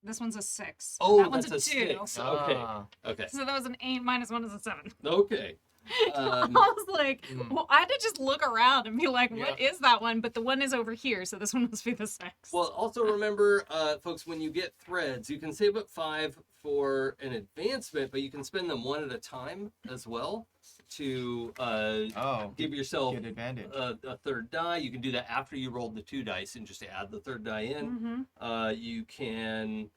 this one's a 6. Oh, that one's that's a 2. 6. Okay. Ah. Okay. So that was an 8 minus 1 is a 7. Okay. I was like, well, I had to just look around and be like, what is that one? But the one is over here, so this one must be the 6. Well, also remember, folks, when you get threads, you can save up 5 for an advancement, but you can spend them one at a time as well to give yourself Get advantage. a third die. You can do that after you rolled the 2 dice and just add the third die in. You can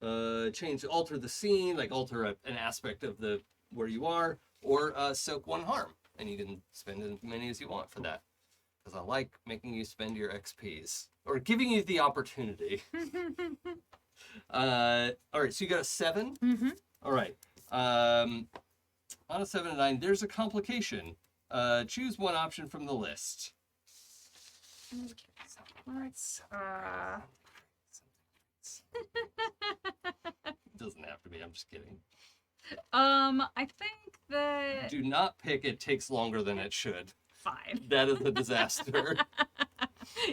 alter the scene, like alter an aspect of the where you are, or soak 1 harm, and you can spend as many as you want for that. Because I like making you spend your XPs or giving you the opportunity. All right, so you got a 7. All right. On a 7 and 9, there's a complication. Choose one option from the list. Okay, so let's Doesn't have to be. I'm just kidding. I think that Do not pick. It takes longer than it should. fine. That is a disaster.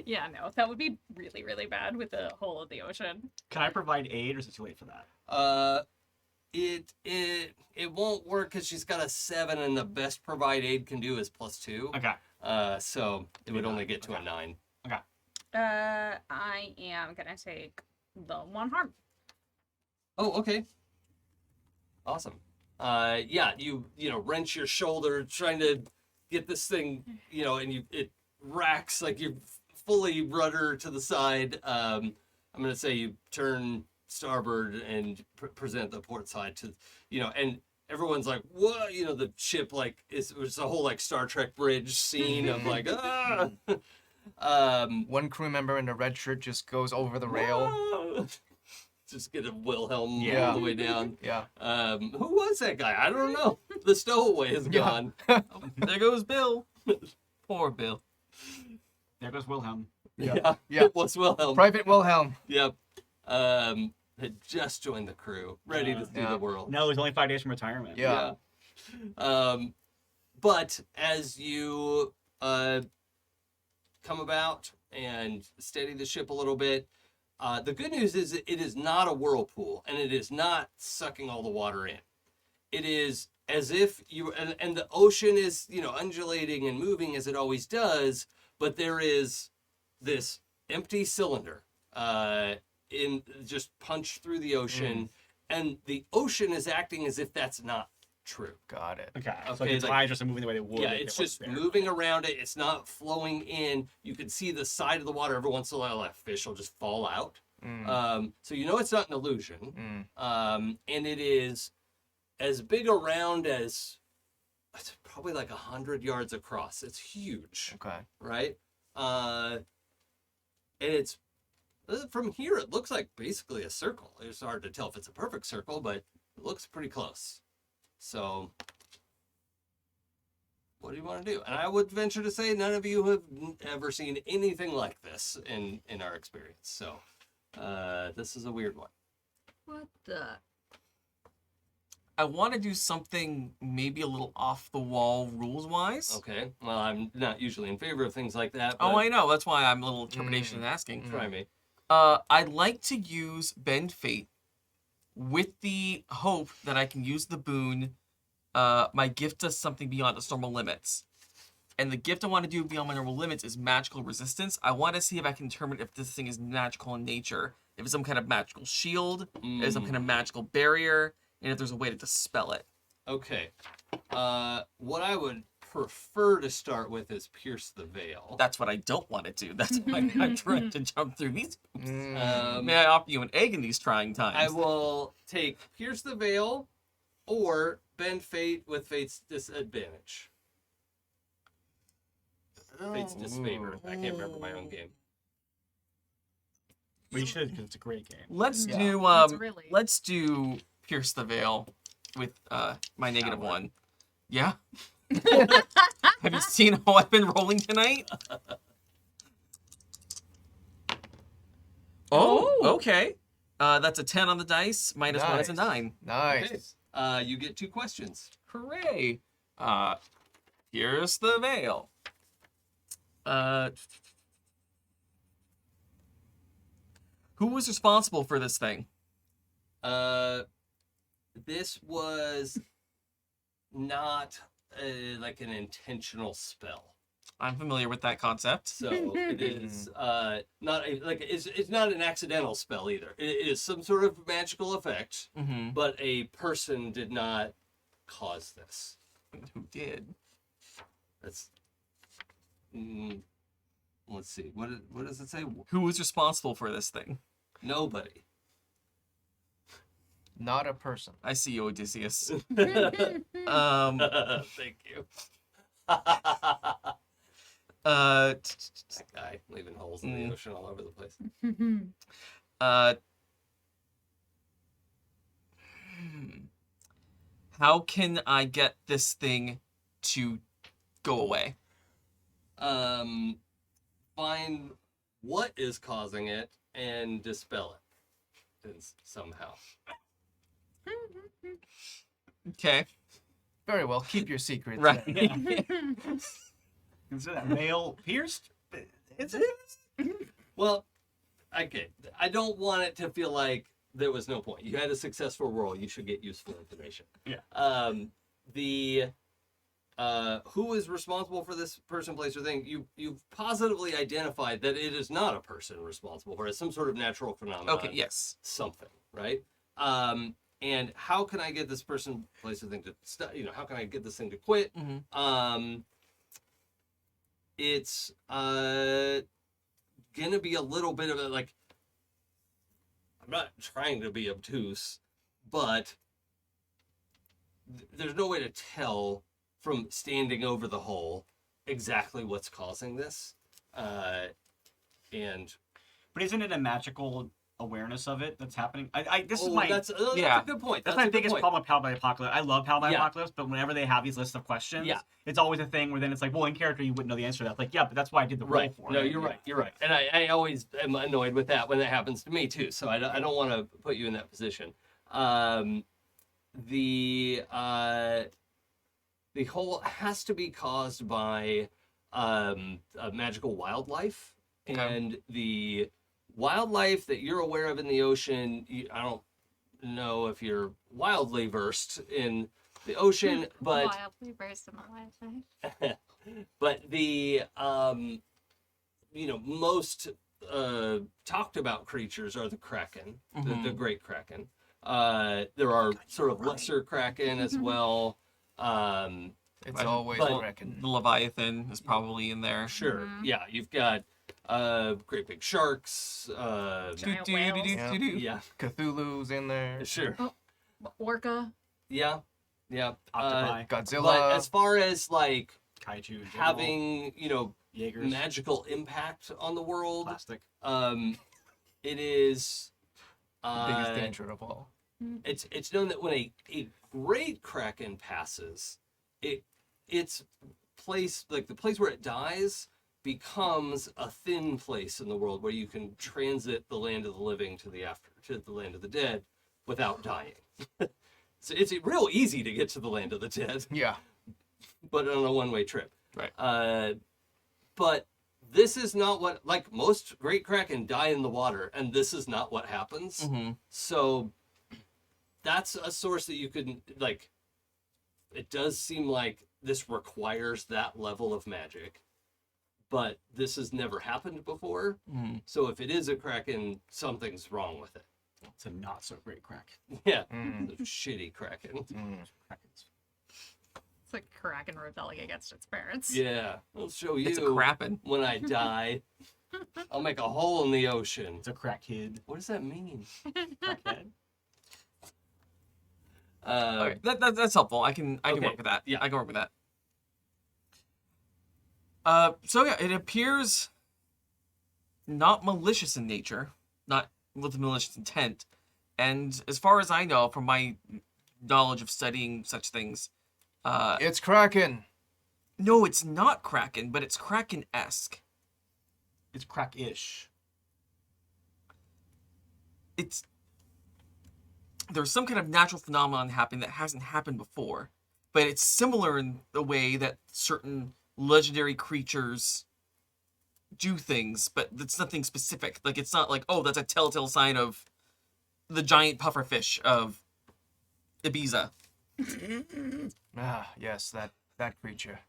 Yeah, no, that would be really, really bad with the whole of the ocean. Can I provide aid, or is it too late for that? It won't work because she's got a 7, and the best provide aid can do is +2. Okay. So it would only get to a 9. Okay. I am gonna take the 1 harm. Oh, okay. Awesome. Yeah, you wrench your shoulder trying to get this thing, and it racks like you're fully rudder to the side. I'm gonna say you turn starboard and present the port side to, and everyone's like, what? The ship it was a whole Star Trek bridge scene of ah. One crew member in a red shirt just goes over the rail. Ah! Just get a Wilhelm Yeah. all the way down. Yeah. Who was that guy? I don't know. The stowaway is gone. There goes Bill. Poor Bill. There goes Wilhelm. Yeah. Yeah. It was Wilhelm. Private Wilhelm. Yep. Had just joined the crew, ready to see Yeah. the world. No, he's only 5 days from retirement. Yeah. But as you come about and steady the ship a little bit, the good news is that it is not a whirlpool, and it is not sucking all the water in. It is as if and the ocean is, undulating and moving as it always does, but there is this empty cylinder just punched through the ocean, and the ocean is acting as if that's not true. Got it. Okay. So Okay, the tides are moving the way they would. Yeah, if it's it was just there. moving around it. It's not flowing in. You can see the side of the water every once in a while. A fish will just fall out. So it's not an illusion. And it is as big around as it's probably 100 yards across. It's huge, Okay. right? And it's from here. It looks like basically a circle. It's hard to tell if it's a perfect circle, but it looks pretty close. So, what do you want to do? And I would venture to say none of you have ever seen anything like this in our experience. So, this is a weird one. What the? I want to do something maybe a little off the wall rules wise. Okay. Well, I'm not usually in favor of things like that. Oh, but I know. That's why I'm a little trepidation in asking. try me. I'd like to use Bend Fate with the hope that I can use the boon. My gift does something beyond its normal limits. And the gift I want to do beyond my normal limits is magical resistance. I want to see if I can determine if this thing is magical in nature. If it's some kind of magical shield, if it's some kind of magical barrier, and if there's a way to dispel it. Okay. What I would prefer to start with is Pierce the Veil. That's what I don't want to do. That's why I'm trying to jump through these hoops. Um, May I offer you an egg in these trying times? I will take Pierce the Veil or Bend Fate with Fate's disadvantage. Fate's disfavor. I can't remember my own game. We should, because it's a great game. Let's Yeah. do It's really- let's do Pierce the Veil with my negative Power. 1. Yeah. Have you seen how I've been rolling tonight? Oh, okay. That's a 10 on the dice. Minus 1 is a Nice. 9. Nice. Okay. You get 2 questions. Hooray. Pierce the Veil. Who was responsible for this thing? This was not an intentional spell. I'm familiar with that concept. So it is not it's not an accidental spell either. It is some sort of magical effect, Mm-hmm. but a person did not cause this. Who did? That's let's see. What does it say? Who was responsible for this thing? Nobody. Not a person. I see you, Odysseus. Thank you. That guy leaving holes in the ocean all over the place. How can I get this thing to go away? Find what is causing it and dispel it somehow. Okay. Very well. Keep your secrets. Right. Is that veil pierced? Is it? Well, okay. I don't want it to feel like there was no point. You had a successful roll. You should get useful information. Yeah. Who is responsible for this person, place, or thing? You've positively identified that it is not a person responsible for it. It's some sort of natural phenomenon. Okay, yes. Something, right? And how can I get this person, place, or thing to stop? How can I get this thing to quit? Mm-hmm. It's gonna be a little bit of a like. I'm not trying to be obtuse, but there's no way to tell from standing over the hole exactly what's causing this. But isn't it a magical awareness of it that's happening? That's that's a good point. That's my a good biggest point. problem with Powered by Apocalypse. I love Powered by Yeah. Apocalypse, but whenever they have these lists of questions, Yeah. it's always a thing where then it's like, well, in character you wouldn't know the answer to that. It's like, yeah, but that's why I did the roll Right. for No, it. you're right. You're right. And I always am annoyed with that when that happens to me too. So I don't want to put you in that position. The hole has to be caused by a magical wildlife, Okay. and the wildlife that you're aware of in the ocean. I don't know if you're wildly versed in the ocean, but Wildly versed in the wildlife. but the most talked about creatures are the Kraken, the great Kraken. There are sort of lesser Kraken as well. It's always but- Kraken. The Leviathan is probably in there. Sure, yeah, you've got great big sharks. Giant whales. Yeah, Cthulhu's in there. sure, Orca. yeah. Octopi, But Godzilla. as far as like kaiju, in general, having Jaegers, magical impact on the world, plastic. it is the biggest danger of all. it's known that when a great Kraken passes, its place, like the place where it dies, becomes a thin place in the world where you can transit the land of the living to the land of the dead without dying. So it's real easy to get to the land of the dead, Yeah. but on a one-way trip. Right. But this is not what, like, most great Kraken die in the water, and this is not what happens. Mm-hmm. So that's a source that you could, like, it does seem like this requires that level of magic, but this has never happened before. Mm-hmm. So if it is a Kraken, something's wrong with it. It's a not so great crack. Yeah, Mm. the shitty Kraken. Krakens. It's like Kraken rebelling against its parents. Yeah, I'll show you It's a crappin'. when I die. I'll make a hole in the ocean. It's a crackhead. What does that mean? Crackhead. Okay, that's helpful. I can Okay, work with that. yeah. I can work with that. So yeah, it appears not malicious in nature, not with malicious intent, and as far as I know, from my knowledge of studying such things, It's Kraken. no, it's not Kraken, but it's Kraken-esque. It's crack-ish. There's some kind of natural phenomenon happening that hasn't happened before, but it's similar in the way that certain legendary creatures do things, but it's nothing specific. Like, it's not like, oh, that's a telltale sign of the giant pufferfish of Ibiza. Ah, yes, that creature.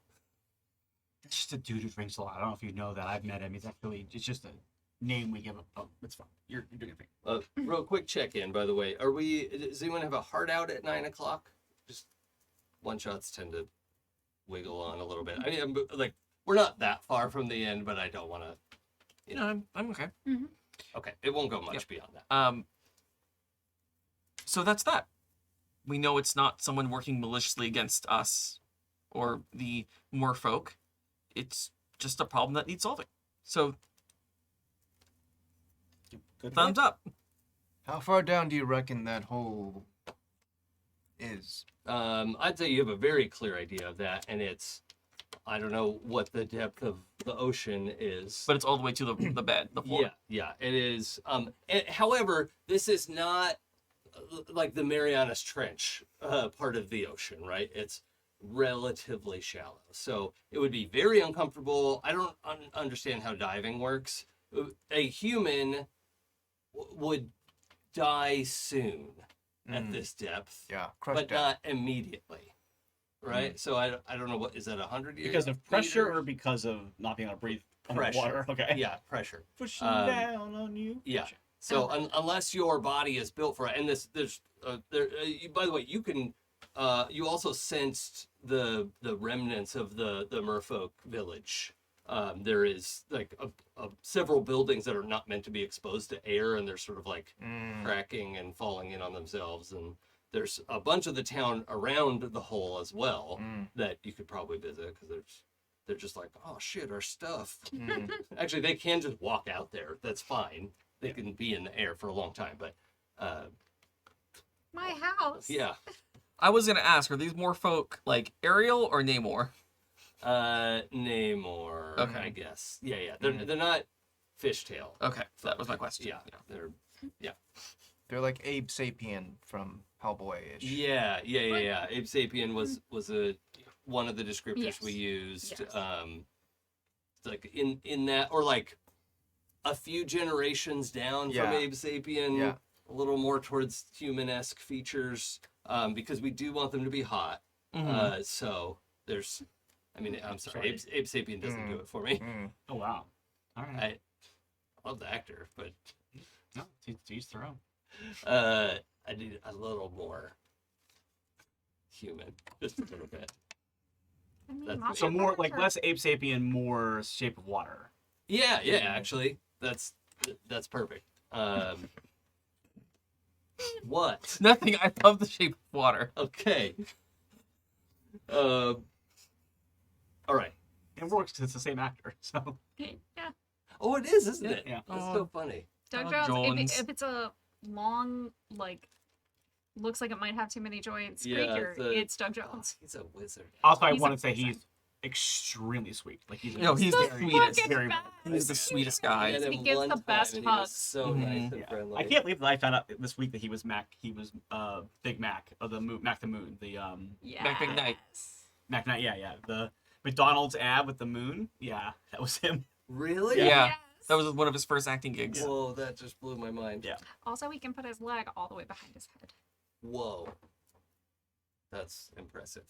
It's just a dude who drinks a lot. I don't know if you know that. I've met him. It's just a name we give him. Oh, it's fine. You're doing your thing. Real quick check-in, by the way. Does anyone have a heart out at 9 o'clock? Just one-shots tend to wiggle on a little bit. I mean, like, we're not that far from the end, but I don't want to, No, I'm okay. Okay, it won't go much beyond that. So that's that. We know it's not someone working maliciously against us or the Moorfolk. It's just a problem that needs solving. So, Good thumbs up. How far down do you reckon that hole is? I'd say you have a very clear idea of that, and it's, I don't know what the depth of the ocean is. But it's all the way to the bed, the floor. Yeah, it is. However, this is not like the Marianas Trench part of the ocean, right? It's relatively shallow, so it would be very uncomfortable. I don't understand how diving works. A human would die soon at this depth, Yeah, crushed but down. not immediately, right? So I don't know, what is that, 100 years? Because of pressure or because of not being able to breathe Pressure. underwater? Okay. Yeah, pressure. Pushing Um, down on you. Yeah. So unless your body is built for it, and by the way, you can, you also sensed the remnants of the Merfolk village. There is like several buildings that are not meant to be exposed to air, and they're sort of like cracking and falling in on themselves. And there's a bunch of the town around the hole as well that you could probably visit, because they're just like, oh shit, our stuff. Actually, they can just walk out there. That's fine. They can be in the air for a long time, but My house. yeah. I was going to ask, are these Moorfolk like Ariel or Namor? Namor, Okay. I guess. Yeah. They're not fishtail. Okay, that was my question. Yeah, They're like Abe Sapien from Hellboy-ish. yeah. Abe Sapien was one of the descriptors Yes. we used. Yes. Like in that, or like a few generations down from Yeah. Abe Sapien, Yeah. a little more towards human-esque features, because we do want them to be hot. So there's, I mean, I'm sorry, Abe Sapien doesn't do it for me. Oh, wow. All right. I love the actor, but No, to each their own. I need a little more human, just a little bit. I mean, That's- lots So of more birds like are- less Ape Sapien, more Shape of Water. Yeah, actually, that's perfect. What? Nothing. I love the shape of water. Okay. All right. It works because it's the same actor. So Yeah. Oh, it is, isn't it? Yeah. That's so funny. Doug Doug Jones, Jones. if it's a long, like, looks like it might have too many joints Yeah, creature, it's Doug Jones. He's a wizard. also, I He's want a to say wizard. he's extremely sweet. Like he's No, he's the very, sweetest. very best. He's the sweetest I guy. met him He gives one the time best and he was hugs. so nice and Yeah. friendly. I can't believe that I found out this week that he was Mac. He was Big Mac of the Moon, Mac the Moon. The Yeah. Mac McKnight. Mac Knight. Yeah. The McDonald's ad with the moon. Yeah, that was him. Really? Yeah. Yes. That was one of his first acting gigs. Whoa, that just blew my mind. Yeah. Also, he can put his leg all the way behind his head. Whoa. That's impressive.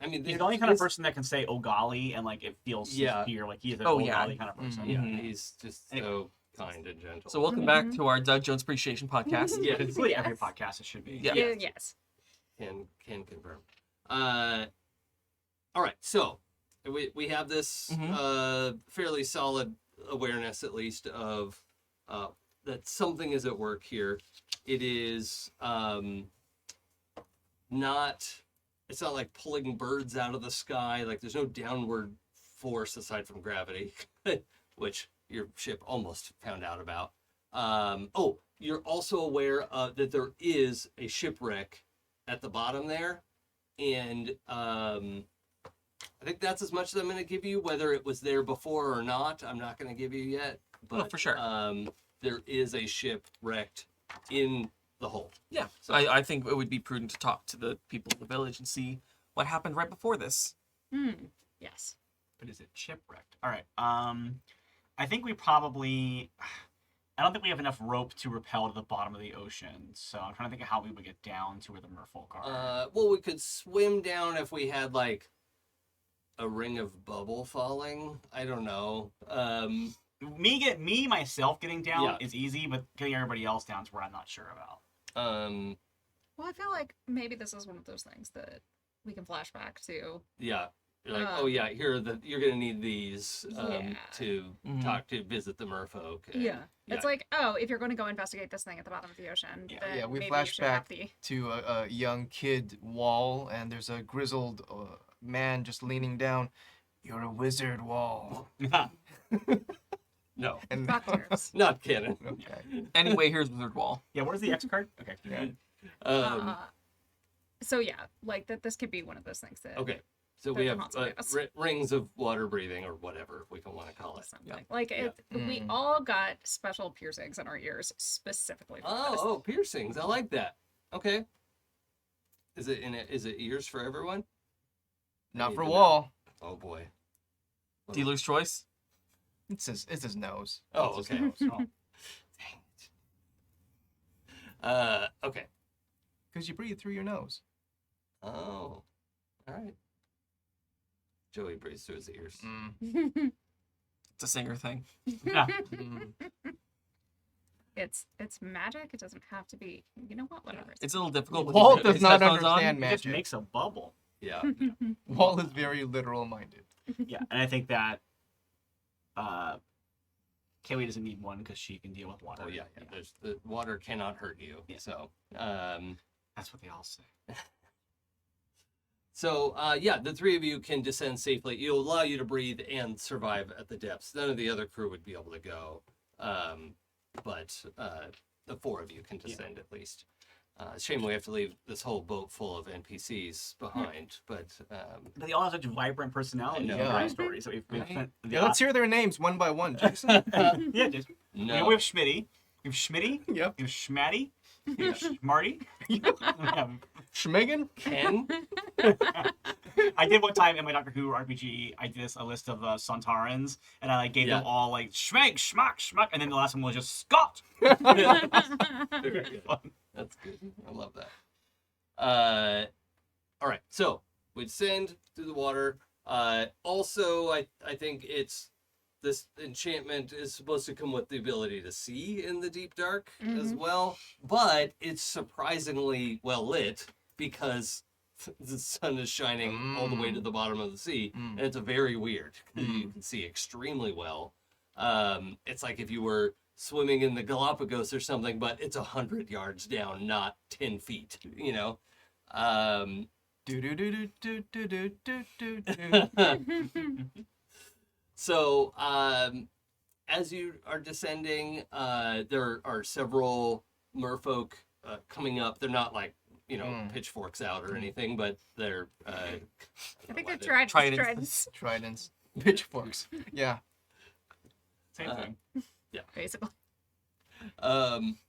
I mean, He's the only kind of person that can say "oh golly" and like it feels Yeah. sincere. Like he's an Oh, oh yeah. golly kind of person. Yeah, Mhm. he's just Anyway. so kind and gentle. So welcome back to our Doug Jones Appreciation Podcast. Yeah. It's really every Yes. podcast it should be. Yeah. Yes. Can confirm. All right, so we have this fairly solid awareness, at least, of that something is at work here. It is not. It's not like pulling birds out of the sky. Like there's no downward force aside from gravity, which your ship almost found out about. Oh, you're also aware that there is a shipwreck at the bottom there, and I think that's as much as I'm going to give you. Whether it was there before or not, I'm not going to give you yet. But for sure. there is a ship wrecked in the hole. Yeah. So- I think it would be prudent to talk to the people of the village and see what happened right before this. Yes. But is it shipwrecked? All right. I think we probably. I don't think we have enough rope to rappel to the bottom of the ocean. So I'm trying to think of how we would get down to where the merfolk are. Well, we could swim down if we had like a ring of bubble falling. I don't know. Myself getting down Yeah. is easy, but getting everybody else down is where I'm not sure about. Well, I feel like maybe this is one of those things that we can flash back to. Yeah. You're like, oh yeah, here are you're gonna need these Yeah. to visit the merfolk. and- Yeah. It's like, oh, if you're going to go investigate this thing at the bottom of the ocean, Yeah. then Yeah, we maybe flash you should have back the... to a young kid Wall, and there's a grizzled man just leaning down. You're a wizard, Wall. No, And Doctors. not canon. okay. Anyway, here's Wizard Wall. Yeah, where's the X card? Okay. Yeah. So yeah, like that. This could be one of those things that. Okay, so That we can have also us. rings of water breathing, or whatever we can want to call it. Something. Like we all got special piercings in our ears specifically for this. Oh, piercings. I like that. Okay. Is it ears for everyone? Not need for to know. Wall. Oh boy. Dealer's choice. It's his nose. Oh, It's his okay. nose. Dang it. Okay. Because you breathe through your nose. Oh, all right. Joey breathes through his ears. It's a singer thing. Yeah. It's magic. It doesn't have to be. You know what? Whatever. It's a little difficult. with Wall his- does his not headphones on. understand It just magic. makes a bubble. Yeah. Wall is very literal minded. Yeah, and I think that Kaylee doesn't need one because she can deal with water. Oh yeah. There's the water cannot hurt you. Yeah. So, That's what they all say. yeah, the three of you can descend safely. It'll allow you to breathe and survive at the depths. None of the other crew would be able to go, but the four of you can descend at least. Shame we have to leave this whole boat full of NPCs behind, but But they all have such vibrant personalities I and know. backstories. So we've Right. spent the Yeah, let's hear their names one by one, Jason. yeah, just, no. we have Schmitty. We have Schmitty. Yep. We have Schmatty. We have Schmarty. We have Schmegan? Ken? I did one time in my Doctor Who RPG. I did a list of Sontarans, and I like gave them Yeah. all like Schmeg, Schmuck, Schmuck, and then the last one was just Scott. Very good. That's good. I love that. All right, so we descend through the water. Also, I think this enchantment is supposed to come with the ability to see in the deep dark as well, but it's surprisingly well lit because the sun is shining all the way to the bottom of the sea, and it's very weird. You can see extremely well. It's like if you were swimming in the Galapagos or something, but it's 100 yards down, not 10 feet. You know. So, as you are descending, there are several merfolk coming up. They're not like, pitchforks out or anything, but they're. I think they're Tridents. tridents. Tridents. Pitchforks. Yeah. Same thing. Basically.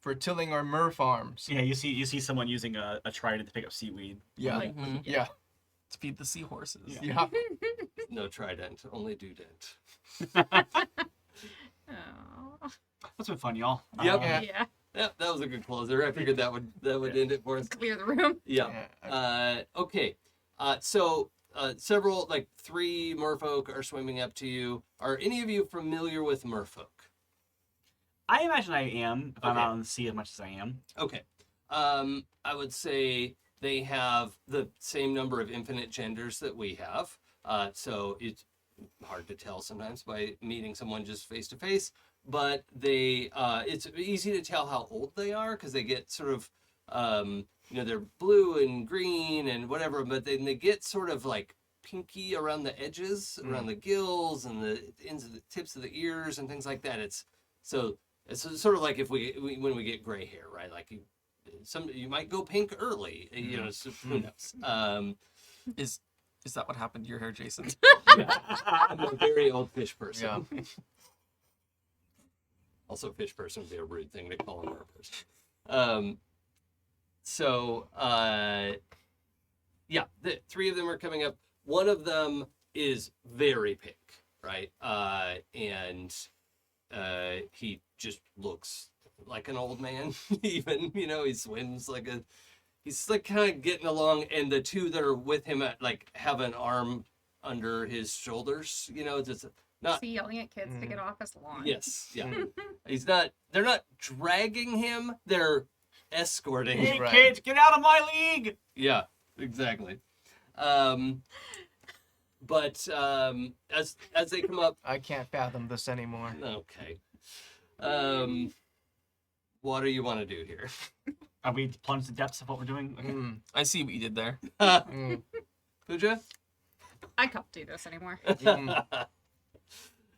For tilling our mer farms. Yeah, you see someone using a trident to pick up seaweed. Yeah. Like, Yeah. To feed the seahorses. Yeah. No trident, only dudent. Oh. That's been fun, y'all. Yep. Yeah. Yeah. Yeah, that was a good closer. I figured that would end it for us. Clear the room. Yeah. Okay. So several, like 3 merfolk are swimming up to you. Are any of you familiar with merfolk? I imagine I am if I'm Okay. out on the sea as much as I am. Okay. I would say they have the same number of infinite genders that we have. So it's hard to tell sometimes by meeting someone just face to face. But they, it's easy to tell how old they are because they get sort of, they're blue and green and whatever, but then they get sort of like pinky around the edges, around the gills and the ends of the tips of the ears and things like that. It's sort of like if when we get gray hair, right? Like you might go pink early, so who knows? Is that what happened to your hair, Jason? I'm a very old fish person. Yeah. Also, fish person would be a rude thing to call him a person. The 3 of them are coming up. One of them is very pink, right? And he just looks like an old man. Even, he swims he's like kind of getting along. And the 2 that are with him have an arm under his shoulders. You know, just not. See, yelling at kids to get off his lawn. Yes, yeah. He's not. They're not dragging him. They're escorting. Hey, Right. kids, get out of my league! Yeah, exactly. But as they come up, I can't fathom this anymore. okay. What do you want to do here? Are we plunged the depths of what we're doing? Okay. I see what you did there. Pooja? I can't do this anymore.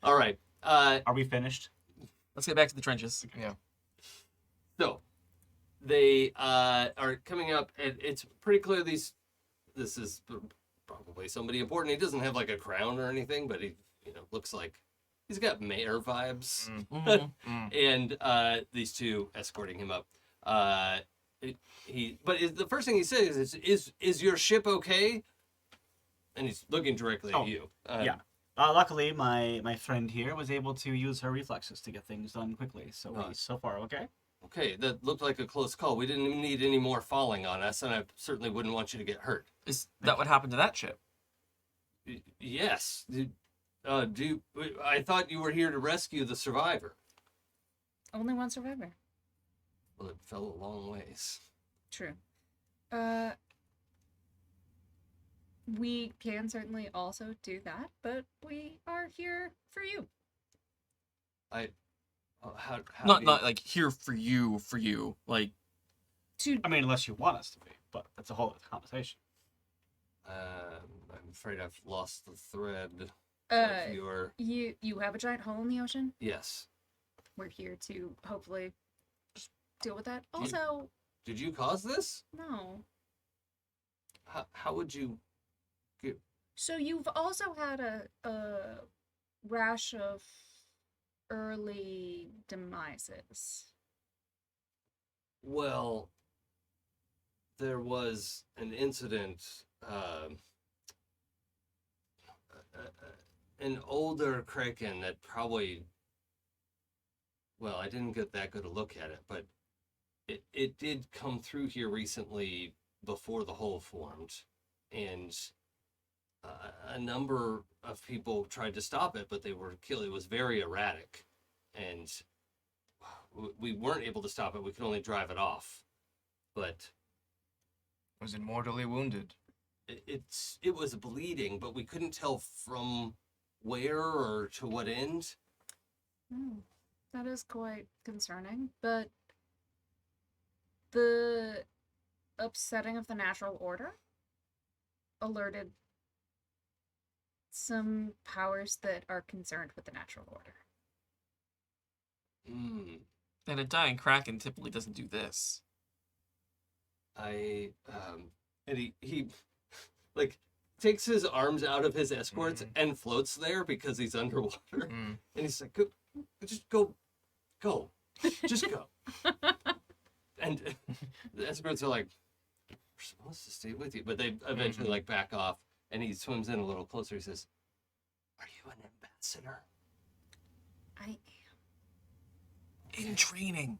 All right. Are we finished? Let's get back to the trenches. Yeah. So they are coming up, and it's pretty clear this is probably somebody important. He doesn't have like a crown or anything, but he looks like he's got mayor vibes. And these two escorting him up. The first thing he says is your ship okay? And he's looking directly at you. Yeah. Luckily, my friend here was able to use her reflexes to get things done quickly. So he's so far okay. Okay, that looked like a close call. We didn't need any more falling on us, and I certainly wouldn't want you to get hurt. Is that what happened to that ship? Yes. I thought you were here to rescue the survivor. Only one survivor. Well, it fell a long ways. True. We can certainly also do that, but we are here for you. How Not do you- not like here for you, like To I mean, unless you want us to be, but that's a whole other conversation. I'm afraid I've lost the thread. uh, Of your you have a giant hole in the ocean. yes. We're here to hopefully just deal with that. Also, Did you cause this? no. How would you? So you've also had a rash of early demises. Well, there was an incident. An older Kraken that probably. Well, I didn't get that good a look at it, but it did come through here recently before the hole formed, and a number of people tried to stop it, but they were killed. It was very erratic, and we weren't able to stop it. We could only drive it off, but Was it mortally wounded? it was bleeding, but we couldn't tell from where or to what end. That is quite concerning, but the upsetting of the natural order alerted some powers that are concerned with the natural order. and a dying Kraken typically doesn't do this. And he like takes his arms out of his escorts and floats there because he's underwater. And he's like, just go, just go. And the escorts are like, we're supposed to stay with you, but they eventually like back off, and he swims in a little closer. He says, are you an ambassador? I In training.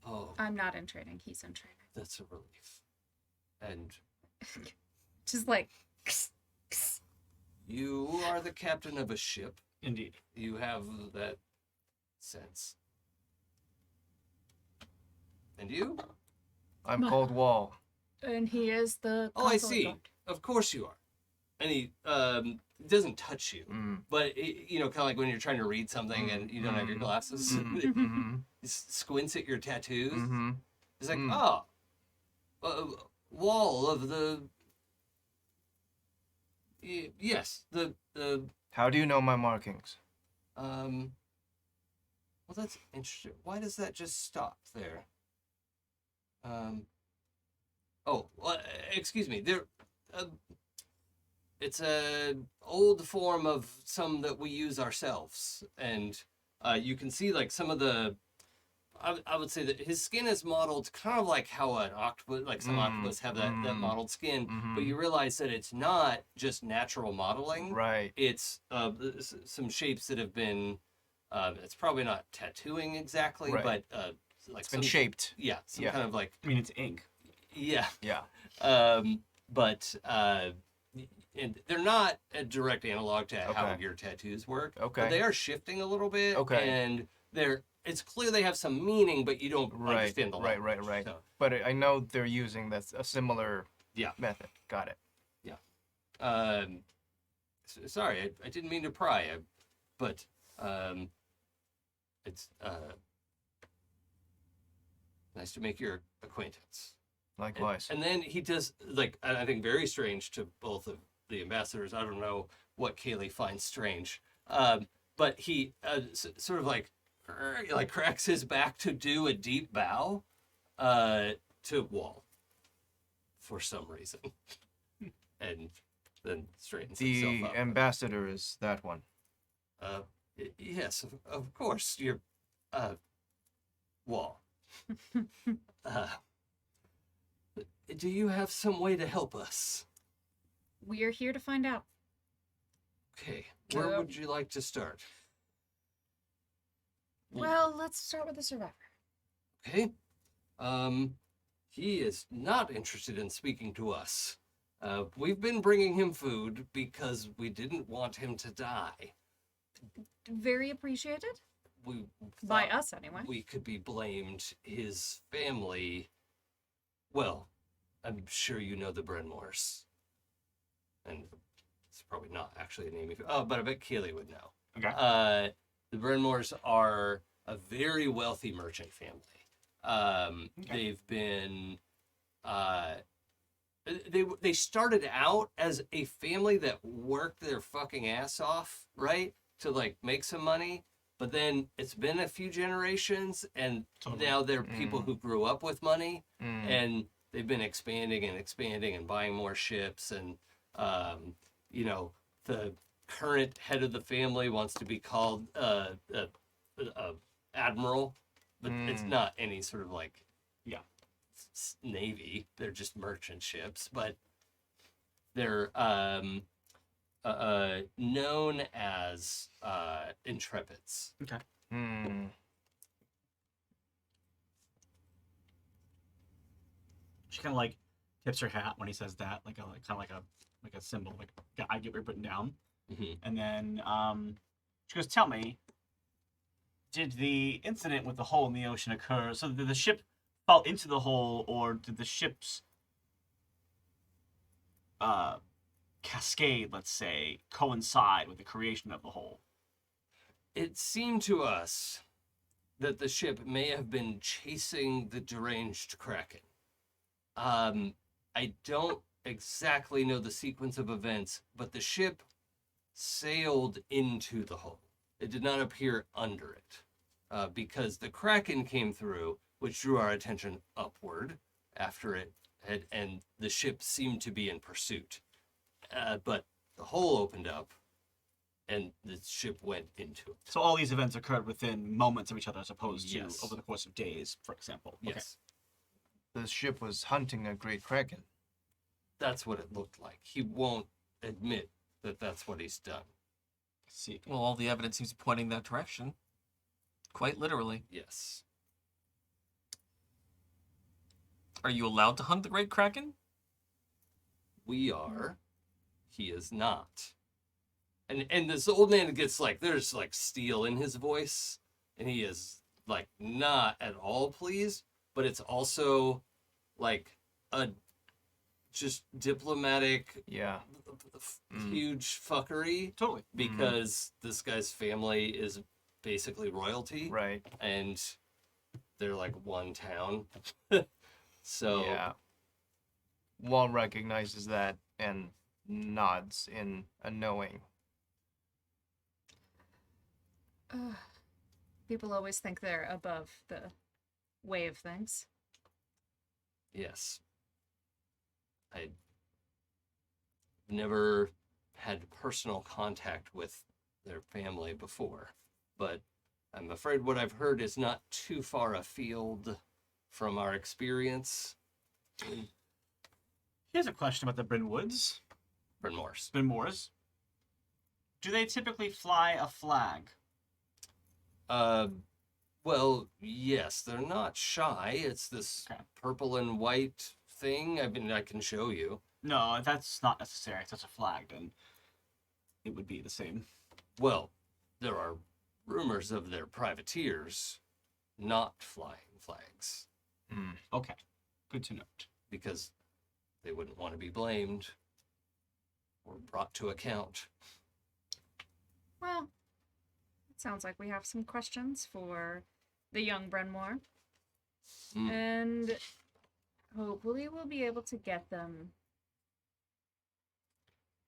Oh, I'm not in training. He's in training. that's a relief. And Just like, you are the captain of a ship. Indeed. You have that sense. And you? I'm Cold Wall. and he is the. Oh, I consulate see. guard. Of course you are. And he doesn't touch you, but kind of like when you're trying to read something and you don't have your glasses, he squints at your tattoos. He's like, wall of the. Yes, the. How do you know my markings? Well, that's interesting. Why does that just stop there? Excuse me. There, it's an old form of some that we use ourselves, and you can see like some of the. I would say that his skin is modeled kind of like how an octopus, like some octopus have that modeled skin, but you realize that it's not just natural modeling. Right. It's some shapes that have been. It's probably not tattooing exactly, Right. but like It's been some, shaped. yeah, some Yeah. kind of like I mean, it's ink. yeah. Yeah. And they're not a direct analog to how Okay. your tattoos work. Okay. But they are shifting a little bit. Okay. And it's clear they have some meaning, but you don't Right. understand the Right. language. Right. So, But I know they're using a similar yeah. method. Got it. Sorry, I didn't mean to pry, but it's nice to make your acquaintance. Likewise. And then he does, like, I think very strange to both of the ambassadors. I don't know what Kaylee finds strange, but he sort of like cracks his back to do a deep bow to Wall for some reason, and then straightens The himself up. ambassador is that one. Yes, of course, you're Wall. Do you have some way to help us? We're here to find out. Okay, where would you like to start? Well, let's start with the survivor. Okay. He is not interested in speaking to us. We've been bringing him food because we didn't want him to die. Very appreciated. We By thought us, anyway. we could be blamed. His family. Well, I'm sure you know the Brenmores. And it's probably not actually a name. But I bet Keely would know. Okay. The Brenmores are a very wealthy merchant family. They've been. They started out as a family that worked their fucking ass off, right, to like make some money. But then it's been a few generations, and now they're people who grew up with money, and they've been expanding and buying more ships, and the current head of the family wants to be called admiral, but it's not any sort of like navy. They're just merchant ships, but they're known as intrepids. Okay. She kind of like tips her hat when he says that, like a symbol, like I get what you're putting down. Mm-hmm. And then she goes, "Tell me, did the incident with the hole in the ocean occur? So did the ship fall into the hole, or did the ship's cascade, let's say, coincide with the creation of the hole?" It seemed to us that the ship may have been chasing the deranged Kraken. I don't exactly know the sequence of events, but the ship sailed into the hole. It did not appear under it, because the Kraken came through, which drew our attention upward after it had, and the ship seemed to be in pursuit. But the hole opened up, and the ship went into it. So all these events occurred within moments of each other, as opposed to Yes. over the course of days, for example. Yes, The ship was hunting a great kraken. that's what it looked like. He won't admit that that's what he's done. See. Well, all the evidence seems pointing that direction. Quite literally. Yes. Are you allowed to hunt the Great Kraken? We are. He is not. And this old man gets like, there's like steel in his voice, and he is like not at all pleased, but it's also like a just diplomatic Yeah. huge fuckery, Totally. because this guy's family is basically royalty, Right. and they're like one town. So Yeah. Wall recognizes that and nods in a knowing. People always think they're above the way of things. yes, I never had personal contact with their family before, but I'm afraid what I've heard is not too far afield from our experience in Here's a question about the Brynwoods. Brenmores. Brynmores. Do they typically fly a flag? Well, yes, they're not shy. It's this Okay. purple and white thing. I mean, I can show you. No, that's not necessary. That's a flag, then. it would be the same. Well, there are rumors of their privateers not flying flags Okay, good to note. because they wouldn't want to be blamed or brought to account. Well, it sounds like we have some questions for the young Brenmore. Mm. And hopefully we'll be able to get them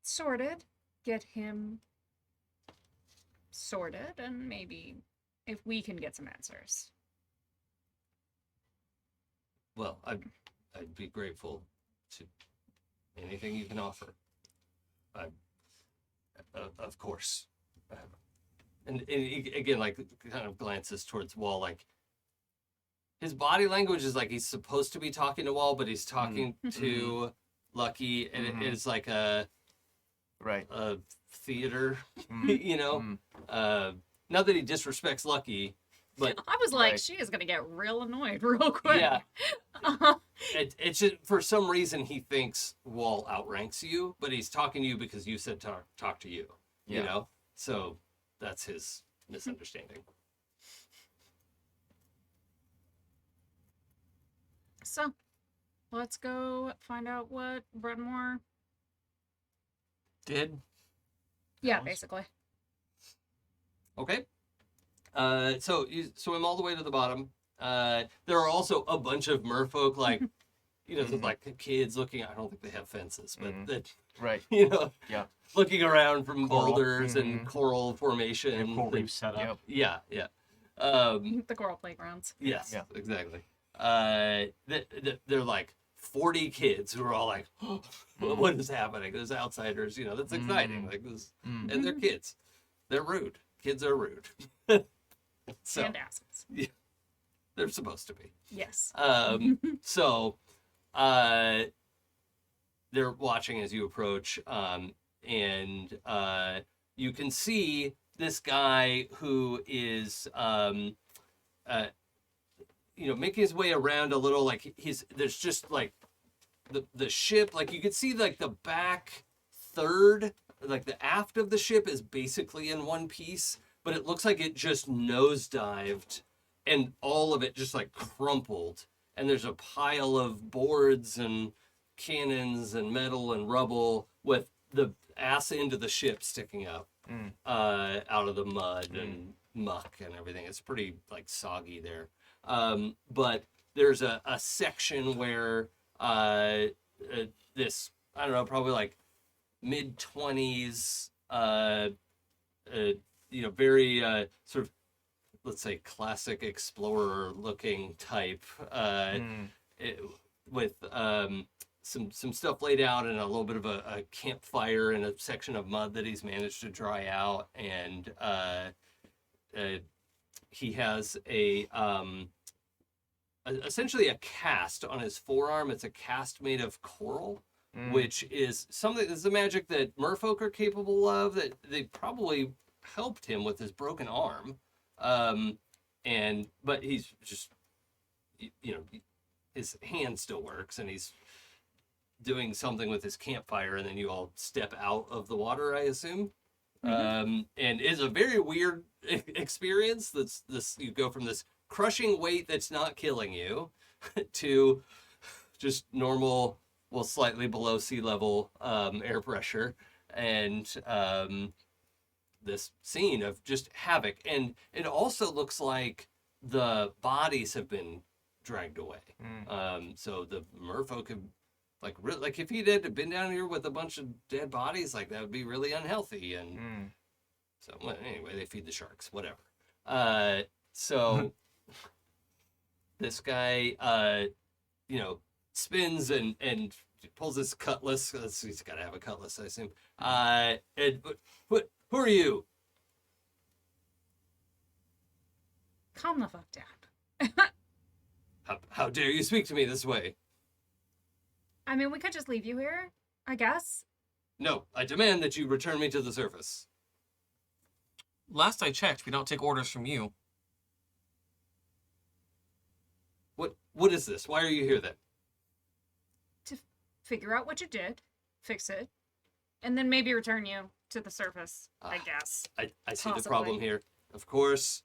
sorted, get him sorted, and maybe if we can get some answers. Well, I'd be grateful to anything you can offer. Of course. And again, like, kind of glances towards Wall, like, his body language is like he's supposed to be talking to Wall, but he's talking to Lucky, and it's like a theater, you know? Not that he disrespects Lucky, but I was like, she is gonna get real annoyed real quick. yeah, it's just, for some reason he thinks Wall outranks you, but he's talking to you because you said talk to you, you know? So that's his misunderstanding. So, let's go find out what Brenmore. Did? Yeah, Alice? basically. Okay. So you swim all the way to the bottom. There are also a bunch of merfolk, like, you know, like kids looking. I don't think they have fences, but that, you know, looking around from boulders and coral formation. And coral reef setup. Yeah. The coral playgrounds. Yes, exactly. They're like 40 kids who are all like, oh, what is happening? There's outsiders, you know, that's exciting. Like this, and they're kids. They're rude. Kids are rude. So, And assholes. yeah, they're supposed to be. Yes. So, they're watching as you approach, and you can see this guy who is, you know, making his way around a little. Like there's just like the ship. Like you can see like the back third, like the aft of the ship is basically in one piece, but it looks like it just nosedived and all of it just like crumpled. And there's a pile of boards and cannons and metal and rubble with the ass end of the ship sticking up out of the mud and muck and everything. It's pretty like soggy there. But there's a section where this, I don't know, probably like mid-20s, you know, very sort of, let's say, classic explorer-looking type, with some stuff laid out and a little bit of a campfire and a section of mud that he's managed to dry out, and he has essentially a cast on his forearm. It's a cast made of coral, which is something. This is a magic that merfolk are capable of. That they probably helped him with his broken arm, but he's just, you know, his hand still works, and he's doing something with his campfire, and then you all step out of the water, I assume. And it's a very weird experience. That's this, you go from this crushing weight that's not killing you to just normal, well, slightly below sea level air pressure, and this scene of just havoc. And it also looks like the bodies have been dragged away. So the merfolk have, like if he'd had been down here with a bunch of dead bodies, like that would be really unhealthy. And so, well, anyway, they feed the sharks, whatever. So this guy, you know, spins and pulls his cutlass. He's got to have a cutlass, I assume. And who are you? Calm the fuck down. How dare you speak to me this way? I mean, we could just leave you here, I guess. No, I demand that you return me to the surface. Last I checked, we don't take orders from you. What is this? Why are you here then? To figure out what you did, fix it, and then maybe return you to the surface, I guess. I see the Possibly. problem here. Of course,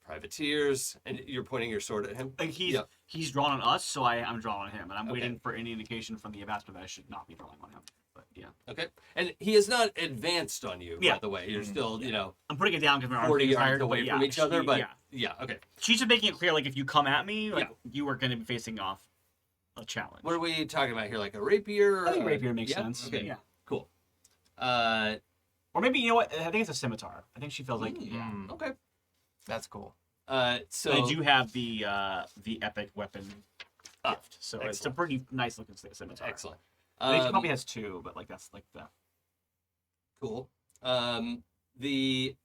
privateers, and you're pointing your sword at him. Like he's drawn on us, so I'm drawing on him, and I'm waiting for any indication from the ambassador that I should not be drawing on him. But yeah. Okay, and he has not advanced on you, by the way. You're still, I'm putting it down because my 40 arms yards away from each other, but okay. She's just making it clear, like if you come at me, like you are going to be facing off a challenge. What are we talking about here? Like a rapier? Or I think rapier makes sense. Okay. Yeah. Cool. Or maybe, you know what? I think it's a scimitar. I think she feels like Okay. That's cool. So I do have the epic weapon gift, so it's a excellent. pretty nice looking scimitar. Excellent. I think she probably has two, but like that's like the Cool. The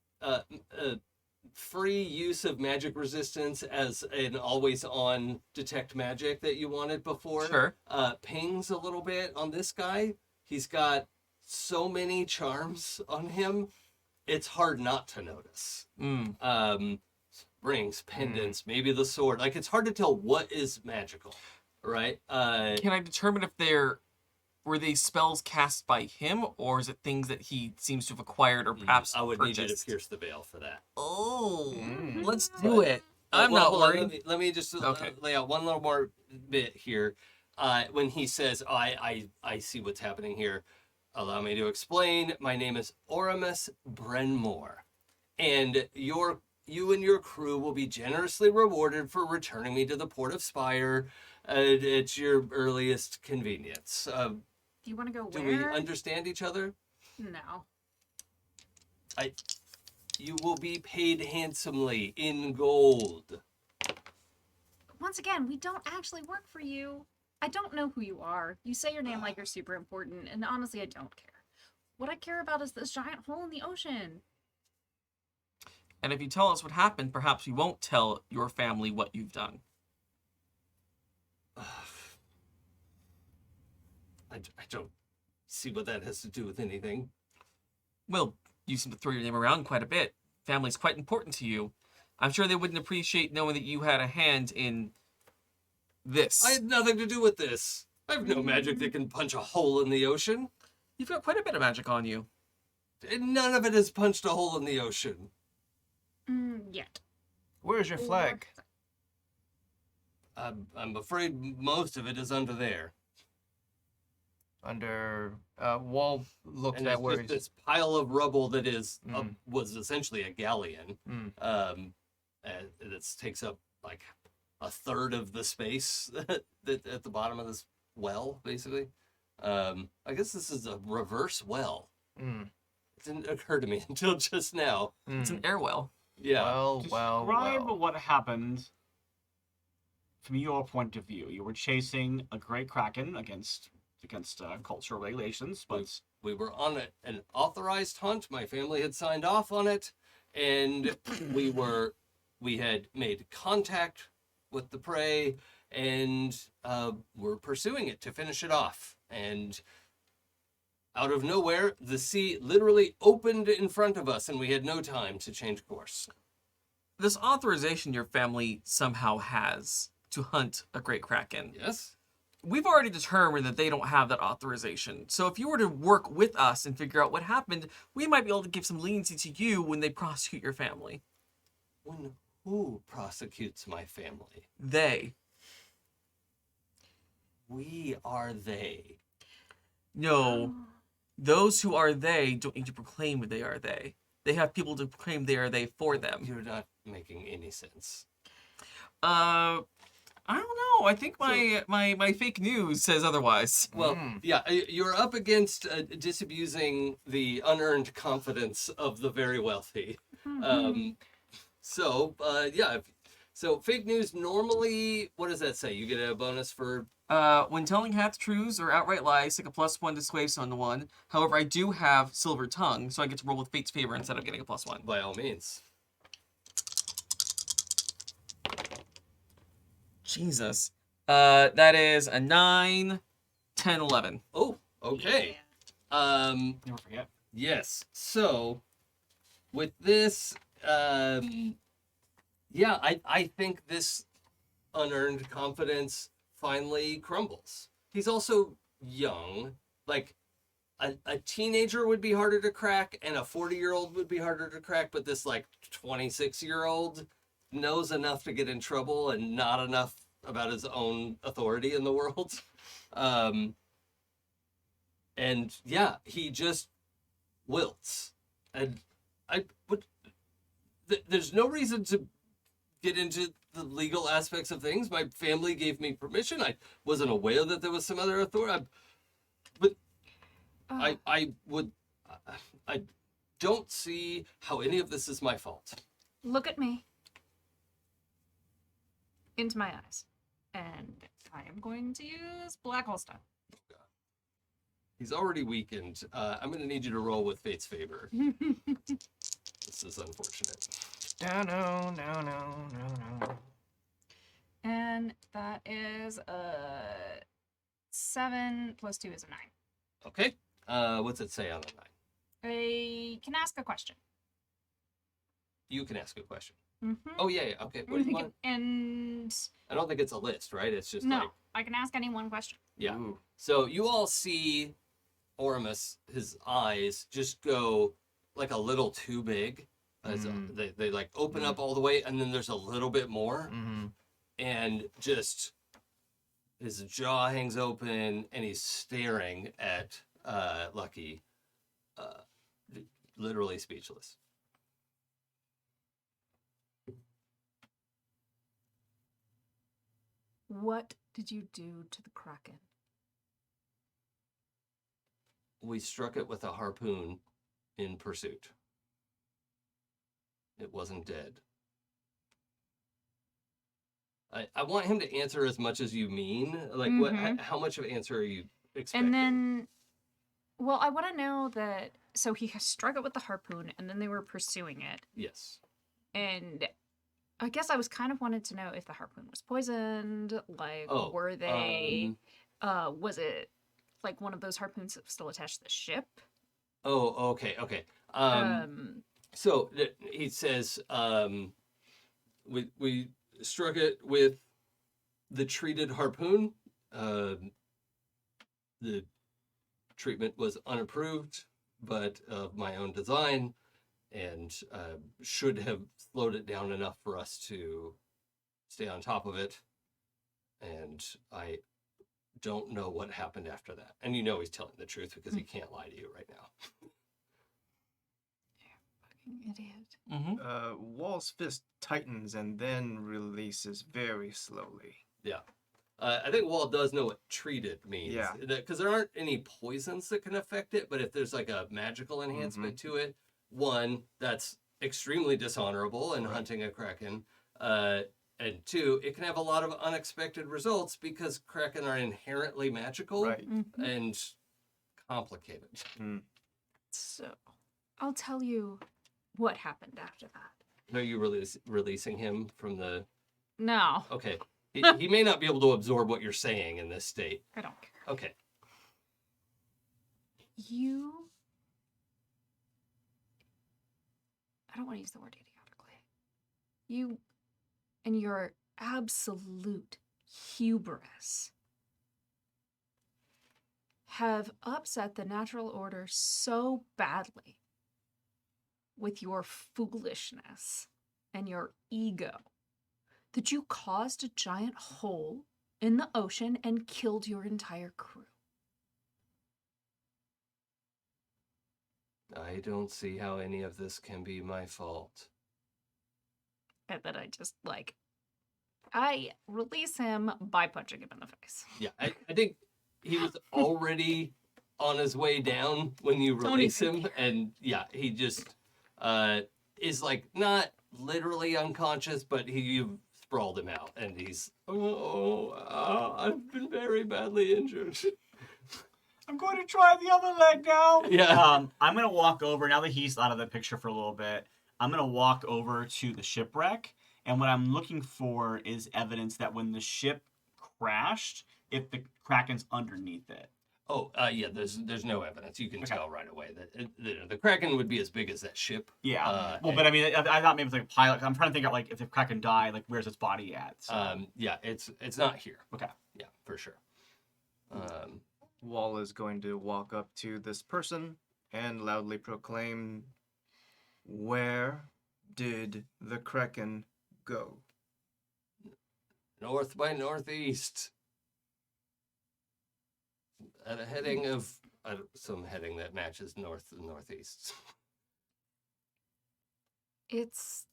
free use of magic resistance as an always-on detect magic that you wanted before. Sure. Pings a little bit on this guy. He's got so many charms on him. It's hard not to notice. Rings, pendants, maybe the sword. Like it's hard to tell what is magical, right? Can I determine if were they spells cast by him, or is it things that he seems to have acquired or perhaps I would purchased? need you to pierce the veil for that. Oh, let's do it. I'm Well, not hold on, worried. let me just Okay. lay out one little more bit here. When he says, I see what's happening here. Allow me to explain. My name is Oramus Brenmore, and you and your crew will be generously rewarded for returning me to the port of Spire at your earliest convenience. Do you want to go Do where? we understand each other? No. You will be paid handsomely in gold. Once again, we don't actually work for you. I don't know who you are. You say your name like you're super important, and honestly, I don't care. What I care about is this giant hole in the ocean. And if you tell us what happened, perhaps we won't tell your family what you've done. I don't see what that has to do with anything. Well, you seem to throw your name around quite a bit. Family's quite important to you. I'm sure they wouldn't appreciate knowing that you had a hand in this. I had nothing to do with this. I have no magic that can punch a hole in the ocean. You've got quite a bit of magic on you. And none of it has punched a hole in the ocean. Yet. Where's your flag? I'm afraid most of it is under there. Under Wall looked And at it's where just he's... this pile of rubble that is was essentially a galleon. And it takes up like a third of the space that at the bottom of this well, basically. I guess this is a reverse well. It didn't occur to me until just now. It's an airwell. Yeah. Describe what happened from your point of view. You were chasing a great Kraken against cultural regulations, but We were on an authorized hunt. My family had signed off on it, and we had made contact with the prey, and were pursuing it to finish it off. And out of nowhere, the sea literally opened in front of us, and we had no time to change course. This authorization your family somehow has to hunt a great Kraken. Yes? We've already determined that they don't have that authorization. So if you were to work with us and figure out what happened, we might be able to give some leniency to you when they prosecute your family. When who prosecutes my family? They. We are they. No. Those who are they don't need to proclaim they are they. They have people to proclaim they are they for them. You're not making any sense. I don't know. I think my fake news says otherwise. Well, yeah, you're up against disabusing the unearned confidence of the very wealthy. So fake news normally, what does that say? You get a bonus for... When telling half-truths or outright lies, take a +1 dissuasion on the one. However, I do have Silver Tongue, so I get to roll with Fate's Favor instead of getting a +1. By all means. Jesus. That is a 9, 10, 11. Oh, okay. never forget. Yes. So, with this, I think this unearned confidence finally crumbles. He's also young. Like, a teenager would be harder to crack, and a 40-year-old would be harder to crack. But this like 26-year-old knows enough to get in trouble and not enough about his own authority in the world. And yeah, he just wilts. And there's no reason to get into the legal aspects of things. My family gave me permission. I wasn't aware that there was some other authority. I don't see how any of this is my fault. Look at me. Into my eyes. And I am going to use Black Hole Stun. He's already weakened. I'm going to need you to roll with Fate's favor. This is unfortunate. No. And that is a 7 plus 2 is a 9. Okay. What's it say on the 9? I can ask a question. You can ask a question. Mm-hmm. Oh, yeah. Okay. What do you want? And I don't think it's a list, right? It's just no, like... I can ask any one question. Yeah. Ooh. So you all see Oramus, his eyes just go like a little too big. As they like open up all the way, and then there's a little bit more. And just his jaw hangs open, and he's staring at Lucky, literally speechless. What did you do to the Kraken? We struck it with a harpoon in pursuit. It wasn't dead. I want him to answer as much as you mean. Like, how much of an answer are you expecting? And then, well, I want to know that. So he struck it with the harpoon, and then they were pursuing it. Yes. And I guess I was kind of wanted to know if the harpoon was poisoned. Like, were they? Was it like one of those harpoons that was still attached to the ship? Oh, okay. So he says, we struck it with the treated harpoon. The treatment was unapproved, but of my own design, and should have slowed it down enough for us to stay on top of it. And I don't know what happened after that. And you know he's telling the truth because he can't lie to you right now. Idiot. Wall's fist tightens and then releases very slowly. Yeah. I think Wall does know what treated means. Yeah. Because there aren't any poisons that can affect it, but if there's like a magical enhancement to it, one, that's extremely dishonorable in hunting a Kraken. And two, it can have a lot of unexpected results because Kraken are inherently magical and complicated. So, I'll tell you what happened after that. Are you releasing him from the... No. Okay. He may not be able to absorb what you're saying in this state. I don't care. Okay. I don't want to use the word idiotically. You and your absolute hubris have upset the natural order so badly with your foolishness and your ego that you caused a giant hole in the ocean and killed your entire crew. I don't see how any of this can be my fault. And then I release him by punching him in the face. Yeah, I think he was already on his way down when you release him. And yeah, he just is like not literally unconscious, but you've sprawled him out. And he's, I've been very badly injured. I'm going to try the other leg now. Yeah. I'm going to walk over, now that he's out of the picture for a little bit, I'm going to walk over to the shipwreck. And what I'm looking for is evidence that when the ship crashed, if the Kraken's underneath it. Oh, yeah, there's no evidence. You can tell right away that the Kraken would be as big as that ship. Yeah. But I mean, I thought maybe it's like a pilot. I'm trying to think of like if the Kraken died, like where's its body at? So. Yeah, it's not here. Okay. Yeah, for sure. Wall is going to walk up to this person and loudly proclaim, "Where did the Kraken go?" North by northeast. At a heading of some heading that matches north and northeast. It's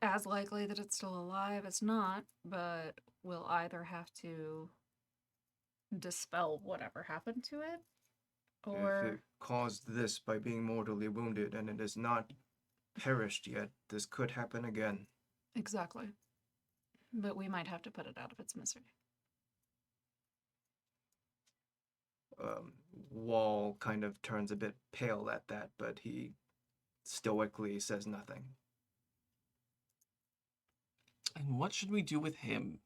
as likely that it's still alive as not, but we'll either have to dispel whatever happened to it, If or it caused this by being mortally wounded and it is not perished yet, this could happen again. exactly. But we might have to put it out of its misery. Wall kind of turns a bit pale at that, but he stoically says nothing. And what should we do with him?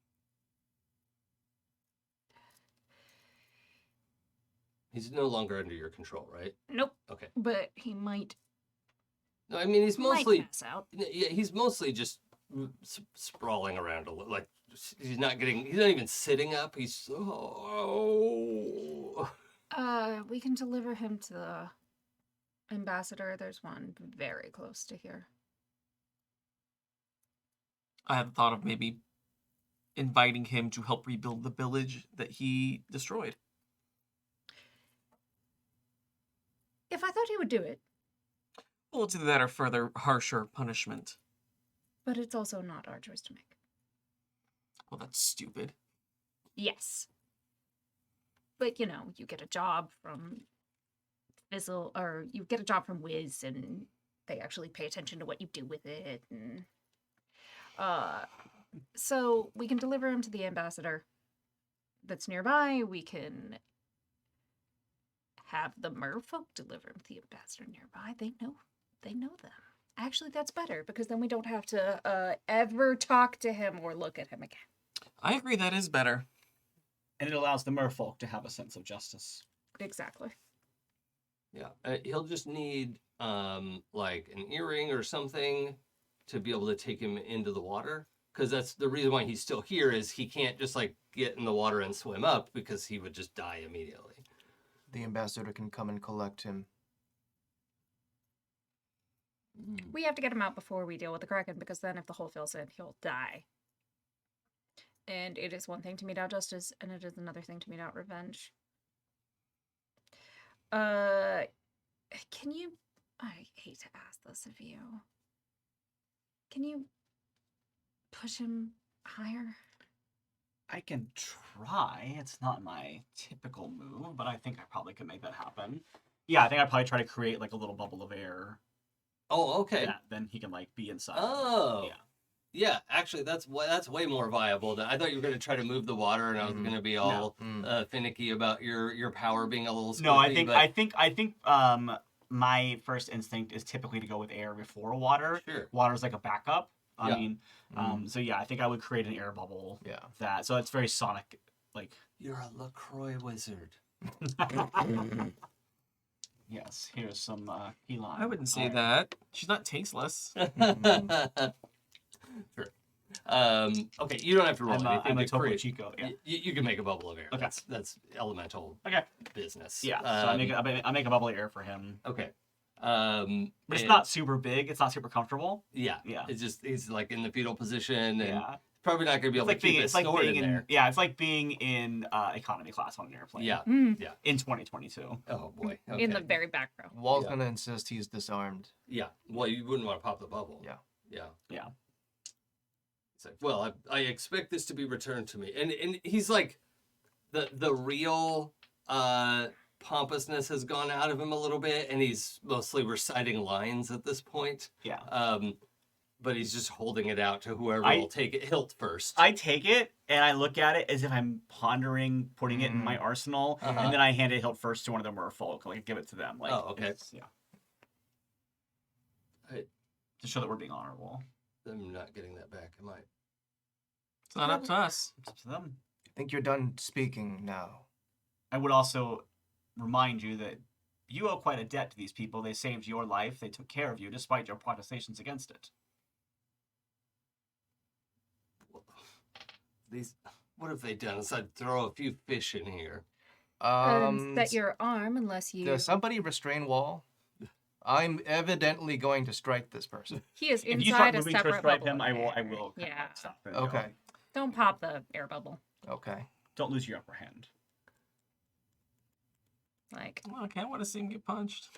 He's no longer under your control, right? Nope. Okay. But he might No, I mean he's mostly pass out. yeah, he's mostly just sprawling around a little. Like he's not even sitting up. He's We can deliver him to the ambassador. There's one very close to here. I had thought of maybe inviting him to help rebuild the village that he destroyed. If I thought he would do it, Well, it's either that or further harsher punishment. but it's also not our choice to make. Well, that's stupid. Yes. But you know, you get a job from Fizzle, or you get a job from Wiz, and they actually pay attention to what you do with it. And so we can deliver him to the ambassador that's nearby. We can have the merfolk deliver him to the ambassador nearby. They know them. Actually, that's better because then we don't have to ever talk to him or look at him again. I agree that is better. And it allows the merfolk to have a sense of justice. Exactly. Yeah, he'll just need like an earring or something to be able to take him into the water. Because that's the reason why he's still here is he can't just like get in the water and swim up because he would just die immediately. The ambassador can come and collect him. We have to get him out before we deal with the Kraken, because then if the hole fills in, he'll die. And it is one thing to mete out justice, and it is another thing to mete out revenge. Can you... I hate to ask this of you. Can you push him higher? I can try. It's not my typical move, but I think I probably could make that happen. Yeah, I think I'd probably try to create like a little bubble of air. Oh, okay. That then he can like be inside. Oh. Yeah. Yeah, actually, that's way more viable. I thought you were going to try to move the water, and I was going to be all finicky about your power being a little. Squiffy, No, I think my first instinct is typically to go with air before water. Sure. Water's like a backup. I Yeah. mean, so yeah, I think I would create an air bubble. Yeah. So it's very Sonic, like. You're a LaCroix wizard. Yes, here's some key lime. I wouldn't say that. She's not tasteless. Sure. Okay, you don't have to roll anything. I'm a to Topo create. Chico. Yeah. You can make a bubble of air. Okay. That's elemental Okay. business. Yeah. So I make a bubble of air for him. Okay. But it's and- not super big. It's not super comfortable. Yeah. Yeah. It's just he's like in the fetal position and Yeah. probably not going to be able to keep it stored in there. Yeah, it's like being in economy class on an airplane. Yeah. In 2022. Oh boy. Okay. In the very back row. Wall's Yeah. gonna insist he's disarmed. Yeah. Well, you wouldn't want to pop the bubble. Yeah. Yeah. Yeah. It's like, well, I expect this to be returned to me, and he's like, the real pompousness has gone out of him a little bit, and he's mostly reciting lines at this point. Yeah. But he's just holding it out to whoever will take it hilt first. I take it and I look at it as if I'm pondering putting it in my arsenal, and then I hand it hilt first to one of the merfolk, like give it to them. Like, Oh, okay. Yeah. I- To show that we're being honorable. I'm not getting that back, am I? It's not up to us. It's up to them. I think you're done speaking now. I would also remind you that you owe quite a debt to these people. They saved your life. They took care of you despite your protestations against it. What have they done? Aside throw a few fish in here. Set your arm unless you. Does somebody restrain Wall? I'm evidently going to strike this person. He is If you start inside a moving to separate strike bubble him, of I will air. kind Yeah. of stop and go. Okay. Don't pop the air bubble. Okay. Don't lose your upper hand. Like. Well, I kind of want to see him get punched.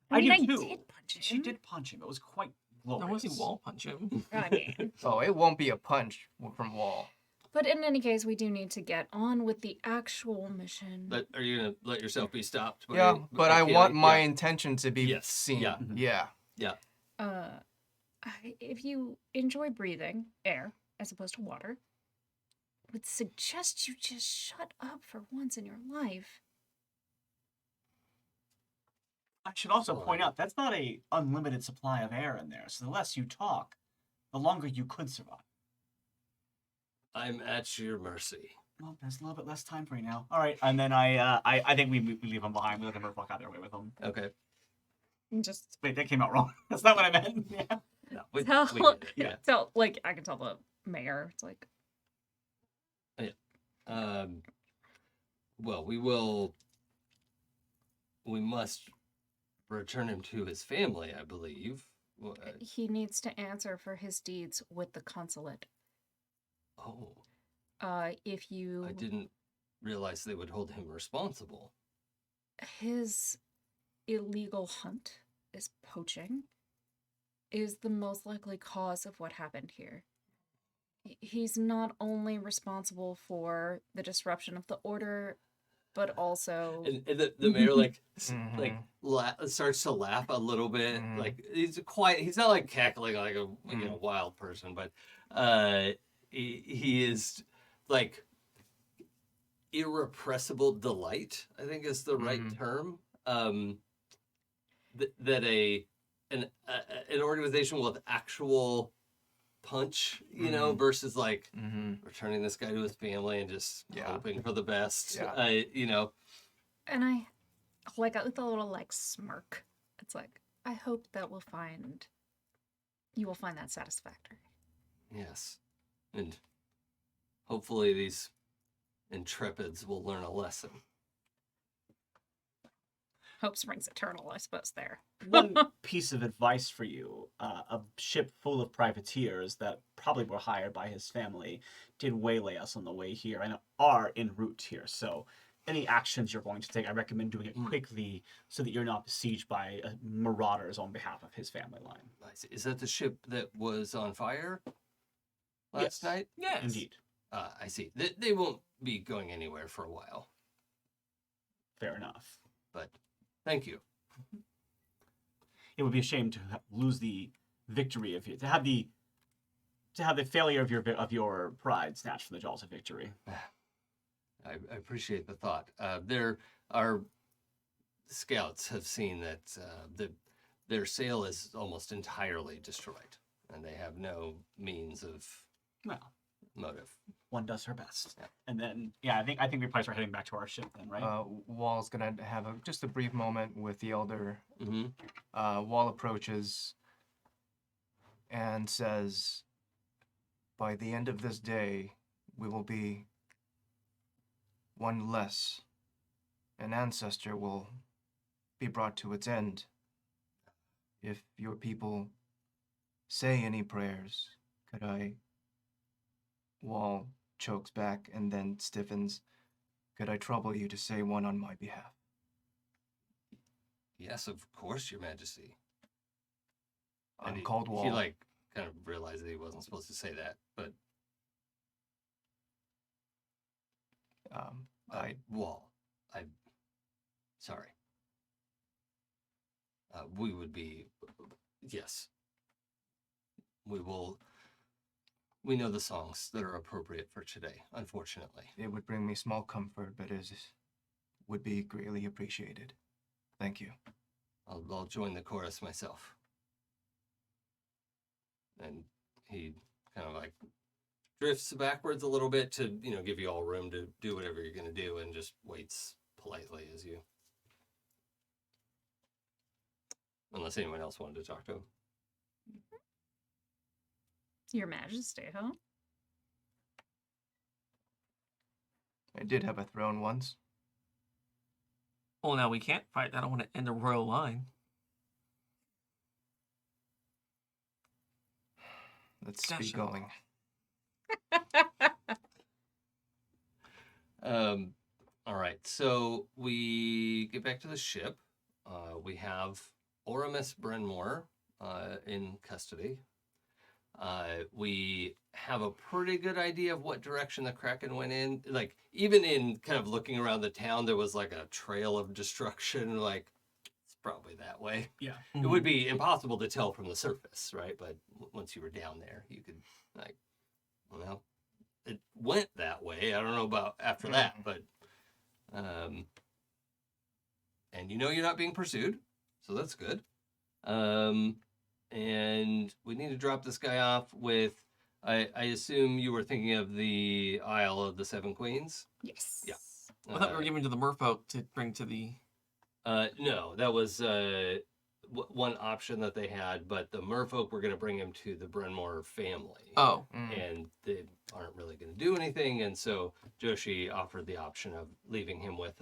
I mean, do too. did punch him. She did punch him. It was quite glorious. I want to see Wall punch him. I mean. Oh, it won't be a punch from Wall. But in any case, we do need to get on with the actual mission. But are you gonna let yourself be stopped? Yeah, but I want my Yeah. intention to be Yes. seen. Yeah. Yeah. If you enjoy breathing air as opposed to water, would suggest you just shut up for once in your life. I should also point out that's not a unlimited supply of air in there. So the less you talk, the longer you could survive. I'm at your mercy. Well, there's a little bit less time for you now. All right, and then I think we leave him behind. We let him fuck out their way with him. Okay. Just Wait, that came out wrong. That's not what I meant. Yeah. No, we tell, get it. Yeah. tell, like, I can tell the mayor. It's like, Well, we must return him to his family, I believe. Well, he needs to answer for his deeds with the consulate. oh, If you... I didn't realize they would hold him responsible. His illegal hunt is poaching is the most likely cause of what happened here. He's not only responsible for the disruption of the order, but also And the mayor like Mhm. starts to laugh a little bit. Mhm. Like he's quiet. He's not like cackling like a wild person, but he is like irrepressible delight, I think is the right term. That an organization with actual punch, you know, versus like returning this guy to his family and just hoping for the best. Yeah. You know. and I like with a little like smirk. It's like, I hope that you will find that satisfactory. Yes. And hopefully these intrepids will learn a lesson. Hope springs eternal, I suppose, there. One piece of advice for you: a ship full of privateers that probably were hired by his family did waylay us on the way here and are en route here. So, any actions you're going to take, I recommend doing it quickly so that you're not besieged by marauders on behalf of his family line. I see. Is that the ship that was on fire last night? Yes. Indeed. I see. They won't be going anywhere for a while. Fair enough. But thank you. It would be a shame to lose the victory of you, to have the failure of your pride snatched from the jaws of victory. I appreciate the thought. Our scouts have seen that their sail is almost entirely destroyed, and they have no means of Well, motive. one does her best. Yeah. And then, I think we probably start heading back to our ship then, right? Wall's gonna have just a brief moment with the elder. Mm-hmm. Wall approaches and says, "By the end of this day, we will be one less. An ancestor will be brought to its end. If your people say any prayers, could I..." Wall chokes back and then stiffens. "Could I trouble you to say one on my behalf?" Yes, of course, Your Majesty. And I'm called Wall. He like kind of realized that he wasn't supposed to say that, but Wall. I'm sorry. We would be, yes. We will. We know the songs that are appropriate for today, unfortunately. It would bring me small comfort, but it would be greatly appreciated. Thank you. I'll join the chorus myself. And he kind of like drifts backwards a little bit to, give you all room to do whatever you're going to do, and just waits politely as you. Unless anyone else wanted to talk to him. Your Majesty, huh? I did have a throne once. Well, now we can't fight. I don't want to end the royal line. Let's be Gotcha. going. All right, so we get back to the ship. We have Oramus Brenmore in custody. We have a pretty good idea of what direction the Kraken went in. Like, even in kind of looking around the town, there was like a trail of destruction. Like, it's probably that way. Yeah. It would be impossible to tell from the surface, right? But once you were down there, you could, like, well, it went that way. I don't know about after that, but, and you know you're not being pursued, so that's good. And we need to drop this guy off with, I assume you were thinking of the Isle of the Seven Queens? Yes. Yeah. I thought we were giving to the merfolk to bring to the. No, that was one option that they had, but the merfolk were going to bring him to the Brenmore family. Oh. And they aren't really going to do anything, and so Joshi offered the option of leaving him with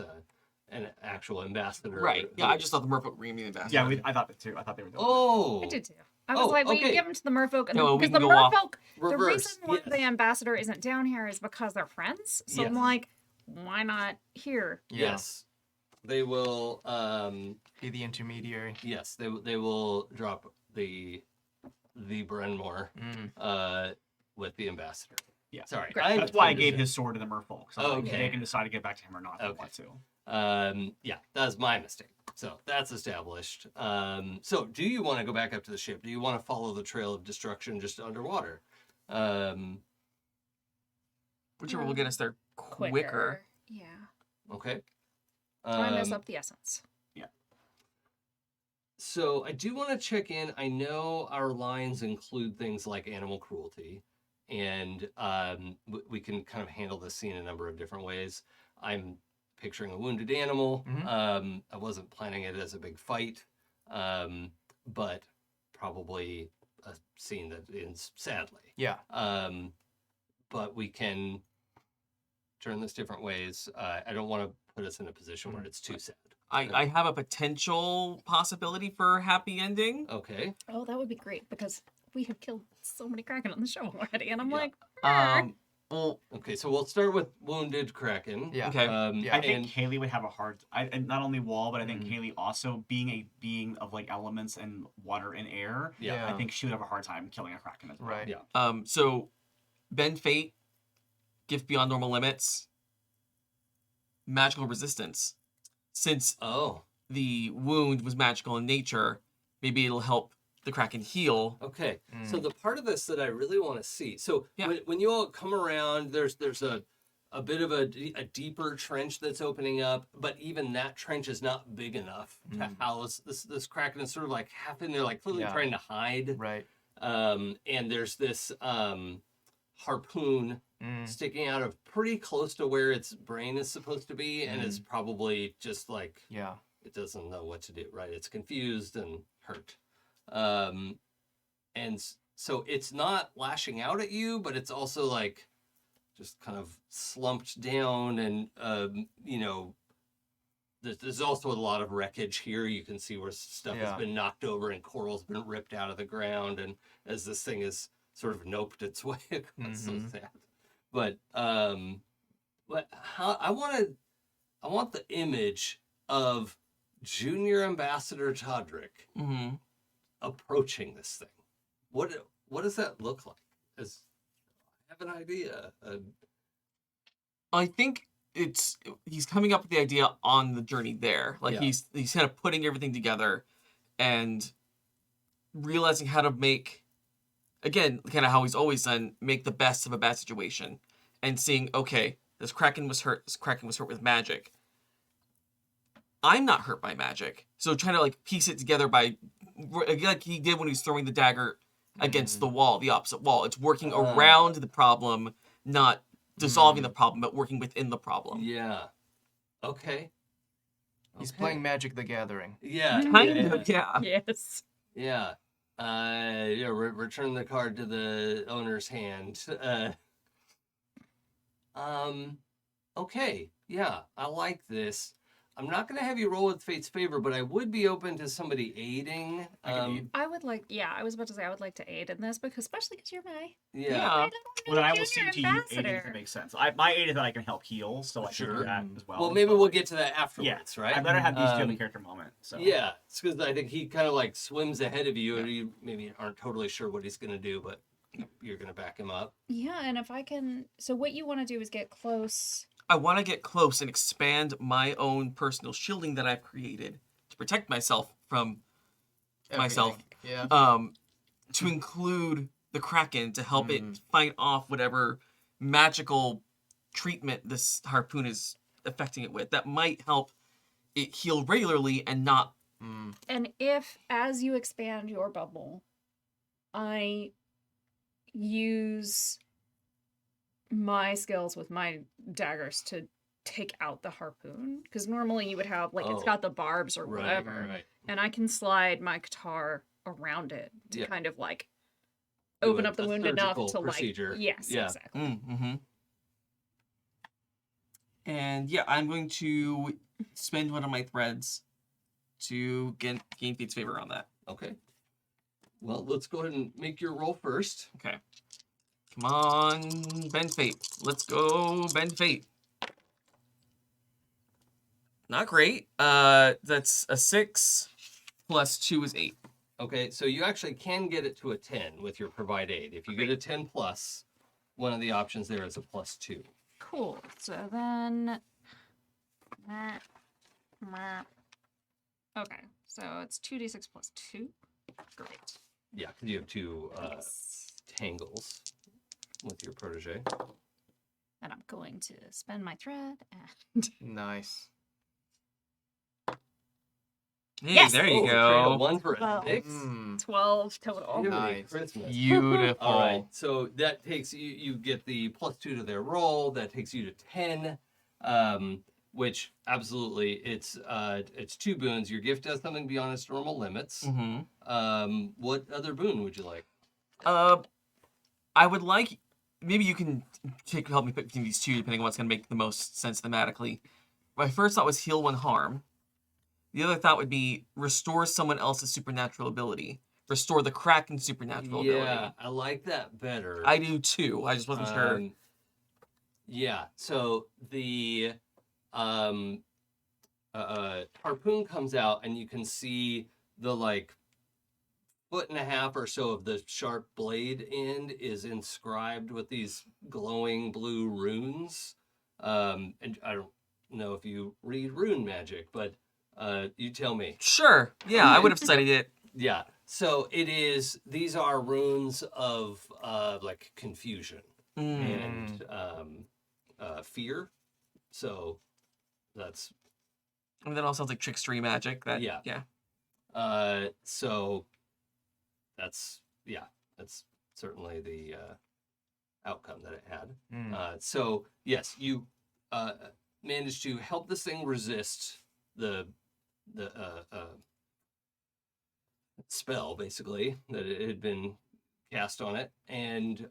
an actual ambassador. Right. Yeah, I just thought the merfolk were going to be the ambassador. Yeah, I thought that too. I thought they were doing Oh! I did too. I was like, we can give them to the merfolk, and No, we because can the go off merfolk, the reverse, reason why yes. the ambassador isn't down here is because they're friends. So I'm Yes. like, why not here? Yeah. Yes. They will, Be the intermediary. yes, they will drop the Brenmore with the ambassador. Yeah. Sorry. Great. That's why I gave his sword to the merfolk. So like, Okay. they can decide to give it back to him or not if they Okay. want to. Yeah, that was my mistake. So that's established. So do you want to go back up to the ship? Do you want to follow the trail of destruction just underwater? Whichever will get us there quicker. Yeah. Okay. Why mess up the essence? So I do want to check in. I know our lines include things like animal cruelty, and we can kind of handle this scene a number of different ways. I'm picturing a wounded animal. I wasn't planning it as a big fight, but probably a scene that ends sadly. Yeah. But we can turn this different ways. I don't want to put us in a position where it's too sad. I have a potential possibility for a happy ending. Okay. Oh, that would be great because we have killed so many Kraken on the show already, and I'm Yeah. like, Well, Okay, so we'll start with wounded Kraken. Yeah. okay. Yeah. I think and- Haley would have a hard. And not only Wall, but I think Haley also being a being of like elements and water and air. Yeah. I think she would have a hard time killing a Kraken as well. Right. Yeah. So bend fate, gift beyond normal limits, magical resistance. Since Oh, the wound was magical in nature, maybe it'll help the Kraken heal. okay. So the part of this that I really want to see. So Yeah. when you all come around, there's a bit of a deeper trench that's opening up, but even that trench is not big enough to house this Kraken. Is sort of like half in there, like clearly Yeah. trying to hide. Right. And there's this harpoon sticking out of pretty close to where its brain is supposed to be, and it's probably just like Yeah. it doesn't know what to do, right? It's confused and hurt. So it's not lashing out at you, but it's also like just kind of slumped down, and there's also a lot of wreckage here. You can see where stuff has Yeah. been knocked over and coral's been ripped out of the ground, and as this thing is sort of noped its way across, so sad. But how I want the image of Junior Ambassador Todrick Mm-hmm. approaching this thing. What does that look like? I have an idea. I think he's coming up with the idea on the journey there. Like Yeah. he's kind of putting everything together and realizing how to make, again, kind of how he's always done, make the best of a bad situation, and seeing, okay, this Kraken was hurt with magic. I'm not hurt by magic, so trying to like piece it together by, like he did when he was throwing the dagger against the wall, the opposite wall. It's working around the problem, not dissolving the problem, but working within the problem. Yeah. Okay. He's Okay. playing Magic the Gathering. Yeah. Kind of, yeah. yes. Yeah. Return the card to the owner's hand. Okay. Yeah, I like this. I'm not going to have you roll with Fate's Favor, but I would be open to somebody aiding. I would like, yeah, I was about to say I would like to aid in this because, especially because you're my Yeah. Well, then I will junior see to you aiding if it makes sense. My aid is that I can help heal, so I can Sure. do that as well. Well, maybe but, we'll get to that afterwards, yeah, right? I better have these two in the character moment. So Yeah, it's because I think he kind of like swims ahead of you, and you maybe aren't totally sure what he's going to do, but you're going to back him up. Yeah, and if I can, so what you want to do is get close. I want to get close and expand my own personal shielding that I've created to protect myself from myself. Yeah. To include the Kraken to help it fight off whatever magical treatment this harpoon is affecting it with. That might help it heal regularly and not. And if, as you expand your bubble, I use my skills with my daggers to take out the harpoon, because normally you would have, like, it's got the barbs or whatever, Right. and I can slide my guitar around it to kind of, like, Do open a- up the a wound enough surgical to, procedure. like, yes, Yeah. exactly. Mm-hmm. And yeah, I'm going to spend one of my threads to gain Fate's favor on that. Okay. Well, let's go ahead and make your roll first. Okay. Come on, bend fate. Let's go, bend fate. Not great. That's a 6 plus 2 is 8. Okay, so you actually can get it to a 10 with your provide aid. If you get a 10 plus, one of the options there is a +2. Cool. So then... Okay, so it's 2d6 plus 2. Great. Yeah, because you have two Yes. tangles with your protege. And I'm going to spend my thread and... Nice. Hey, Yes! there you Trade a go. 1 for a Well, 6. 12 total. Jiminy Nice. Christmas. Beautiful. All right, so that takes you. You get the +2 to their roll. That takes you to 10, which absolutely it's 2 boons. Your gift does something beyond its normal limits. Mm-hmm. What other boon would you like? I would like, maybe you can help me pick between these two, depending on what's going to make the most sense thematically. My first thought was heal 1 harm. The other thought would be restore someone else's supernatural ability. Restore the Kraken supernatural ability. Yeah, I like that better. I do too. I just wasn't sure. Yeah, so the harpoon comes out, and you can see the like 1.5 foot or so of the sharp blade end is inscribed with these glowing blue runes. And I don't know if you read rune magic, but you tell me. Sure. Yeah, I would have studied it. Yeah. So it is. These are runes of like confusion and fear. So that's. I mean, that all sounds like trickstery magic. That Yeah. Yeah. So that's certainly the outcome that it had. So yes, you managed to help this thing resist the spell, basically, that it had been cast on it, and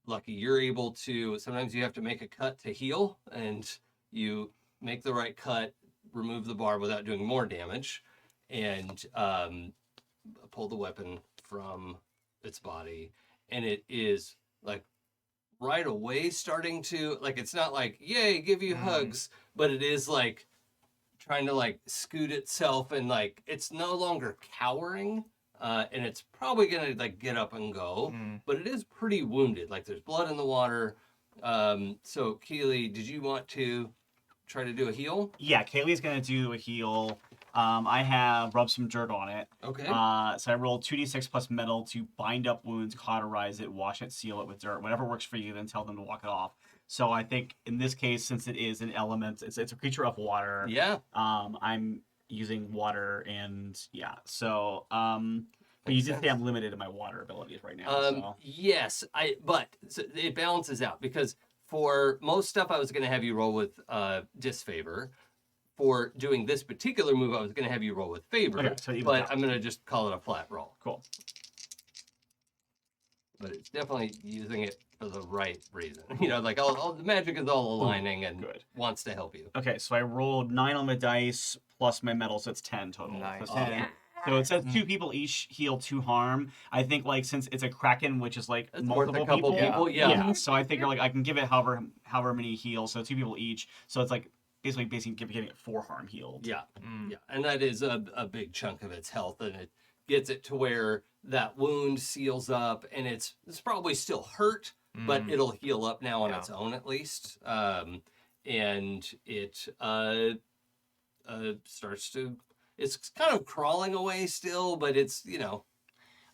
lucky you're able to. Sometimes you have to make a cut to heal, and you make the right cut, remove the barb without doing more damage, and pull the weapon from its body, and it is like right away starting to, like, it's not like yay give you hugs, but it is like trying to like scoot itself, and like it's no longer cowering, and it's probably gonna like get up and go, but it is pretty wounded. Like there's blood in the water. So Keely, did you want to try to do a heal? Yeah, Kaylee's gonna do a heal. I have rubbed some dirt on it. Okay. So I rolled 2d6 plus metal to bind up wounds, cauterize it, wash it, seal it with dirt. Whatever works for you, then tell them to walk it off. So I think in this case, since it is an element, it's a creature of water. Yeah. I'm using water, and yeah. So but you did say I'm limited in my water abilities right now. So. Yes, but it balances out, because for most stuff I was going to have you roll with disfavor. For doing this particular move, I was going to have you roll with favor, Okay, so even but that. I'm going to just call it a flat roll. Cool. but it's definitely using it for the right reason. You know, like all the magic is all aligning and good. wants to help you. Okay, so I rolled 9 on the dice plus my medal, so it's 10 total. Nice. So 10. Yeah. So it says 2 people each heal 2 harm. I think like since it's a Kraken, which is like It's worth multiple a couple people. Yeah. So I figure like I can give it however many heals, so 2 people each. So it's like basically giving it 4 harm healed. Yeah. Yeah. And that is a big chunk of its health, and it gets it to where that wound seals up, and it's probably still hurt, but it'll heal up now on its own at least. And it starts to. It's kind of crawling away still, but it's, you know.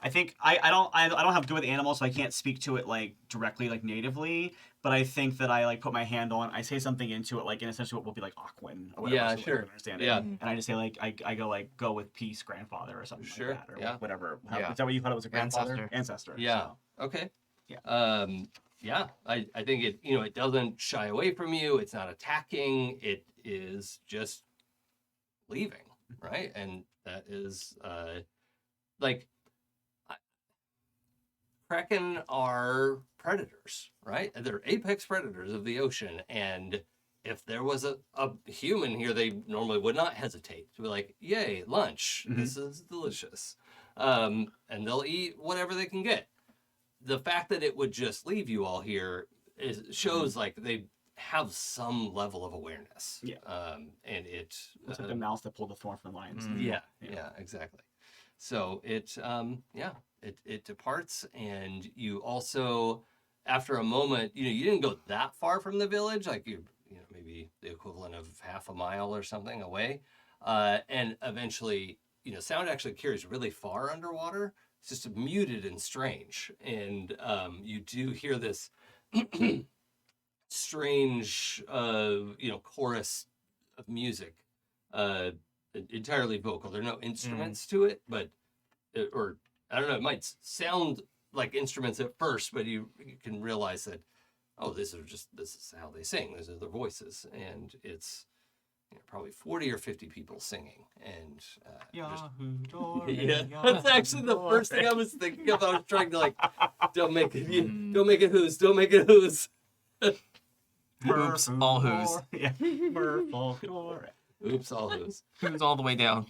I think I don't have to do with animals, so I can't speak to it like directly like natively. But I think that I like put my hand on, I say something into it, like in essentially what will be like Aquan or whatever. Yeah, so sure. I can understand Yeah. it. And I just say like I go like go with peace, grandfather, or something Sure, like that, or yeah. whatever. Yeah. Is that what you thought it was a grandfather? Ancestor. Ancestor. Yeah. So. Okay. Yeah. Yeah. I think it, you know, it doesn't shy away from you. It's not attacking. It is just leaving, right? And that is like Kraken are predators, right? They're apex predators of the ocean, and if there was a human here, they normally would not hesitate to be like, "Yay, lunch! This is delicious," and they'll eat whatever they can get. The fact that it would just leave you all here shows like they have some level of awareness. Yeah. And it. It's like the mouse that pulled the thorn from the lion's teeth. Yeah, exactly. So it departs, and you also, after a moment, you know, you didn't go that far from the village, like you know, maybe the equivalent of half a mile or something away, and eventually, you know, sound actually carries really far underwater. It's just muted and strange, and you do hear this strange, you know, chorus of music, entirely vocal. There are no instruments to it, but or I don't know, it might sound like instruments at first, but you can realize that, oh, this is how they sing. These are their voices, and it's, you know, probably 40 or 50 people singing, and yeah, that's actually the first thing I was thinking of. I was trying to like, don't make it who's. Oops, all who's. Yeah. Merfolk. Oops, all who's. Who's all the way down.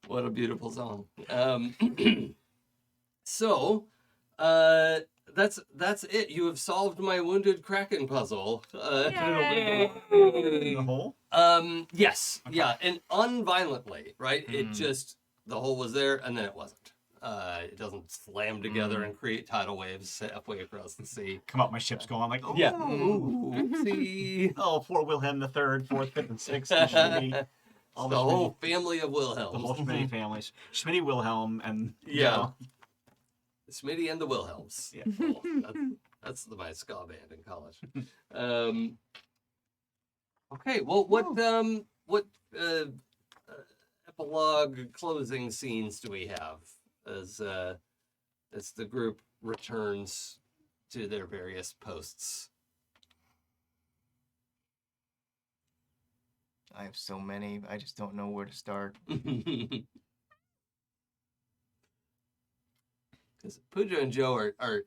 What a beautiful song. So, that's it. You have solved my wounded Kraken puzzle. Yay. The hole? Yes, Okay. yeah, and unviolently, right? It just, the hole was there and then it wasn't. It doesn't slam together and create tidal waves halfway across the sea. Come up, my ship's going like, oh, Yeah. Oopsie. oh, poor Wilhelm the Third, Fourth, Fifth, and Sixth. And Schmitty. All The the whole Schmitty, family of the whole Wilhelms. Schmitty families. Schmitty, Wilhelm, and you Yeah. know, Smitty and the Wilhelms. Yeah. Oh, that's my ska band in college. Okay, well, what epilogue closing scenes do we have as the group returns to their various posts? I have so many. I just don't know where to start. Because Pooja and Joe are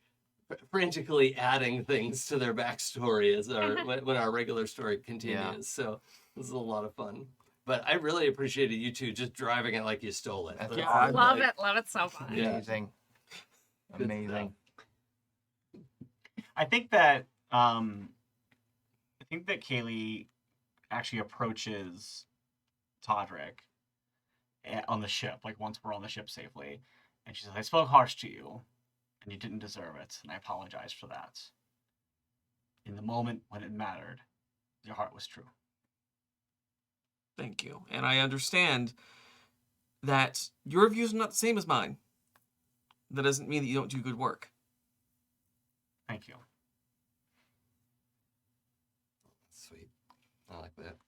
frantically adding things to their backstory as when our regular story continues. Yeah. So this is a lot of fun. But I really appreciated you two just driving it like you stole it. That's That's awesome. Love like- it so much. Yeah. Amazing. Good Amazing. I think that Kaylee actually approaches Todrick on the ship, like once we're on the ship safely, and she says, "I spoke harsh to you, and you didn't deserve it, and I apologize for that. In the moment when it mattered, your heart was true." Thank you. And I understand that your views are not the same as mine. That doesn't mean that you don't do good work. Thank you. Sweet. I like that.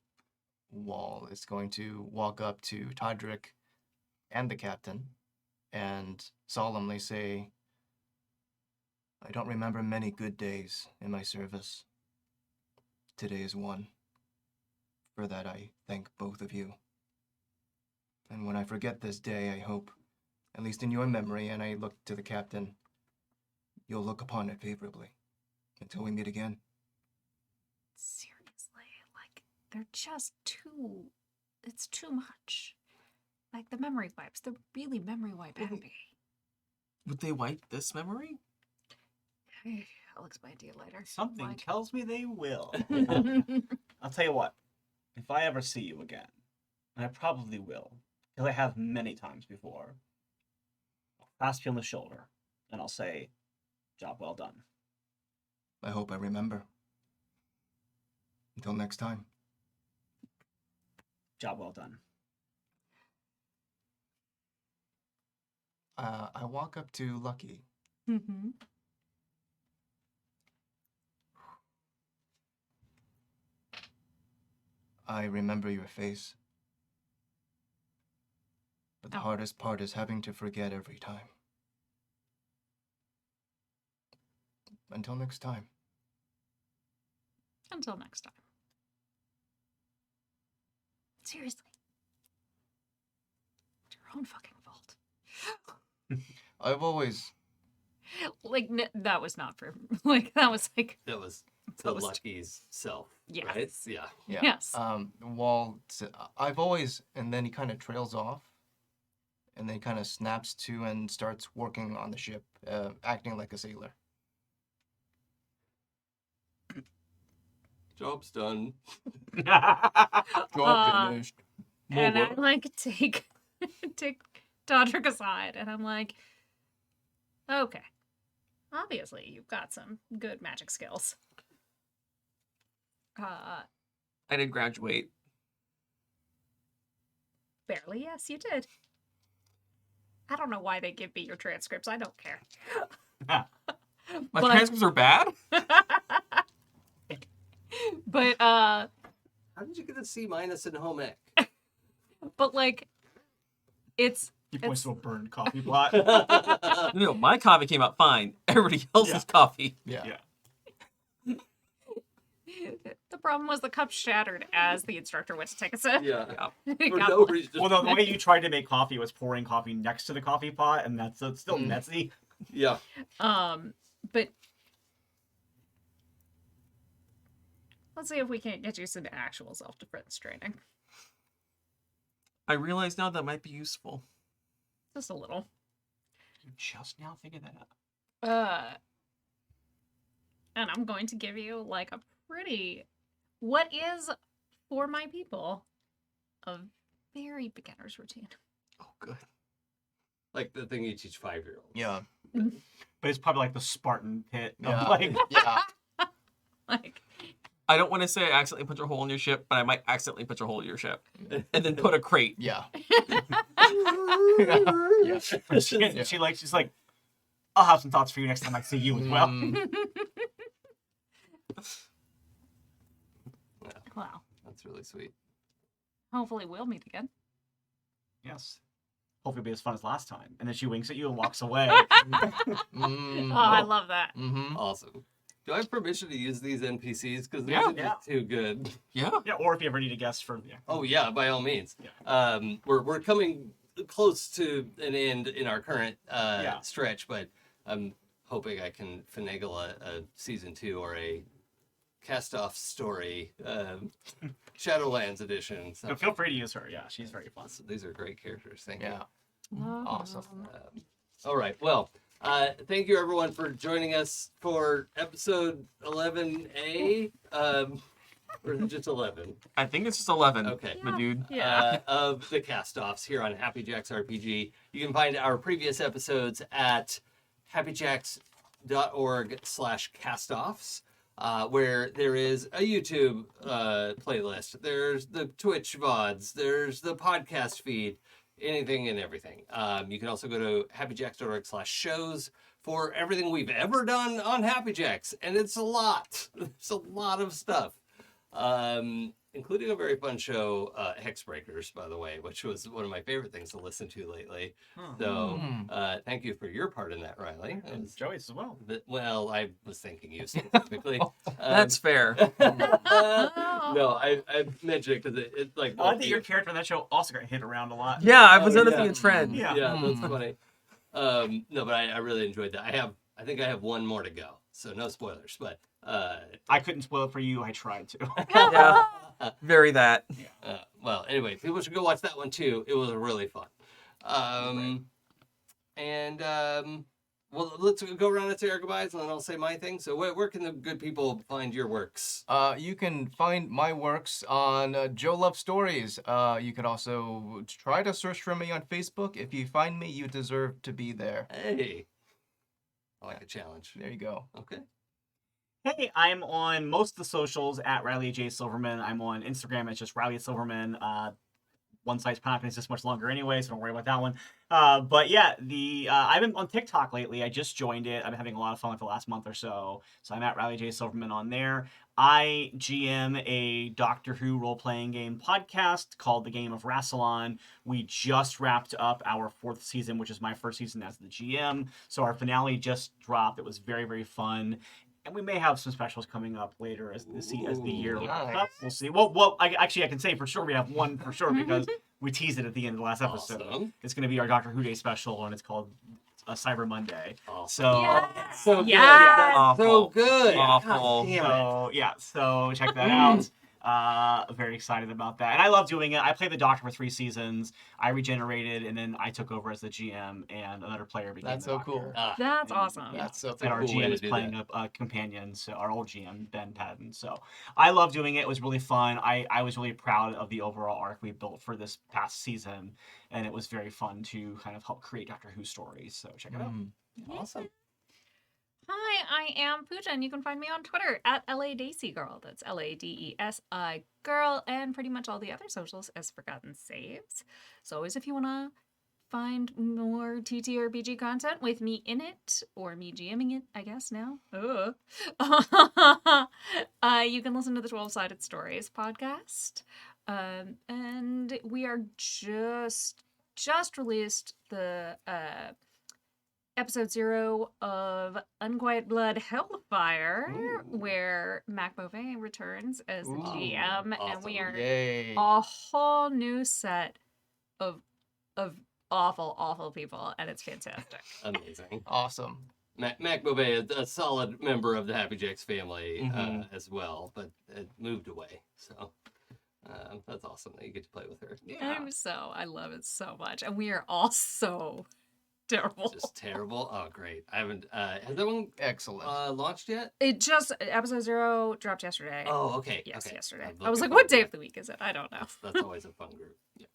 Wall is going to walk up to Todrick and the captain and solemnly say, "I don't remember many good days in my service. Today is one. For that I thank both of you. And when I forget this day, I hope at least in your memory, and I look to the captain, you'll look upon it favorably until we meet again. Seriously, like, they're just too... It's too much. Like, the memory wipes, they're really memory wipe happy. Would they wipe this memory? I'll explain to you later. Something Like- tells me they will. I'll tell you what. If I ever see you again, and I probably will, because I have many times before, I'll clasp you on the shoulder, and I'll say, job well done. I hope I remember. Until next time. Job well done. I walk up to Lucky. Mm-hmm. I remember your face. But the Oh. hardest part is having to forget every time. Until next time. Until next time. Seriously. It's your own fucking fault. I've always... Like, that was not for... Like, that was like... That was the Toast. Lucky's self, Yes. right? Yeah. Yeah. Yes. I've always... And then he kind of trails off. And then kind of snaps to and starts working on the ship, acting like a sailor. Job's done. Job finished. And I, like, take Todrick aside, and I'm like, okay. Obviously, you've got some good magic skills. I did graduate. Barely, yes, you did. I don't know why they give me your transcripts. I don't care. My But- transcripts are bad? But How did you get a C- in home ec? but like, it's He points It's- to a burned coffee pot. No, my coffee came out fine. Everybody else's Yeah. coffee. Yeah. Yeah. the problem was the cup shattered as the instructor went to take a sip. Yeah. It For got no bl- reason. Well, no, the way you tried to make coffee was pouring coffee next to the coffee pot, and that's it's still messy. Yeah. But let's see if we can't get you some actual self-defense training. I realize now that might be useful. Just a little. You just now figured that out. And I'm going to give you like a pretty, what is for my people, a very beginner's routine. Oh, good. Like the thing you teach 5-year-olds. Yeah. But it's probably like the Spartan pit. Of Yeah. like, Yeah. Like, I don't want to say I accidentally punch a hole in your ship, but I might accidentally punch a hole in your ship. And then put a crate. Yeah. yeah. She's like, I'll have some thoughts for you next time I see you as well. wow. That's really sweet. Hopefully we'll meet again. Yes. Hopefully it'll be as fun as last time. And then she winks at you and walks away. Oh, I love that. Mm-hmm. Awesome. Do I have permission to use these NPCs? Because these Yeah. are just too good. Yeah. Yeah, or if you ever need a guest for Oh yeah, by all means. Yeah. We're coming close to an end in our current Yeah. stretch, but I'm hoping I can finagle a season 2 or a Castoffs story, Shadowlands edition. So feel free to use her. Yeah, she's very fun. So these are great characters. Thank Yeah. you. Awesome. All right. Well, thank you everyone for joining us for episode 11A. Or is it just 11? I think it's just 11. Okay. My dude. Yeah. Of the Castoffs here on Happy Jacks RPG. You can find our previous episodes at happyjacks.org/castoffs, where there is a YouTube playlist. There's the Twitch VODs. There's the podcast feed. Anything and everything. You can also go to happyjacks.org/shows for everything we've ever done on Happy Jacks. And it's a lot. It's a lot of stuff. including a very fun show, Hexbreakers, by the way, which was one of my favorite things to listen to lately. So thank you for your part in that, Riley. That And was- Joey's as well. well, I was thinking you specifically. That's fair. No, I mentioned it because it's like. I think your character in that show also got hit around a lot. Yeah, I was Oh, noticing yeah. a trend. Yeah. Yeah, that's funny. No, but I really enjoyed that. I think I have one more to go, so no spoilers. But I couldn't spoil it for you. I tried to. Yeah. Very that. well, anyway, people should go watch that one too. It was really fun. Well, let's go around and say our goodbyes, and then I'll say my thing. So, where can the good people find your works? You can find my works on Joe Love Stories. You can also try to search for me on Facebook. If you find me, you deserve to be there. Hey, I like a challenge. There you go. Okay. Hey, I'm on most of the socials at Riley J. Silverman. I'm on Instagram. It's just Riley Silverman. One site's not this much longer anyway, so don't worry about that one. But yeah, I've been on TikTok lately. I just joined it. I've been having a lot of fun with the last month or so. So I'm at Riley J. Silverman on there. I GM a Doctor Who role-playing game podcast called The Game of Rassilon. We just wrapped up our 4th season, which is my first season as the GM. So our finale just dropped. It was very, very fun. And we may have some specials coming up later as the year wraps up. We'll see. Well, I can say for sure we have one for sure because we teased it at the end of the last episode. Awesome. It's going to be our Doctor Who Day special, and it's called Cyber Monday. Awesome. So, So good. Yeah. That's so Awful. good. Awful. so check that out. Very excited about that, and I love doing it. I played the Doctor for 3 seasons. I regenerated, and then I took over as the GM, and another player became That's the so Doctor. cool. That's awesome. That's so And our cool way GM to is do playing that. a companion, so our old GM, Ben Patton. So I love doing it. It was really fun. I was really proud of the overall arc we built for this past season, and it was very fun to kind of help create Doctor Who stories. So check it out. Awesome. Hi, I am Pooja, and you can find me on Twitter at LADesigirl. That's LADESI girl, and pretty much all the other socials as Forgotten Saves. So always if you want to find more TTRPG content with me in it, or me GMing it, I guess now. You can listen to the 12-Sided Stories podcast. And we are just released the episode 0 of Unquiet Blood Hellfire, where Mac Beauvais returns as the GM, and we are Yay. a whole new set of awful people, and it's fantastic. Amazing. Awesome. Mac Beauvais is a solid member of the Happy Jacks family as well, but it moved away. So that's awesome that you get to play with her. I love it so much, and we are all so terrible. Just terrible. Oh, great. I haven't. Has that one Excellent. launched yet? It just episode 0 dropped yesterday. Oh, okay. Yes, okay. yesterday. I'm I was like, looking what day forward of the week is it? I don't know. That's always a fun group. Yeah.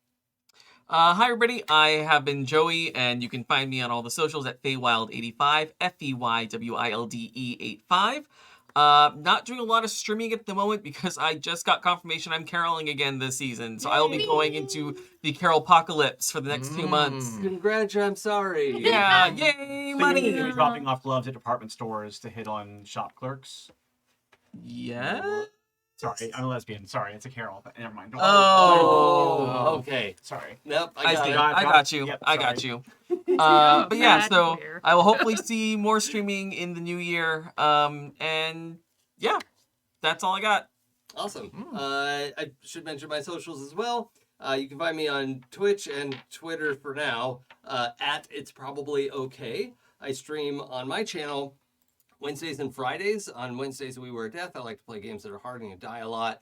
Hi, everybody. I have been Joey, and you can find me on all the socials at Feywild85, FEYWILDE85. Not doing a lot of streaming at the moment because I just got confirmation I'm caroling again this season. So I will be going into the Carol apocalypse for the next 2 months. Congrats, I'm sorry. Yeah, yay, So money! you're dropping off gloves at department stores to hit on shop clerks. Yeah. Sorry, I'm a lesbian. Sorry, it's a Carol. Never mind. Don't Oh, okay. Sorry. Nope, I got see. it. got I got you. Yep, I got sorry. you. But yeah, That's so weird. I will hopefully see more streaming in the new year. And yeah, that's all I got. Awesome. I should mention my socials as well. You can find me on Twitch and Twitter for now at It's Probably Okay. I stream on my channel Wednesdays and Fridays. On Wednesdays, We Were Death. I like to play games that are hard and die a lot.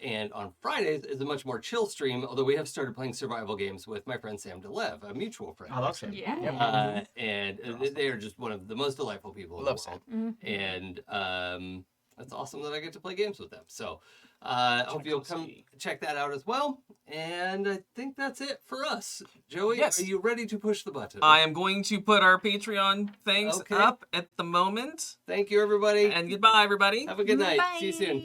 And on Fridays is a much more chill stream, although we have started playing survival games with my friend Sam DeLev, a mutual friend. Oh, that's good. Yeah. And they are just one of the most delightful people in the Love world. Sam. And it's awesome that I get to play games with them. So I hope you'll come check that out as well. And I think that's it for us. Joey, Yes. are you ready to push the button? I am going to put our Patreon things Okay. up at the moment. Thank you, everybody. And goodbye, everybody. Have a good night. Bye. See you soon.